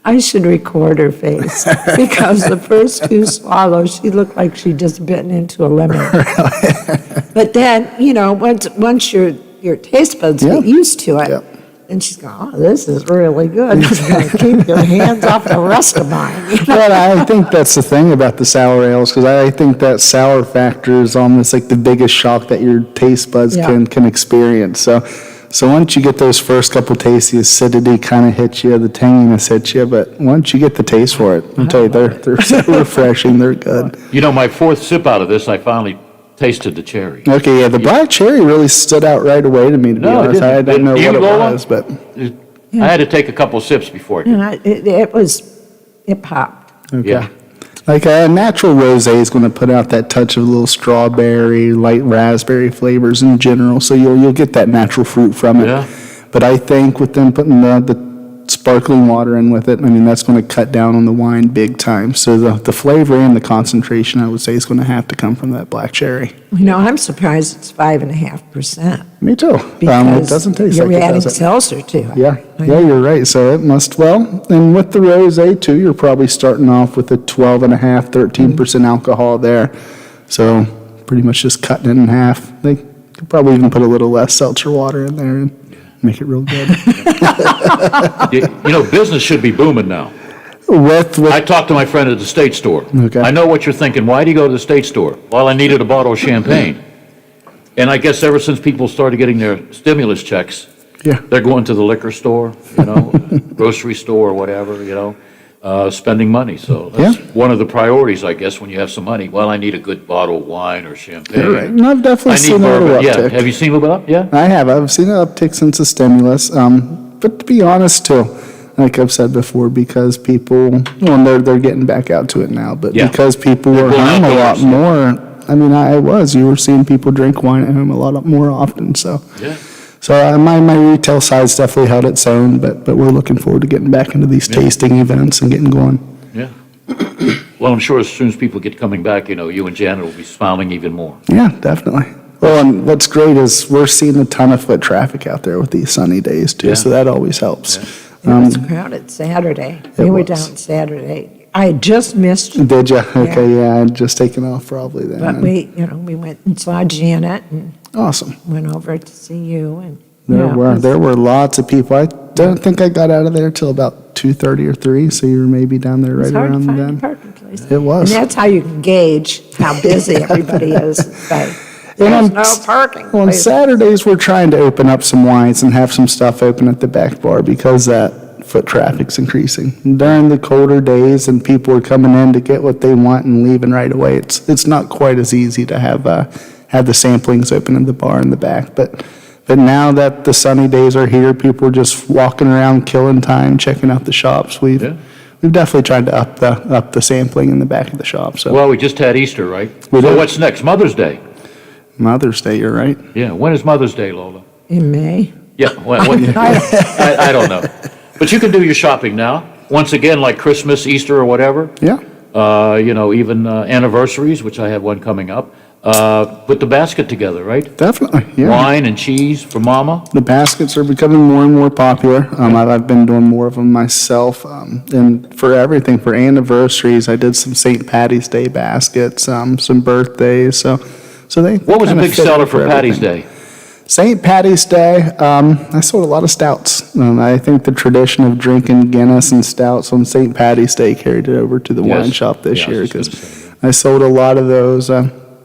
Speaker 18: I should record her face because the first two swallows, she looked like she just bitten into a lemon. But then, once your taste buds get used to it, and she's going, oh, this is really good. It's going to keep your hands off the rest of mine.
Speaker 1: Well, I think that's the thing about the sour ales, because I think that sour factor is almost like the biggest shock that your taste buds can experience. So once you get those first couple tastes, the acidity kind of hits you, the tanginess hits you, but once you get the taste for it, I'll tell you, they're so refreshing, they're good.
Speaker 6: My fourth sip out of this, I finally tasted the cherry.
Speaker 1: Okay, yeah, the black cherry really stood out right away to me, to be honest. I didn't know what it was, but
Speaker 6: I had to take a couple sips before I could.
Speaker 18: It popped.
Speaker 1: okay.
Speaker 6: Yeah.
Speaker 1: Like a natural rosé is going to put out that touch of a little strawberry, light raspberry flavors in general, so you'll get that natural fruit from it.
Speaker 6: Yeah.
Speaker 1: But I think with them putting the sparkling water in with it, that's going to cut down on the wine big time. So the flavor and the concentration, I would say, is going to have to come from that black cherry.
Speaker 18: I'm surprised it's 5.5%.
Speaker 1: Me too. It doesn't taste like
Speaker 18: you're
Speaker 1: it,
Speaker 18: adding
Speaker 1: does it?
Speaker 18: seltzer to it.
Speaker 1: Yeah, you're right. So it must, and with the rosé too, you're probably starting off with a 12.5%, 13% alcohol there. So pretty much just cutting it in half. They could probably even put a little less seltzer water in there and make it real good.
Speaker 6: Business should be booming now. I talked to my friend at the state store.
Speaker 1: Okay.
Speaker 6: I know what you're thinking. Why do you go to the state store? Well, I needed a bottle of champagne. And I guess ever since people started getting their stimulus checks, they're going to the liquor store, grocery store, or whatever, spending money. So that's one of the priorities, I guess, when you have some money. Well, I need a good bottle of wine or champagne.
Speaker 1: You're right. And I've definitely seen a
Speaker 6: bourbon.
Speaker 1: little
Speaker 6: Yeah.
Speaker 1: uptick.
Speaker 6: Have you seen a little bit up? Yeah.
Speaker 1: I have. I've seen an uptick since the stimulus. But to be honest, too, like I've said before, because people, they're getting back out to it now, but because people were home a lot more, you were seeing people drink wine at home a lot more often, so.
Speaker 6: Yeah.
Speaker 1: So my retail side's definitely held its own, but we're looking forward to getting back into these tasting events and getting going.
Speaker 6: Yeah. Well, I'm sure as soon as people get coming back, you and Janet will be smiling even more.
Speaker 1: Yeah, definitely. Well, and what's great is we're seeing a ton of foot traffic out there with these sunny days too, so that always helps.
Speaker 18: It was crowded Saturday. We were down Saturday. I just missed you.
Speaker 1: Did you? Okay, yeah, I'd just taken off probably then.
Speaker 18: But we went and saw Janet and
Speaker 1: Awesome.
Speaker 18: went over to see you and.
Speaker 1: There were lots of people. I don't think I got out of there till about 2:30 or 3, so you were maybe down there right around then.
Speaker 18: It's hard to find a parking place.
Speaker 1: It was.
Speaker 18: And that's how you can gauge how busy everybody is. There's no parking
Speaker 1: On
Speaker 18: place.
Speaker 1: Saturdays, we're trying to open up some wines and have some stuff open at the back bar because that foot traffic's increasing. During the colder days and people are coming in to get what they want and leaving right away, it's not quite as easy to have the samplings open in the bar in the back. But now that the sunny days are here, people are just walking around, killing time, checking out the shops. We've definitely tried to up the sampling in the back of the shop. So
Speaker 6: Well, we just had Easter, right?
Speaker 1: We
Speaker 6: So
Speaker 1: did.
Speaker 6: what's next? Mother's Day.
Speaker 1: Mother's Day, you're right.
Speaker 6: Yeah, when is Mother's Day, Lola?
Speaker 18: In May.
Speaker 6: Yeah, I don't know. But you can do your shopping now. Once again, like Christmas, Easter, or whatever.
Speaker 1: Yeah.
Speaker 6: Even anniversaries, which I have one coming up. Put the basket together, right?
Speaker 1: Definitely, yeah.
Speaker 6: Wine and cheese for Mama.
Speaker 1: The baskets are becoming more and more popular. I've been doing more of them myself. And for everything, for anniversaries, I did some St. Patty's Day baskets, some birthdays. So they.
Speaker 6: What was a
Speaker 1: kinda
Speaker 6: big
Speaker 1: fit
Speaker 6: seller for Patty's
Speaker 1: everything.
Speaker 6: Day?
Speaker 1: St. Patty's Day, I sold a lot of stouts. I think the tradition of drinking Guinness and stouts on St. Patty's Day carried it over to the
Speaker 6: Yes.
Speaker 1: wine shop this
Speaker 6: Yeah, I
Speaker 1: year
Speaker 6: was
Speaker 1: because
Speaker 6: just gonna
Speaker 1: I sold a lot of those.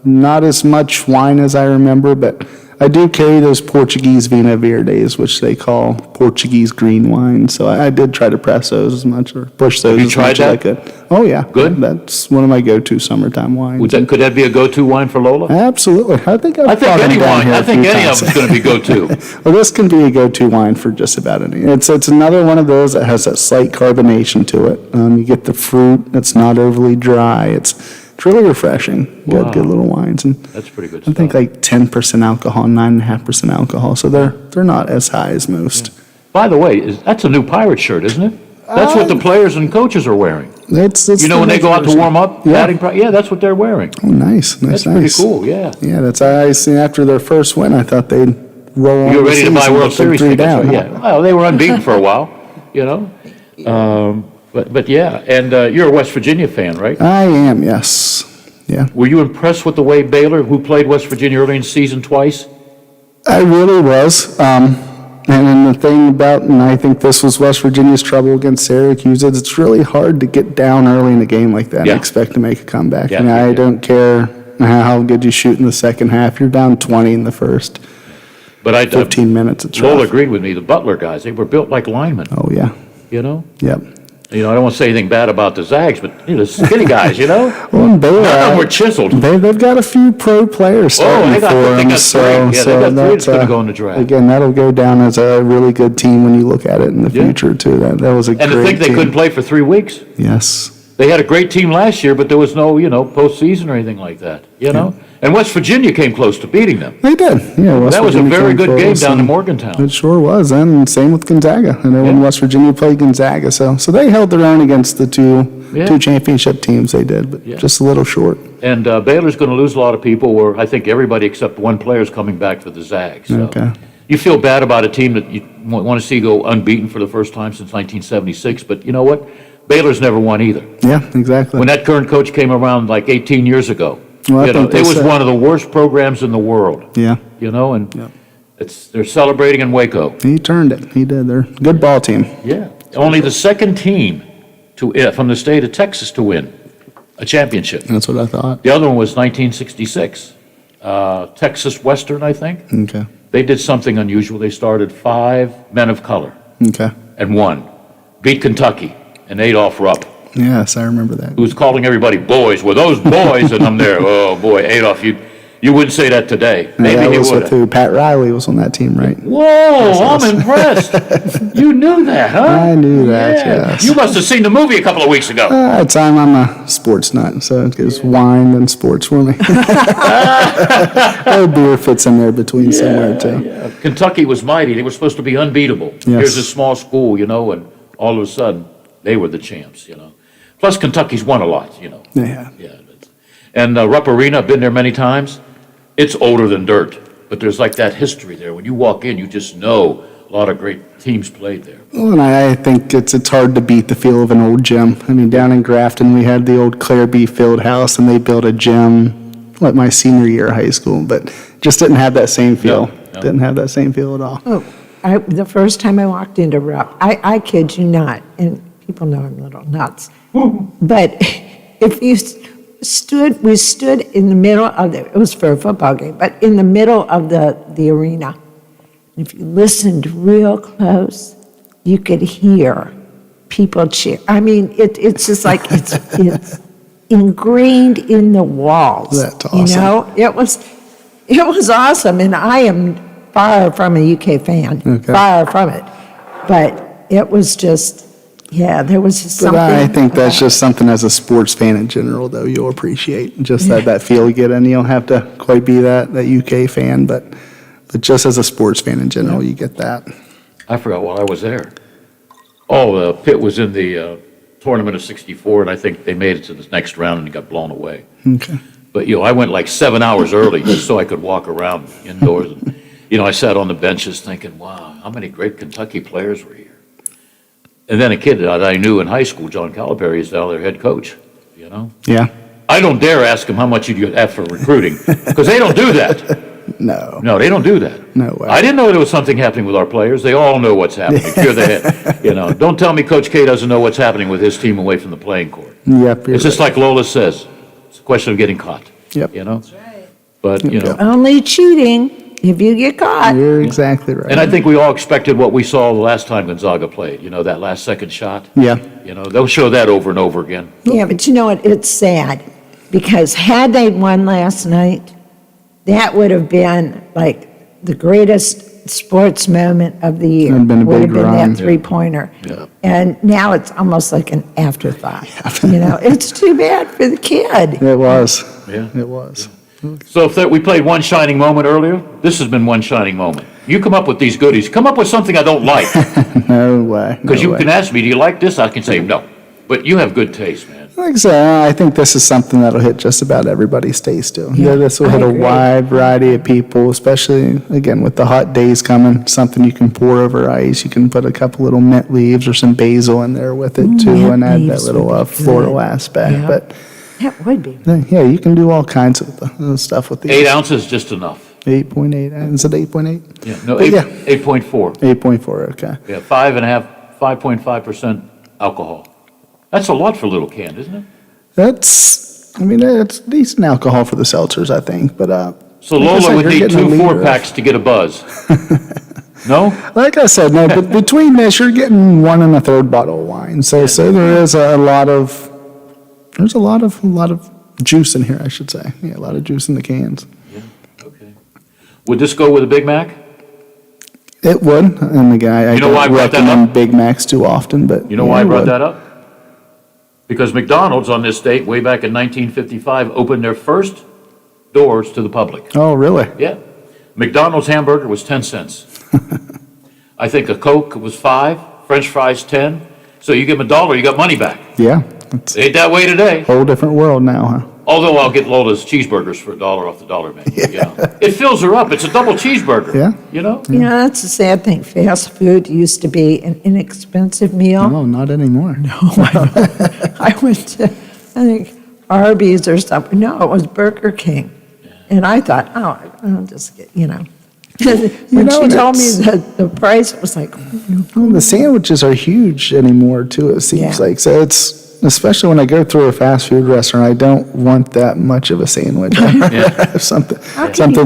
Speaker 1: Not as much wine as I remember, but I do carry those Portuguese Vina Verdes, which they call Portuguese green wine. So I did try to press those as much or push those
Speaker 6: you
Speaker 1: as
Speaker 6: tried
Speaker 1: much as I
Speaker 6: that?
Speaker 1: could. Oh, yeah.
Speaker 6: Good?
Speaker 1: That's one of my go-to summertime wines.
Speaker 6: Could that be a go-to wine for Lola?
Speaker 1: Absolutely. I think
Speaker 6: I think
Speaker 1: brought 'em
Speaker 6: any
Speaker 1: down
Speaker 6: wine.
Speaker 1: here
Speaker 6: I
Speaker 1: a
Speaker 6: think
Speaker 1: few
Speaker 6: any of
Speaker 1: times.
Speaker 6: them's going to be go-to.
Speaker 1: Well, this can be a go-to wine for just about any. It's another one of those that has that slight carbonation to it. You get the fruit. It's not overly dry. It's really refreshing.
Speaker 6: Wow.
Speaker 1: Good little wines. And
Speaker 6: That's pretty good
Speaker 1: I think like 10% alcohol, 9.5% alcohol. So they're not as high as most.
Speaker 6: By the way, that's a new Pirate shirt, isn't it? That's what the players and coaches are wearing.
Speaker 1: It's
Speaker 6: when they go out to warm up,
Speaker 1: Yeah.
Speaker 6: that's what they're wearing.
Speaker 1: Oh, nice.
Speaker 6: That's pretty cool, yeah.
Speaker 1: Yeah, that's I see. After their first win, I thought they'd roll on.
Speaker 6: You're
Speaker 1: the
Speaker 6: ready to buy
Speaker 1: season,
Speaker 6: World
Speaker 1: put them
Speaker 6: Series
Speaker 1: 3
Speaker 6: tickets,
Speaker 1: down.
Speaker 6: right? Yeah. Well, they were unbeaten for a while, But yeah, and you're a West Virginia fan, right?
Speaker 1: I am, yes. Yeah.
Speaker 6: Were you impressed with the way Baylor, who played West Virginia early in the season twice?
Speaker 1: I really was. And then the thing about, and I think this was West Virginia's trouble against Syracuse, is it's really hard to get down early in a game like that
Speaker 6: Yeah.
Speaker 1: and expect to make a comeback.
Speaker 6: Yeah,
Speaker 1: And I
Speaker 6: yeah.
Speaker 1: don't care how good you shoot in the second half. You're down 20 in the first
Speaker 6: But
Speaker 1: 15 minutes. It's
Speaker 6: Lola
Speaker 1: rough.
Speaker 6: agreed with me. The Butler guys, they were built like linemen.
Speaker 1: Oh, yeah.
Speaker 6: Yep.
Speaker 1: Yep.
Speaker 6: I don't want to say anything bad about the Zags, but the skinny guys,
Speaker 1: Well, and Baylor,
Speaker 6: None of them were chiseled.
Speaker 1: They've got a few pro players starting
Speaker 6: they got-
Speaker 1: for
Speaker 6: they
Speaker 1: them.
Speaker 6: got three. Yeah, they got three that's
Speaker 1: that's,
Speaker 6: gonna go in the draft.
Speaker 1: Again, that'll go down as a really good team when you look at it in the
Speaker 6: Yeah.
Speaker 1: future, too. That was a
Speaker 6: And
Speaker 1: great
Speaker 6: to think they
Speaker 1: team.
Speaker 6: couldn't play for 3 weeks.
Speaker 1: Yes.
Speaker 6: They had a great team last year, but there was no, postseason or anything like that, And West Virginia came close to beating them.
Speaker 1: They did. Yeah, West
Speaker 6: That was a
Speaker 1: Virginia
Speaker 6: very
Speaker 1: came
Speaker 6: good game
Speaker 1: close,
Speaker 6: down in
Speaker 1: and
Speaker 6: Morgantown.
Speaker 1: It sure was, and same with Gonzaga. I know when West Virginia played Gonzaga, so they held their own against the two championship teams they did, but just a little short.
Speaker 6: And Baylor's going to lose a lot of people, or I think everybody except one player is coming back for the Zags. So
Speaker 1: Okay.
Speaker 6: you feel bad about a team that you want to see go unbeaten for the first time since 1976, but you know what? Baylor's never won either.
Speaker 1: Yeah, exactly.
Speaker 6: When that current coach came around like 18 years ago,
Speaker 1: Well, I think they
Speaker 6: it was
Speaker 1: said-
Speaker 6: one of the worst programs in the world.
Speaker 1: Yeah.
Speaker 6: And they're celebrating in Waco.
Speaker 1: He turned it. He did. They're a good ball team.
Speaker 6: Yeah, only the second team from the state of Texas to win a championship.
Speaker 1: That's what I thought.
Speaker 6: The other one was 1966, Texas Western, I think.
Speaker 1: Okay.
Speaker 6: They did something unusual. They started 5 men of color
Speaker 1: Okay.
Speaker 6: and won, beat Kentucky and Adolph Rupp,
Speaker 1: Yes, I remember that.
Speaker 6: who was calling everybody boys. Well, those boys, and I'm there. Oh boy, Adolph, you wouldn't say that today.
Speaker 1: Yeah,
Speaker 6: Maybe
Speaker 1: that
Speaker 6: he
Speaker 1: was
Speaker 6: would.
Speaker 1: with who? Pat Riley was on that team, right?
Speaker 6: Whoa, I'm impressed. You knew that, huh?
Speaker 1: I knew that,
Speaker 6: Yeah.
Speaker 1: yes.
Speaker 6: You must have seen the movie a couple of weeks ago.
Speaker 1: At the time, I'm a sports nut, so it gives wine and sports for me. Beer fits in there between somewhere, too.
Speaker 6: Yeah. Kentucky was mighty. They were supposed to be unbeatable.
Speaker 1: Yes.
Speaker 6: Here's a small school, and all of a sudden, they were the champs, Plus Kentucky's won a lot, you know.
Speaker 1: Yeah.
Speaker 6: And Rupp Arena, I've been there many times. It's older than dirt, but there's like that history there. When you walk in, you just know a lot of great teams played there.
Speaker 1: Well, and I think it's hard to beat the feel of an old gym. I mean, down in Grafton, we had the old Claire B. Field House, and they built a gym like my senior year of high school, but just didn't have that same feel.
Speaker 6: No.
Speaker 1: Didn't have that same feel at all.
Speaker 18: Oh, the first time I walked into Rupp, I kid you not, and people know I'm a little nuts, but if you we stood in the middle of it was for a football game, but in the middle of the arena. And if you listened real close, you could hear people cheer. I mean, it's just like, it's ingrained in the walls.
Speaker 1: That's awesome.
Speaker 18: You know, it was awesome, and I am far from a UK fan, far from it. But it was just, yeah, there was just something.
Speaker 1: But I think that's just something as a sports fan in general, though, you'll appreciate. Just that feel you get, and you don't have to quite be that UK fan, but just as a sports fan in general, you get that.
Speaker 6: I forgot while I was there. Oh, Pitt was in the tournament of '64, and I think they made it to the next round and got blown away.
Speaker 1: Okay.
Speaker 6: But, I went like 7 hours early just so I could walk around indoors. And, I sat on the benches thinking, wow, how many great Kentucky players were here. And then a kid that I knew in high school, John Calipari, is now their head coach,
Speaker 1: Yeah.
Speaker 6: I don't dare ask him how much you have for recruiting, because they don't do that.
Speaker 1: No.
Speaker 6: No, they don't do that.
Speaker 1: No way.
Speaker 6: I didn't know there was something happening with our players. They all know what's happening. You're the head. Don't tell me Coach K doesn't know what's happening with his team away from the playing court.
Speaker 1: Yep.
Speaker 6: It's just like Lola says. It's a question of getting caught.
Speaker 1: Yep.
Speaker 6: That's right. But,
Speaker 18: Only cheating if you get caught.
Speaker 1: You're exactly right.
Speaker 6: And I think we all expected what we saw the last time Gonzaga played, that last second shot.
Speaker 1: Yeah.
Speaker 6: They'll show that over and over again.
Speaker 18: Yeah, but you know what? It's sad, because had they won last night, that would have been like the greatest sports moment of the year.
Speaker 1: It'd been a
Speaker 18: would
Speaker 1: big
Speaker 18: have been
Speaker 1: run.
Speaker 18: that three-pointer.
Speaker 6: Yeah.
Speaker 18: And now it's almost like an afterthought. It's too bad for the kid.
Speaker 1: It was.
Speaker 6: Yeah.
Speaker 1: It was.
Speaker 6: So if we played one shining moment earlier, this has been one shining moment. You come up with these goodies. Come up with something I don't like.
Speaker 1: No way.
Speaker 6: Because you can ask me, do you like this? I can say no. But you have good taste, man.
Speaker 1: Like I said, I think this is something that'll hit just about everybody's taste too. Yeah, this will hit a wide variety of people, especially, again, with the hot days coming. Something you can pour over ice. You can put a couple little mint leaves or some basil in there with it too, and add that little floral aspect.
Speaker 18: Yeah.
Speaker 1: But
Speaker 18: That would be.
Speaker 1: yeah, you can do all kinds of stuff with these.
Speaker 6: 8 ounces just enough.
Speaker 1: 8.8. Is it 8.8?
Speaker 6: Yeah, no,
Speaker 1: But
Speaker 6: 8.4.
Speaker 1: 8.4. Okay.
Speaker 6: Yeah, 5.5% alcohol. That's a lot for a little can, isn't it?
Speaker 1: It's decent alcohol for the seltzers, I think. But
Speaker 6: So
Speaker 1: like I
Speaker 6: Lola
Speaker 1: said,
Speaker 6: would
Speaker 1: you're
Speaker 6: need
Speaker 1: getting a
Speaker 6: 2
Speaker 1: liter
Speaker 6: 4-packs to get a buzz. No?
Speaker 1: Like I said, no. But between this, you're getting 1 1/3 bottle of wine. So there is a lot of. There's a lot of juice in here, I should say. Yeah, a lot of juice in the cans.
Speaker 6: Yeah, okay. Would this go with a Big Mac?
Speaker 1: It would, and again, I
Speaker 6: You know why I
Speaker 1: don't
Speaker 6: brought that
Speaker 1: recommend
Speaker 6: up?
Speaker 1: Big Macs too often, but
Speaker 6: You know why I brought that up? Because McDonald's on this date, way back in 1955, opened their first doors to the public.
Speaker 1: Oh, really?
Speaker 6: Yeah. McDonald's hamburger was 10 cents. I think a Coke was 5, French fries 10. So you give them $1, you got money back.
Speaker 1: Yeah.
Speaker 6: Ain't that way today.
Speaker 1: Whole different world now, huh?
Speaker 6: Although I'll get Lola's cheeseburgers for $1 off the dollar menu. It fills her up. It's a double cheeseburger.
Speaker 1: Yeah.
Speaker 18: That's the sad thing. Fast food used to be an inexpensive meal.
Speaker 1: No, not anymore.
Speaker 18: No, I went to, I think, Arby's or something. No, it was Burger King. And I thought, I'll just get, When she told me the price, it was like,
Speaker 1: The sandwiches are huge anymore, too, it seems like. So it's, especially when I go through a fast food restaurant, I don't want that much of a sandwich. I'd rather have something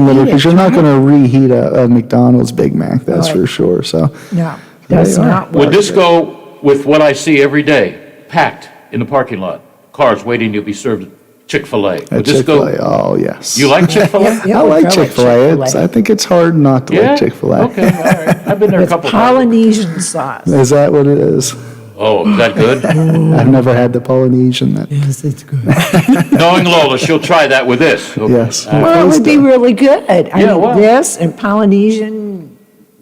Speaker 1: little, because you're not going to reheat a McDonald's Big Mac, that's for sure. So
Speaker 18: no, that's not
Speaker 6: Would this go with what I see every day, packed in the parking lot, cars waiting to be served Chick-fil-A? Would this go?
Speaker 1: Chick-fil-A, oh, yes.
Speaker 6: You like Chick-fil-A?
Speaker 1: I like Chick-fil-A. I think it's hard not to like Chick-fil-A.
Speaker 6: Okay, all right. I've been there a couple times.
Speaker 18: Polynesian sauce.
Speaker 1: Is that what it is?
Speaker 6: Oh, is that good?
Speaker 1: I've never had the Polynesian.
Speaker 18: Yes, it's good.
Speaker 6: Knowing Lola, she'll try that with this. Okay.
Speaker 1: Yes.
Speaker 18: Well, it would be really good.
Speaker 6: Yeah,
Speaker 18: This and Polynesian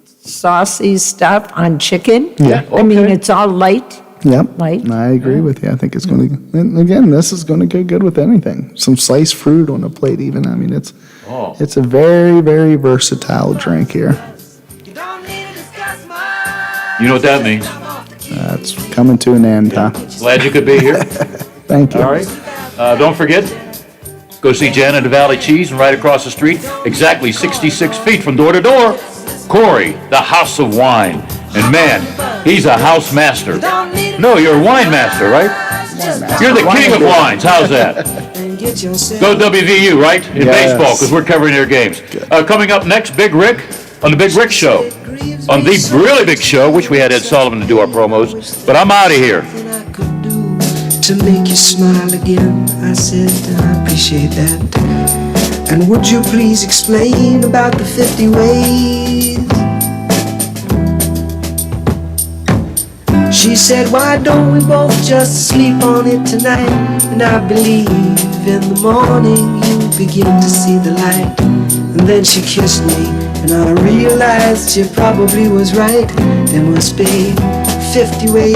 Speaker 18: saucy stuff on chicken.
Speaker 1: Yeah.
Speaker 18: I mean, it's all light.
Speaker 1: Yep,
Speaker 18: Light.
Speaker 1: I agree with you. I think it's going to, and again, this is going to go good with anything. Some sliced fruit on a plate even. I mean, it's a very, very versatile drink here.
Speaker 6: You know what that means.
Speaker 1: It's coming to an end, huh?
Speaker 6: Glad you could be here.
Speaker 1: Thank you.
Speaker 6: All right. Don't forget, go see Janet Valley Cheese and right across the street, exactly 66 feet from door to door, Corey, the House of Wine. And man, he's a house master. No, you're a wine master, right? You're the king of wines. How's that? Go WVU, right? In baseball, because we're covering their games. Coming up next, Big Rick on the Big Rick Show. On the really big show, wish we had Ed Sullivan to do our promos, but I'm out of here.
Speaker 28: To make you smile again, I said, I appreciate that. And would you please explain about the 50 ways? She said, why don't we both just sleep on it tonight? And I believe in the morning you begin to see the light. And then she kissed me, and I realized she probably was right. There must be 50 ways